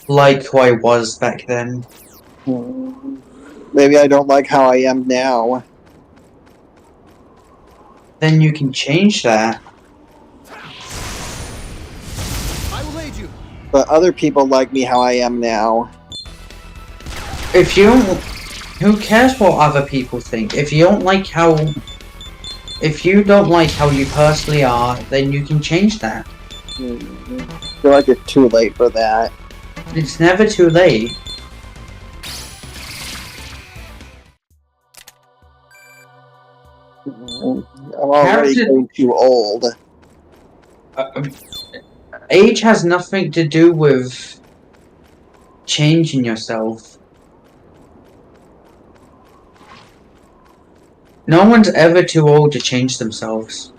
like who I was back then. Maybe I don't like how I am now. Then you can change that. I will aid you. But other people like me how I am now. If you don't, who cares what other people think? If you don't like how you personally are, then you can change that. I feel like it's too late for that. It's never too late. I'm already getting too old. Age has nothing to do with changing yourself. No one's ever too old to change themselves.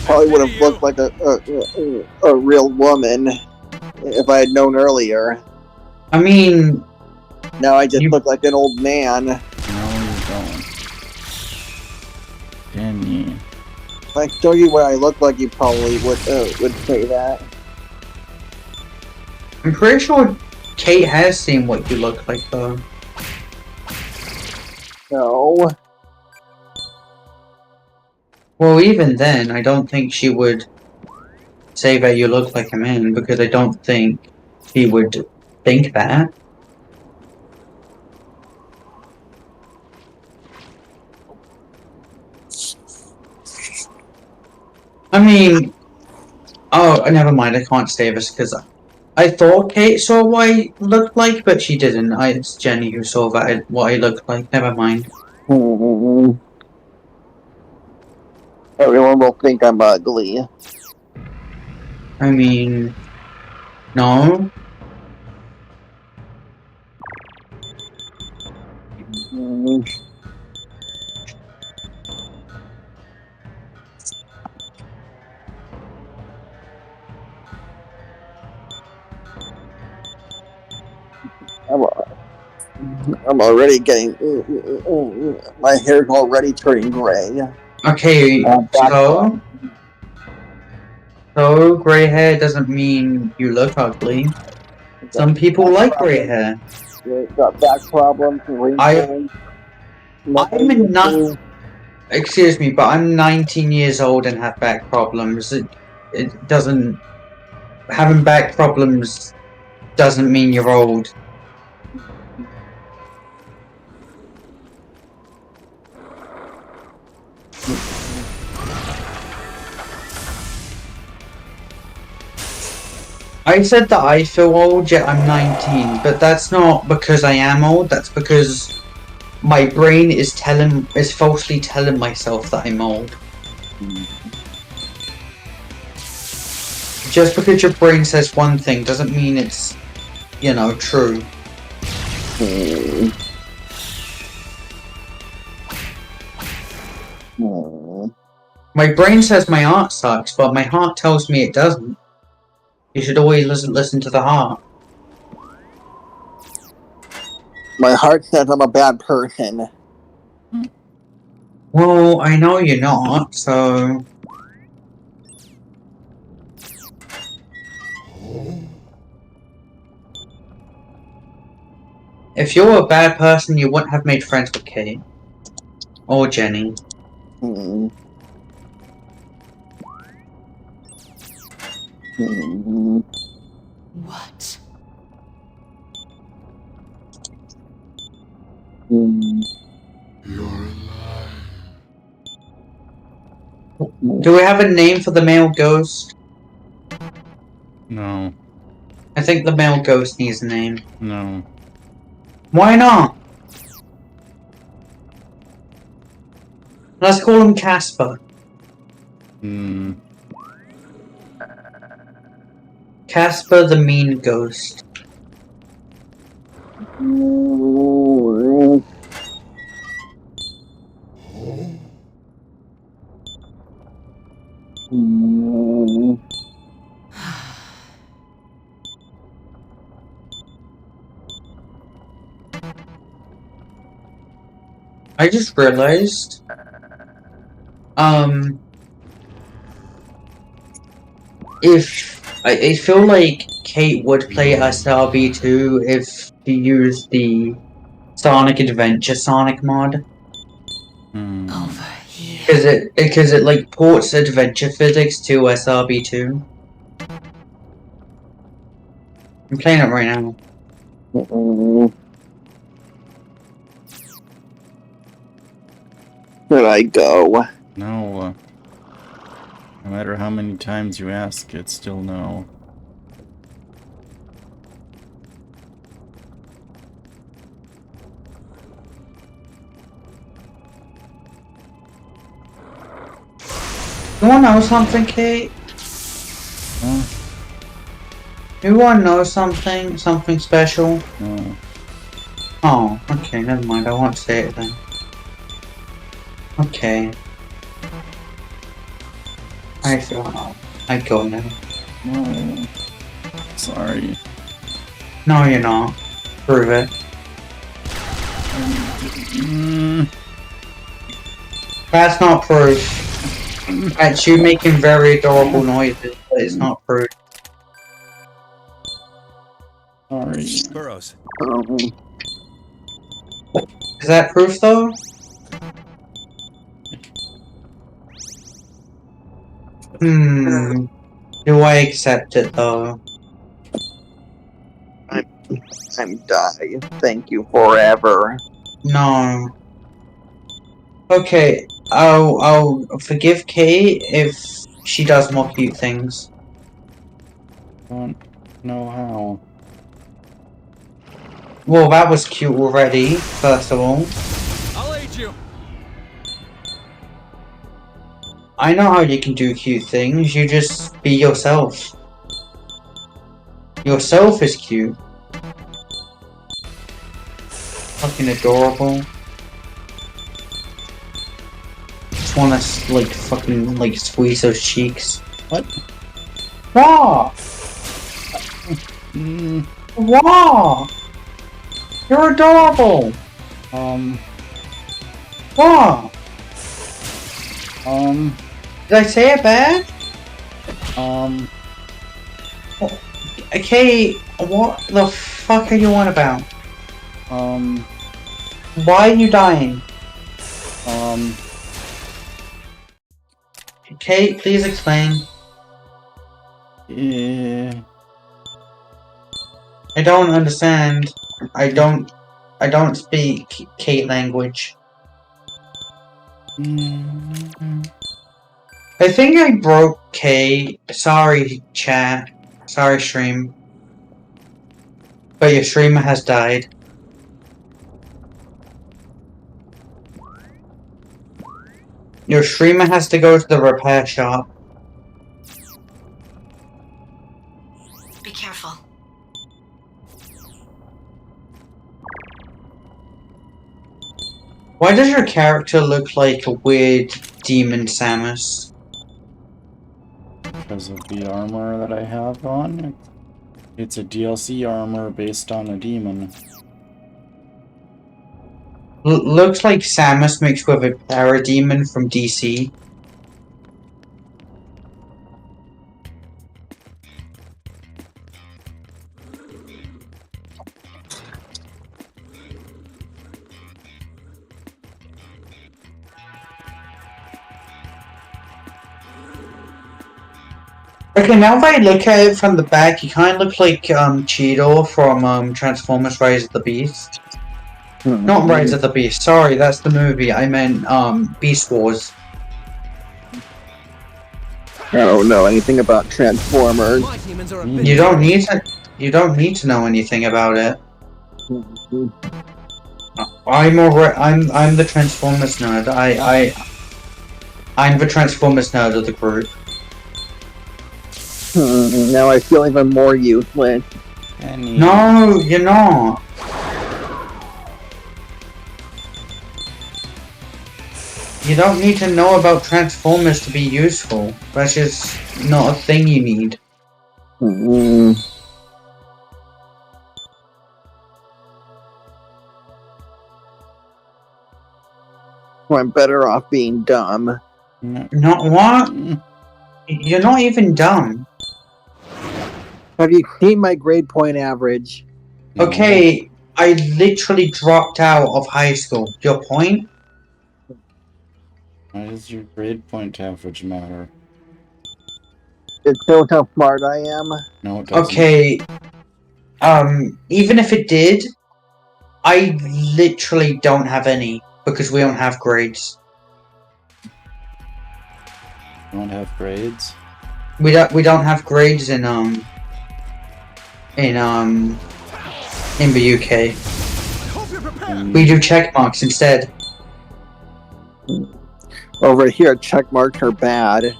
Probably would have looked like a real woman if I had known earlier. I mean, now I just look like an old man. No, you don't. Danny. If I showed you what I look like, you probably would say that. I'm pretty sure Kate has seen what you look like, though. No. Well, even then, I don't think she would say that you look like a man, because I don't think he would think that. I mean... Oh, never mind, I can't say this, because I thought Kate saw what I looked like, but she didn't. It's Jenny who saw what I looked like. Never mind. Everyone will think I'm ugly. I mean... No? I'm already getting... my hair's already turning gray. Okay, so grey hair doesn't mean you look ugly. Some people like grey hair. Got back problems, wrinkles. I'm not... Excuse me, but I'm 19 years old and have back problems. It doesn't... Having back problems doesn't mean you're old. I said that I feel old, yet I'm 19, but that's not because I am old, that's because my brain is falsely telling myself that I'm old. Just because your brain says one thing doesn't mean it's, you know, true. My brain says my art sucks, but my heart tells me it doesn't. You should always listen to the heart. My heart says I'm a bad person. Well, I know you're not, so... If you were a bad person, you wouldn't have made friends with Kate. Or Jenny. What? Do we have a name for the male ghost? No. I think the male ghost needs a name. No. Why not? Let's call him Casper. Casper the Mean Ghost. I just realized, if I feel like Kate would play SRB2 if she used the Sonic Adventure Sonic mod. Because it like ports adventure physics to SRB2. I'm playing it right now. Should I go? No. No matter how many times you ask, it's still no. You wanna know something, Kate? Huh? You wanna know something? Something special? No. Oh, okay, never mind. I won't say it then. Okay. I go now. No. Sorry. No, you're not. Prove it. That's not proof. That's you making very adorable noises, but it's not proof. Sorry. Burrows. Is that proof though? Do I accept it though? I'm dying. Thank you forever. No. Okay, I'll forgive Kate if she does more cute things. Don't know how. Well, that was cute already, first of all. I'll aid you. I know how you can do cute things, you just be yourself. Yourself is cute. Fucking adorable. Just wanna, like, fucking, like, squeeze those cheeks. What? Wow! Wow! You're adorable! Wow! Did I say it bad? Okay, what the fuck are you on about? Why are you dying? Kate, please explain. Yeah. I don't understand. I don't speak Kate language. I think I broke Kate. Sorry, chat. Sorry, stream. But your streamer has died. Your streamer has to go to the repair shop. Be careful. Why does your character look like a weird demon Samus? Because of the armor that I have on. It's a DLC armor based on a demon. Looks like Samus mixed with a parademon from DC. Okay, now that I look at it from the back, you kind of look like Cheetor from Transformers Rise of the Beast. Not Rise of the Beast, sorry, that's the movie. I meant Beast Wars. I don't know anything about Transformers. You don't need to know anything about it. I'm the Transformers nerd. I'm the Transformers nerd of the group. Now I feel even more useless. No, you're not. You don't need to know about Transformers to be useful. That's just not a thing you need. I'm better off being dumb. Not what? You're not even dumb. Have you seen my grade point average? Okay, I literally dropped out of high school. Your point? Why does your grade point average matter? It shows how smart I am. No, it doesn't. Okay, even if it did, I literally don't have any because we don't have grades. You don't have grades? We don't have grades in the UK. We do check marks instead. Over here, check marks are bad.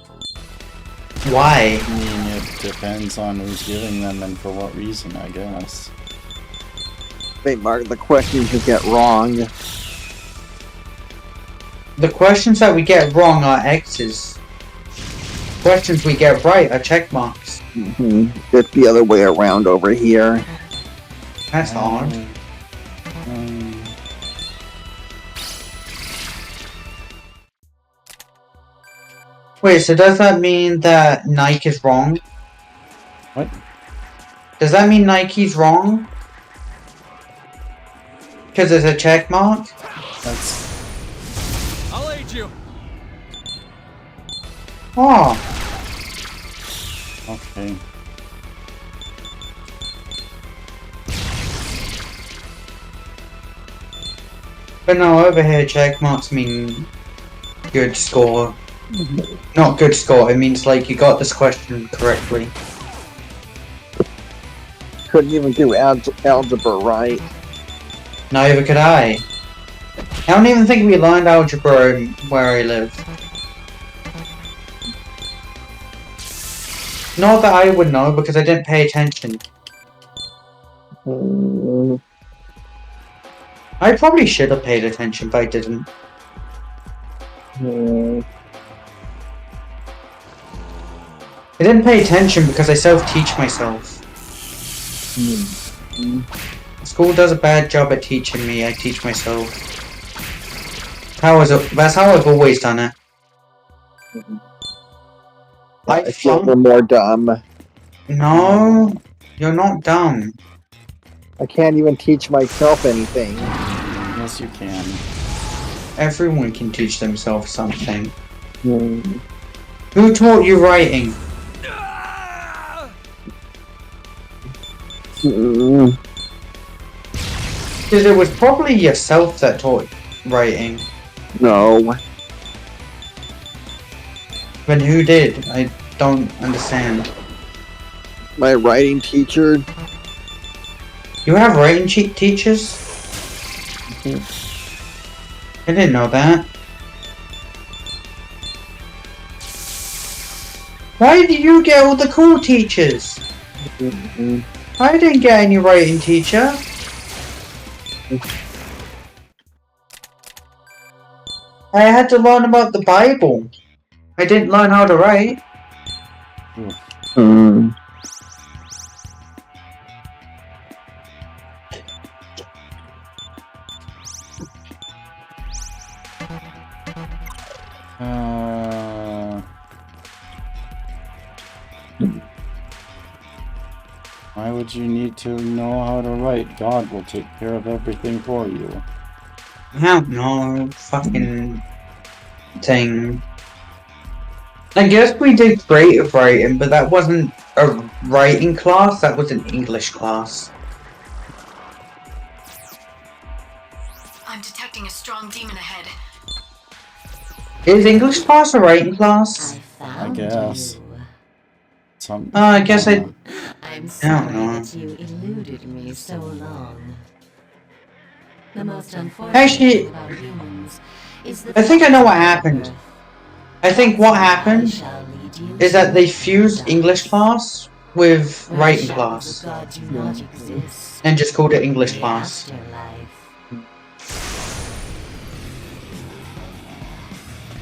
Why? I mean, it depends on who's giving them and for what reason, I guess. They mark the questions you get wrong. The questions that we get wrong are X's. Questions we get right are check marks. It's the other way around over here. That's odd. Wait, so does that mean that Nike is wrong? What? Does that mean Nike's wrong? Because there's a check mark? That's... I'll aid you. Oh. Okay. But no, over here check marks mean good score. Not good score, it means like you got this question correctly. Couldn't even do algebra right. Neither could I. I don't even think we learned algebra where I live. Not that I would know because I didn't pay attention. I probably should have paid attention, but I didn't. I didn't pay attention because I self-teach myself. School does a bad job at teaching me, I teach myself. That's how I've always done it. I feel we're more dumb. No, you're not dumb. I can't even teach myself anything. Yes, you can. Everyone can teach themselves something. Who taught you writing? Because it was probably yourself that taught writing. No. Then who did? I don't understand. My writing teacher. You have writing teachers? I didn't know that. Why did you get all the cool teachers? I didn't get any writing teacher. I had to learn about the Bible. I didn't learn how to write. Why would you need to know how to write? God will take care of everything for you. I don't know, fucking thing. I guess we did creative writing, but that wasn't a writing class, that was an English class. I'm detecting a strong demon ahead. Is English class a writing class? I guess. I guess I I'm don't know. that you eluded me so long. The most unfortunate Actually, thing about humans is I think I know what happened. I think what happened is that they fused English class with writing class. And just called it English class.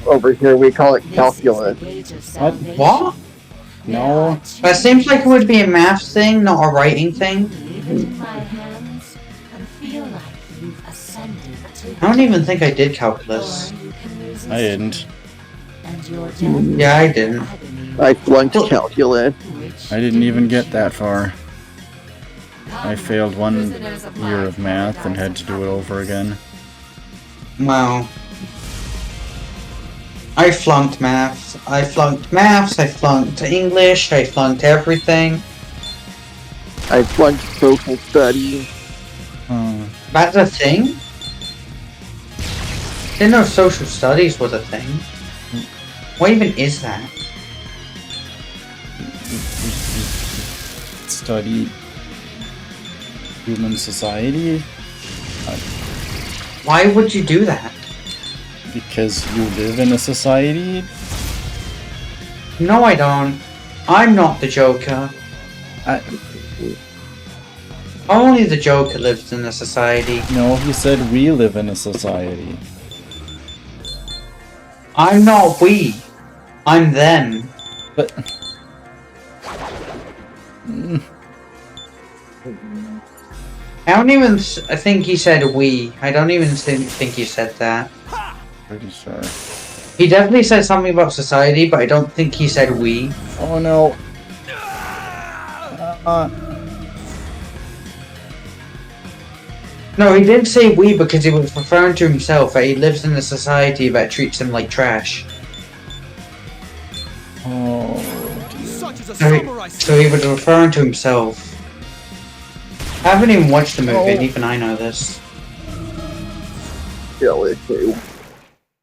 Over here we call it calculus. What? No. That seems like it would be a math thing, not a writing thing. I don't even think I did calculus. I didn't. Yeah, I didn't. I flunked calculus. I didn't even get that far. I failed one year of math and had to do it over again. Wow. I flunked maths. I flunked maths, I flunked English, I flunked everything. I flunked social studies. That's a thing? Didn't know social studies was a thing. What even is that? Study human society? Why would you do that? Because you live in a society? No, I don't. I'm not the Joker. Only the Joker lives in a society. No, he said we live in a society. I'm not we. I'm them. But... I don't even I think he said we. I don't even think he said that. Pretty sure. He definitely said something about society, but I don't think he said we. Oh no. No, he didn't say we because he was referring to himself, that he lives in a society that treats him like trash. Oh, so he was referring to himself. I haven't even watched the movie, and even I know this.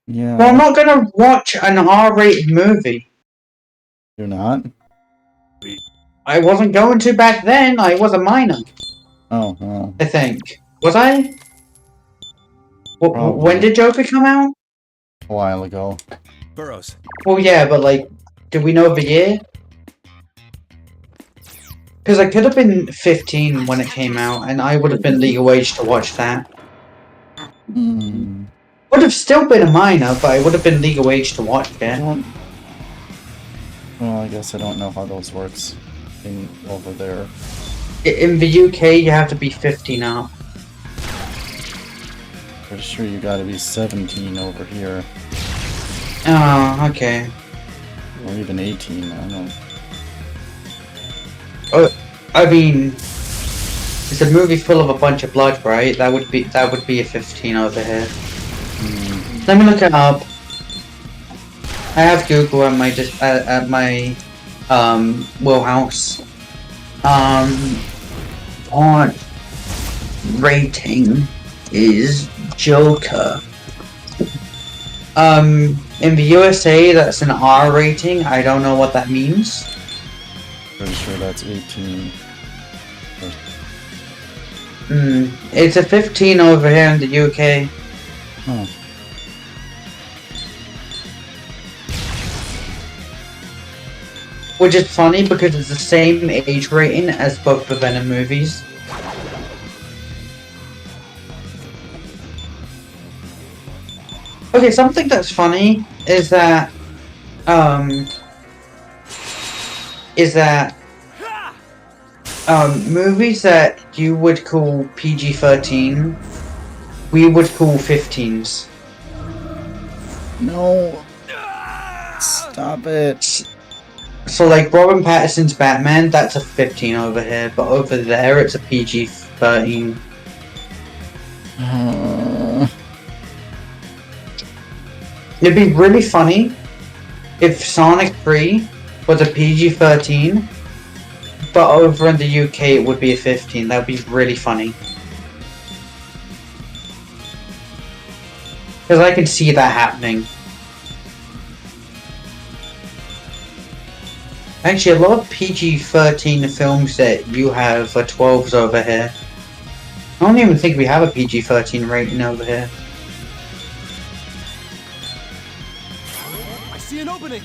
Yeah. Well, I'm not gonna watch an R-rated movie. You're not? I wasn't going to back then. I was a minor. Oh, well. I think. Was I? When did Joker come out? A while ago. Burroughs. Well, yeah, but like, do we know the year? Because I could have been 15 when it came out, and I would have been legal age to watch that. Would have still been a minor, but I would have been legal age to watch it. Well, I guess I don't know how those works over there. In the UK, you have to be 15 up. Pretty sure you gotta be 17 over here. Oh, okay. Or even 18, I don't know. I mean, it's a movie full of a bunch of blood, right? That would be a 15 over here. Let me look it up. I have Google at my wheelhouse. What rating is Joker? In the USA, that's an R rating. I don't know what that means. Pretty sure that's 18. It's a 15 over here in the UK. Oh. Which is funny because it's the same age rating as both the Venom movies. Okay, something that's funny is that movies that you would call PG-13, we would call 15s. No. Stop it. So like Robin Pattinson's Batman, that's a 15 over here, but over there it's a PG-13. It'd be really funny if Sonic 3 was a PG-13, but over in the UK it would be a 15. That would be really funny. Because I can see that happening. Actually, a lot of PG-13 films that you have are 12s over here. I don't even think we have a PG-13 rating over here. I see an opening. opening!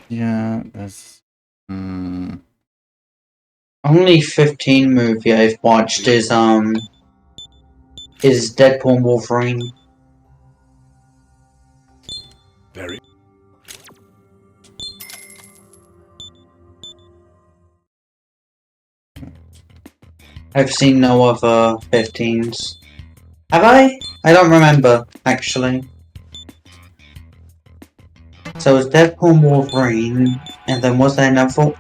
Yeah, that's... Only 15 movie I've watched is Deadpool and Wolverine. Very. I've seen no other 15s. Have I? I don't remember, actually. So it's Deadpool and Wolverine, and then was there another?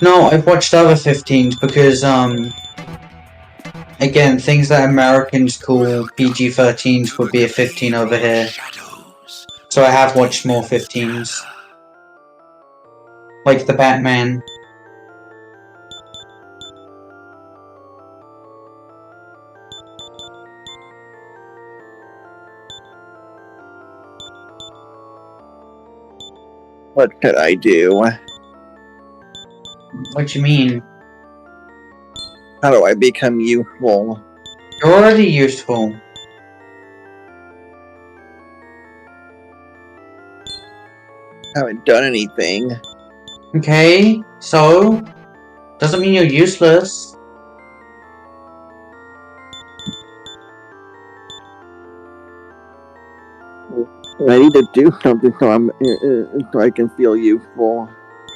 No, I've watched other 15s because, again, things that Americans call PG-13s would be a 15 over here. So I have watched more 15s. Like the Batman. What could I do? What do you mean? How do I become useful? You're already useful. Haven't done anything. Okay, so? Doesn't mean you're useless. I need to do something so I can feel useful.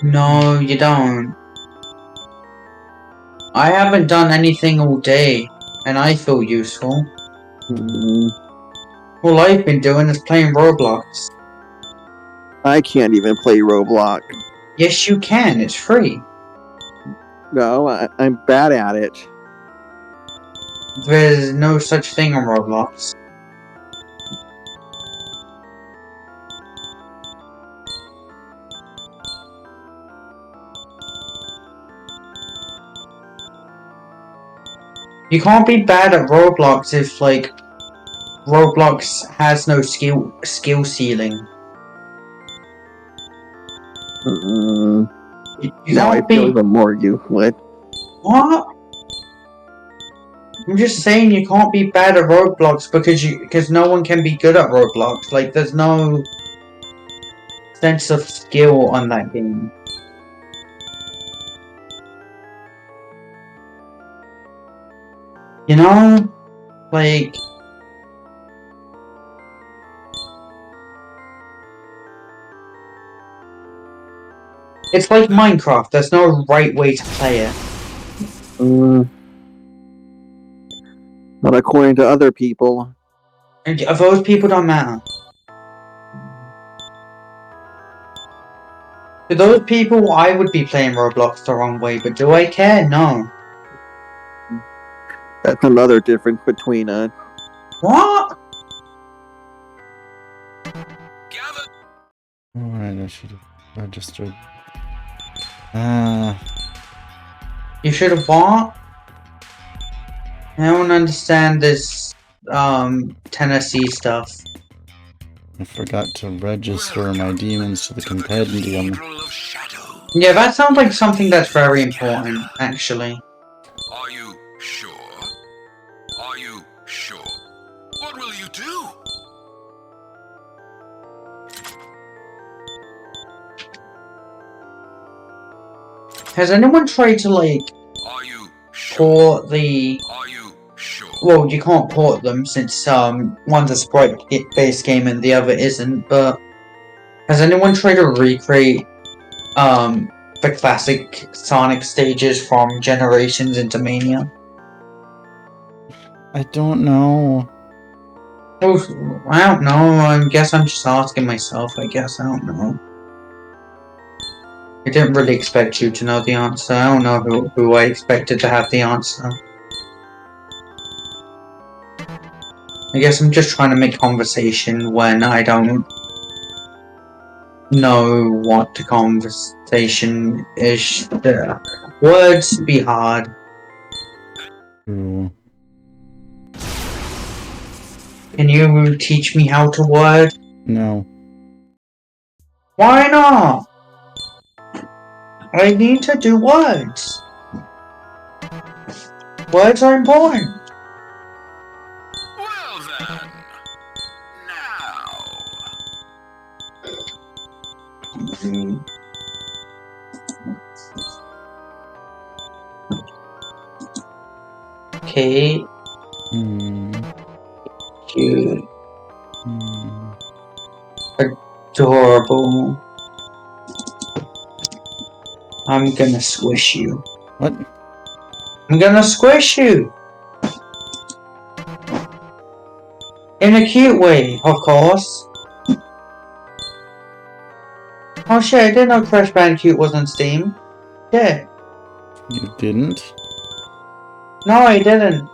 No, you don't. I haven't done anything all day, and I feel useful. All I've been doing is playing Roblox. I can't even play Roblox. Yes, you can. It's free. No, I'm bad at it. There's no such thing on Roblox. You can't be bad at Roblox if, like, Roblox has no skill ceiling. Now I feel even more useless. What? I'm just saying you can't be bad at Roblox because no one can be good at Roblox. Like, there's no sense of skill on that game. You know? Like... It's like Minecraft, there's no right way to play it. Not according to other people. And those people don't matter. To those people, I would be playing Roblox the wrong way, but do I care? No. That's another difference between us. What? Alright, I should have registered. You should have what? I don't understand this, Tennessee stuff. I forgot to register my demons to the compendium. Yeah, that sounds like something that's very important, actually. Are you sure? Are you sure? What will you do? Has anyone tried to, like, port the... Well, you can't port them since, one's a sprite-based game and the other isn't, but... Has anyone tried to recreate, the classic Sonic stages from Generations into Mania? I don't know. Oh, I don't know, I guess I'm just asking myself, I guess, I don't know. I didn't really expect you to know the answer. I don't know who I expected to have the answer. I guess I'm just trying to make conversation when I don't know what the conversation is. Words be hard. True. Can you teach me how to word? No. Why not? I need to do words. Words are important. Okay. Cute. Adorable. I'm gonna squish you. What? I'm gonna squish you! In a cute way, of course. Oh shit, I didn't know Crash Bandicoot was on Steam. Yeah. You didn't? No, I didn't.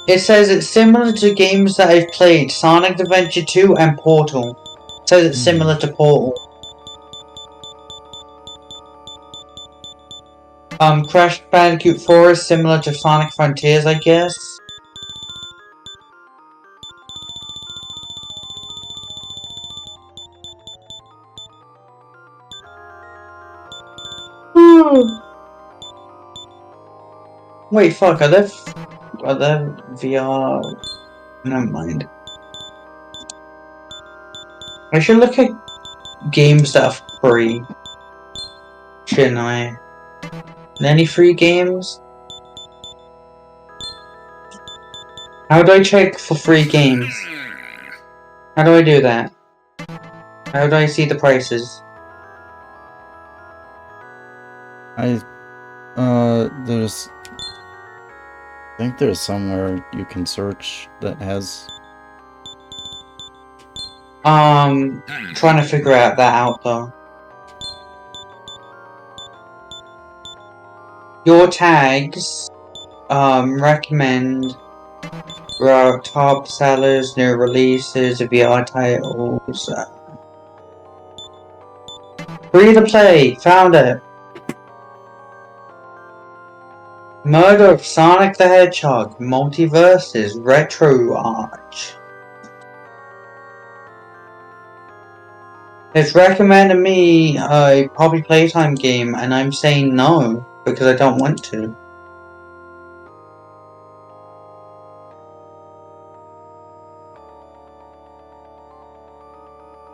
It says it's similar to games that I've played, Sonic Adventure 2 and Portal. It says it's similar to Portal. Crash Bandicoot 4 is similar to Sonic Frontiers, I guess. Wait, fuck, are there VR? Never mind. I should look at games that are free. Shouldn't I? Any free games? How do I check for free games? How do I do that? How do I see the prices? There's... I think there's somewhere you can search that has... Trying to figure that out though. Your tags, recommend top sellers, new releases, VR titles. Free to play, found it. Murder of Sonic the Hedgehog, Multiverses, Retro Arch. It's recommended me a Poppy Playtime game, and I'm saying no, because I don't want to.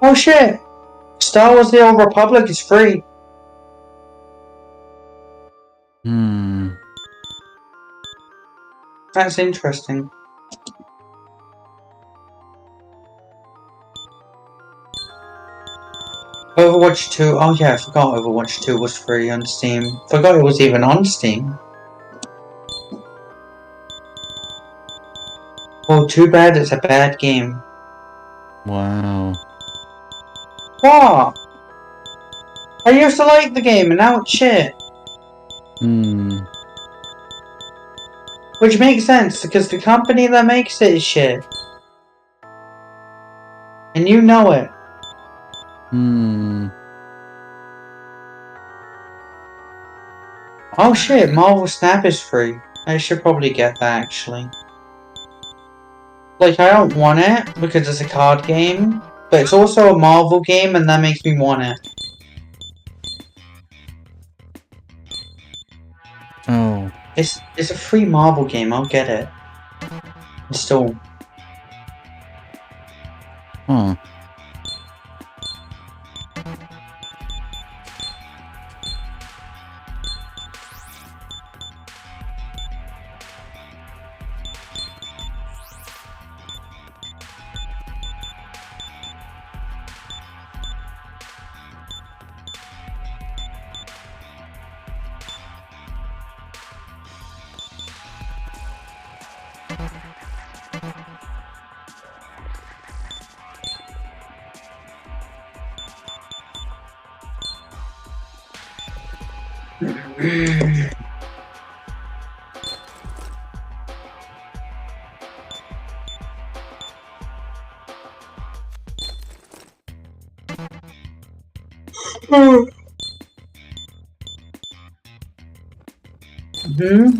Oh shit! Star Wars The Old Republic is free. That's interesting. Overwatch 2, oh yeah, I forgot Overwatch 2 was free on Steam. Forgot it was even on Steam. Well, too bad it's a bad game. Wow. What? I used to like the game and now it's shit. Which makes sense, because the company that makes it is shit. And you know it. Oh shit, Marvel Snap is free. I should probably get that actually. Like, I don't want it because it's a card game, but it's also a Marvel game and that makes me want it. Oh. It's a free Marvel game, I'll get it. Still. Huh.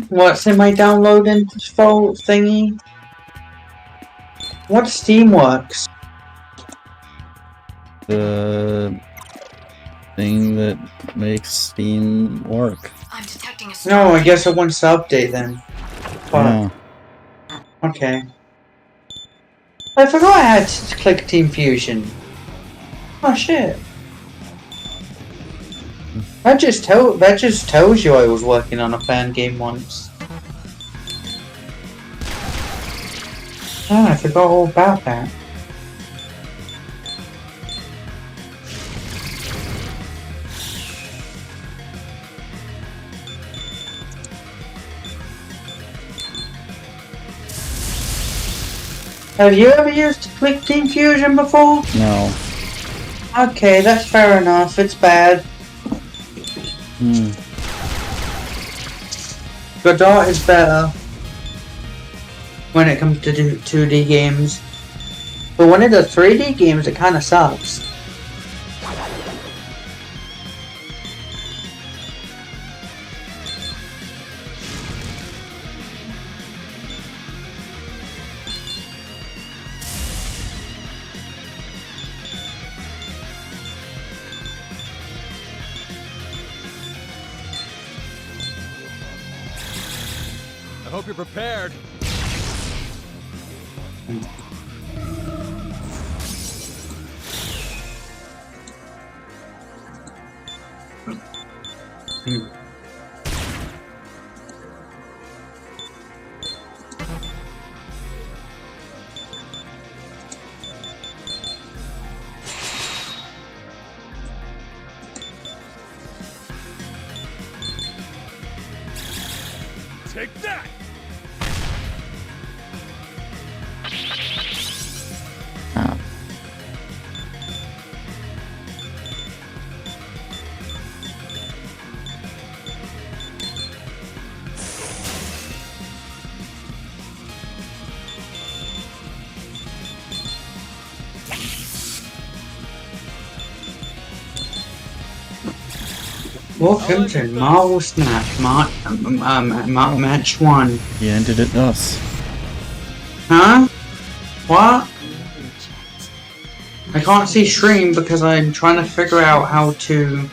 What's in my downloading info thingy? What Steamworks? The thing that makes Steam work. I'm detecting a No, I guess it wants to update then. Yeah. Okay. I forgot I had to click Team Fusion. Oh shit. That just tells you I was working on a fan game once. Oh, I forgot all about that. Have you ever used Quick Team Fusion before? No. Okay, that's fair enough. It's bad. Godot is better when it comes to 2D games. But when it does 3D games, it kind of sucks. I hope you're prepared. Take that! Welcome to Marvel Snap, match 1. He ended it thus. Huh? What? I can't see stream because I'm trying to figure out how to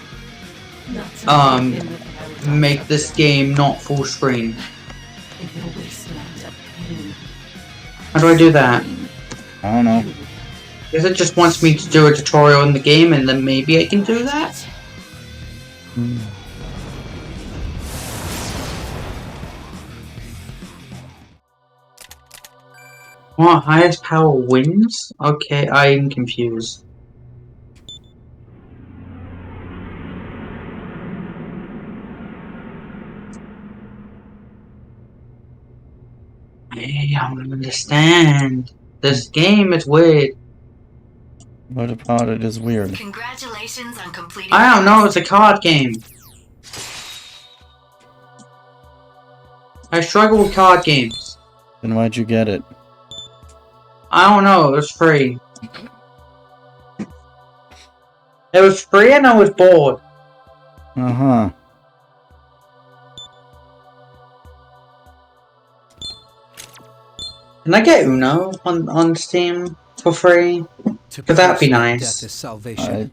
make this game not full screen. How do I do that? I don't know. Because it just wants me to do a tutorial in the game and then maybe I can do that? What? Highest power wins? Okay, I'm confused. I don't understand. This game is weird. What about it is weird? Congratulations on completing. I don't know, it's a card game. I struggle with card games. Then why'd you get it? I don't know, it was free. It was free and I was bored. Uh-huh. Can I get Uno on Steam for free? Because that'd be nice. Death is salvation.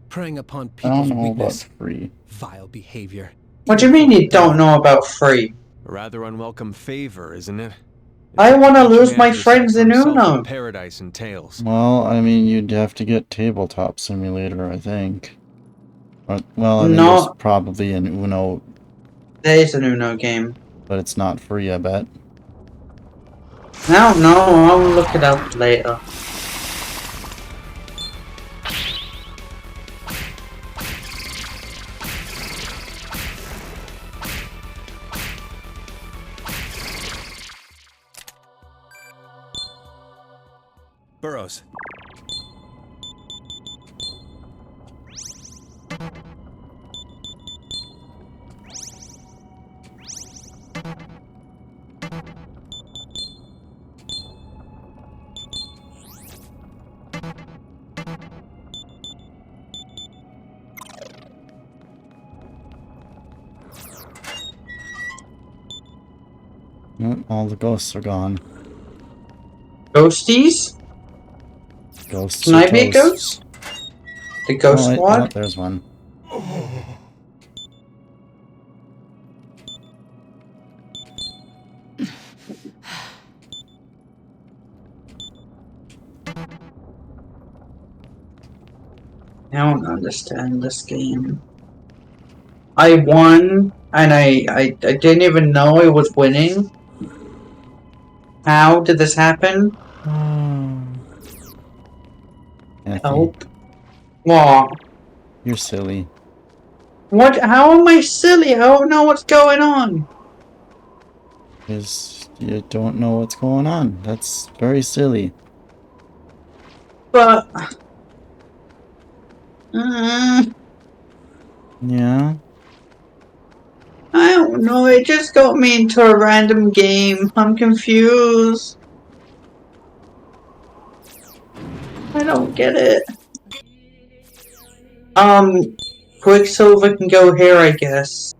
Preying upon I don't people's know weakness. about free. Vile behavior. What do you mean you don't know about free? A rather unwelcome favor, isn't it? I want to lose my friends in Uno. Paradise entails. Well, I mean, you'd have to get Tabletop Simulator, I think. But, well, I mean, No. there's probably an Uno. There is an Uno game. But it's not free, I bet. I don't know, I'll look it up later. Burrows. Nope, all the ghosts are gone. Ghosties? Ghosts. Can I be a ghost? The ghost squad? Oh, there's one. I don't understand this game. I won, and I didn't even know I was winning. How did this happen? Help. What? You're silly. What? How am I silly? I don't know what's going on. Because you don't know what's going on. That's very silly. But... Yeah? I don't know, it just got me into a random game. I'm confused. I don't get it. Quicksilver can go here, I guess.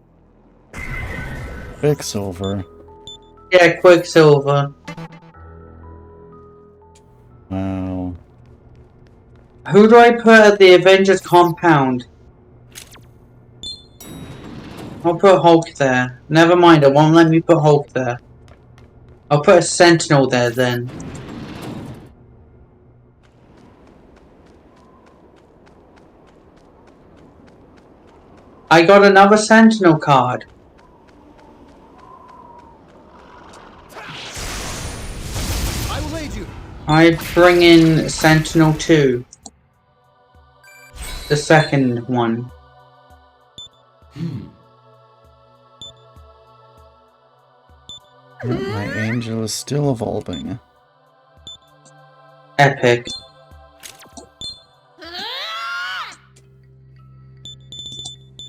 Quicksilver? Yeah, Quicksilver. Wow. Who do I put at the Avengers compound? I'll put Hulk there. Never mind, it won't let me put Hulk there. I'll put a Sentinel there then. I got another Sentinel card. I will aid you. I bring in Sentinel 2. The second one. My angel is still evolving. Epic.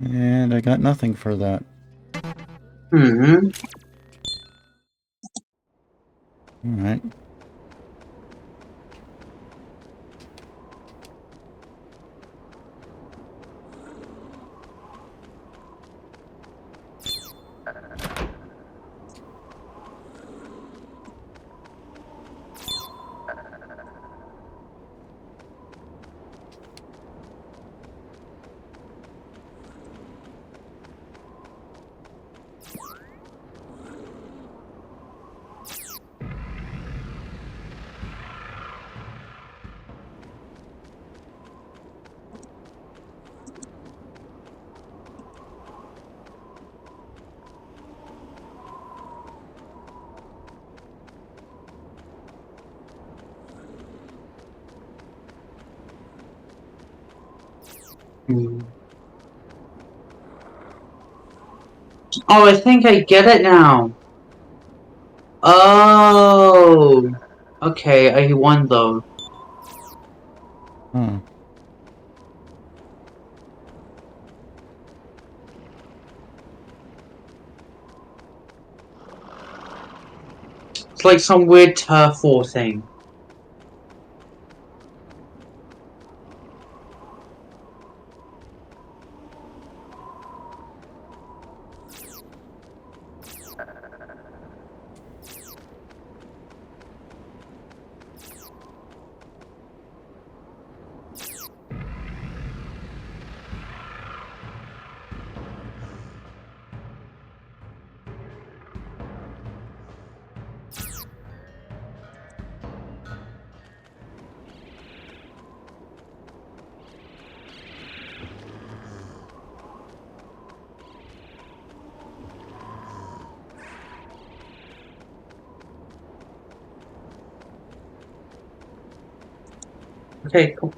And I got nothing for that. Alright. Oh, I think I get it now. Oh. Okay, I won though. It's like some weird turf war thing. Okay, cool.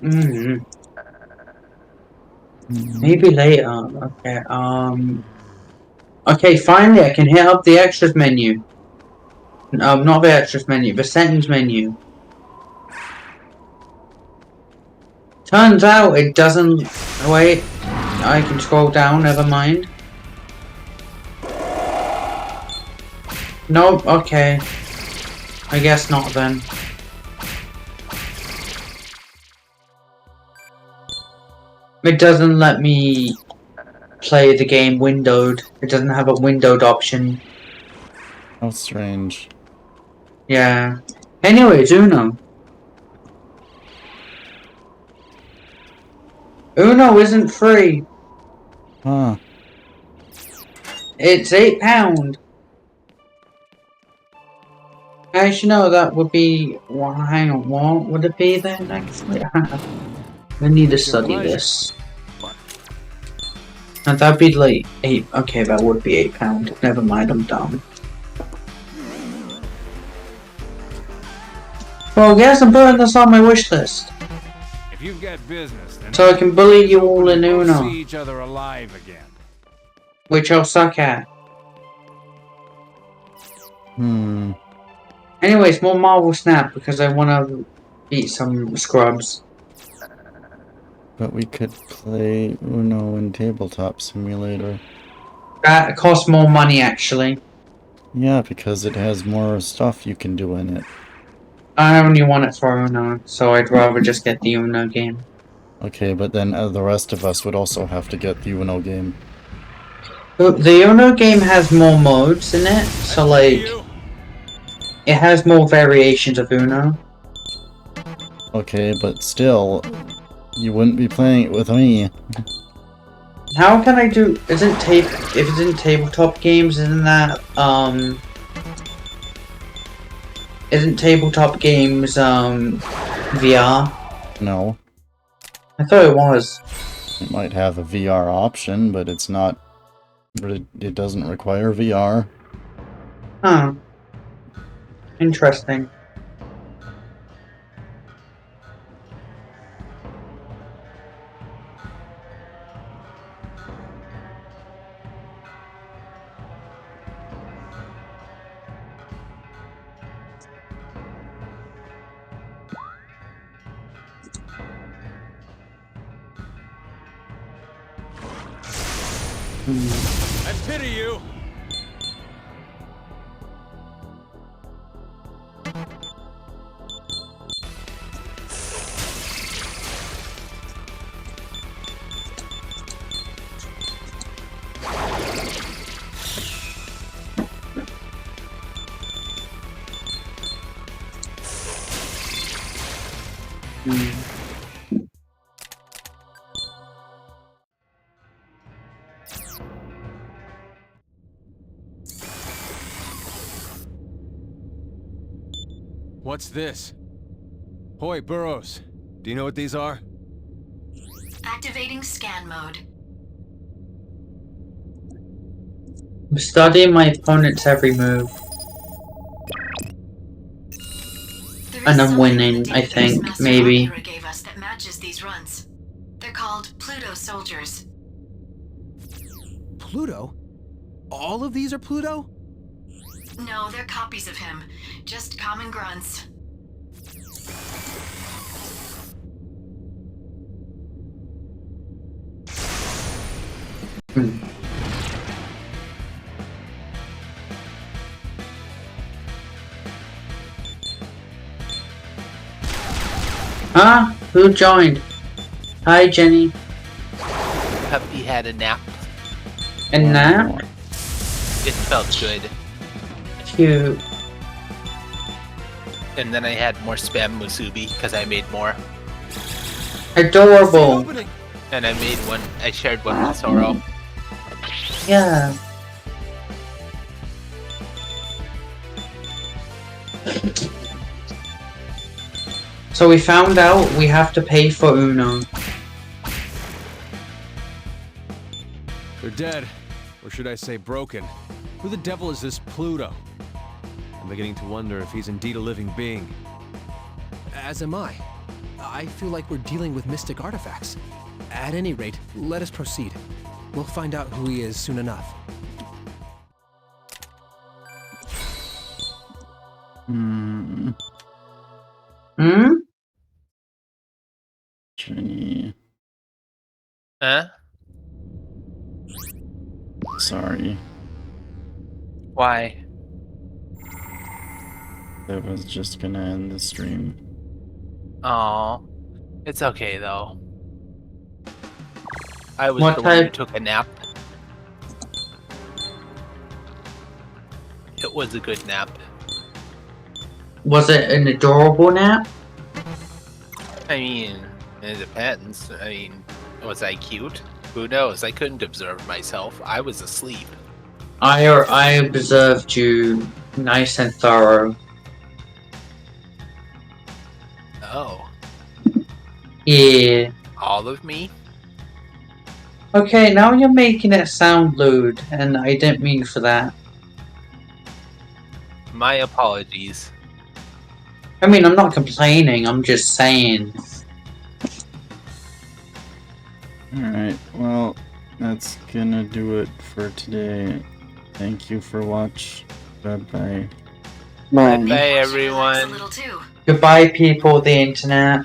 Maybe later. Okay, okay, finally I can hit up the extras menu. Not the extras menu, the settings menu. Turns out it doesn't... Wait, I can scroll down, never mind. Nope, okay. I guess not then. It doesn't let me play the game windowed. It doesn't have a windowed option. How strange. Yeah. Anyways, Uno. Uno isn't free. Huh. It's £8. Actually, no, that would be... Well, hang on, what would it be then, actually? I need to study this. And that'd be like £8. Okay, that would be £8. Never mind, I'm dumb. Well, yes, I'm putting this on my wish list. If you've got business, then So I can bully you all in we'll Uno. see each other alive again. Which I'll suck at. Anyways, more Marvel Snap because I want to beat some scrubs. But we could play Uno and Tabletop Simulator. That costs more money, actually. Yeah, because it has more stuff you can do in it. I only want it for Uno, so I'd rather just get the Uno game. Okay, but then the rest of us would also have to get the Uno game. The Uno game has more modes in it, so like... It has more variations of Uno. Okay, but still, you wouldn't be playing it with me. How can I do... if it's in tabletop games, isn't that, Isn't tabletop games, VR? No. I thought it was. It might have a VR option, but it's not... It doesn't require VR. Huh. Interesting. I pity you. What's this? Hoi, Burrows. Do you know what these are? Activating scan mode. I'm studying my opponent's every move. And I'm winning, I think, maybe. Akira gave us that matches these runs. They're called Pluto soldiers. Pluto? All of these are Pluto? No, they're copies of him. Just common grunts. Ah, who joined? Hi, Jenny. Puppy had a nap. A nap? It felt good. Cute. And then I had more spam musubi because I made more. Adorable. And I made one. I shared one with Zoro. Yeah. So we found out we have to pay for Uno. They're dead. Or should I say broken. Who the devil is this Pluto? I'm beginning to wonder if he's indeed a living being. As am I. I feel like we're dealing with mystic artifacts. At any rate, let us proceed. We'll find out who he is soon enough. Hmm? Jenny. Huh? Sorry. Why? I was just gonna end the stream. Oh, it's okay though. I was What the one who type? took a nap. It was a good nap. Was it an adorable nap? I mean, it depends. I mean, was I cute? Who knows? I couldn't observe myself. I was asleep. I observed you nice and thorough. Oh. Yeah. All of me? Okay, now you're making it sound lewd, and I didn't mean for that. My apologies. I mean, I'm not complaining, I'm just saying. Alright, well, that's gonna do it for today. Thank you for watching. Bye-bye. Bye-bye, everyone. Goodbye, people, the internet.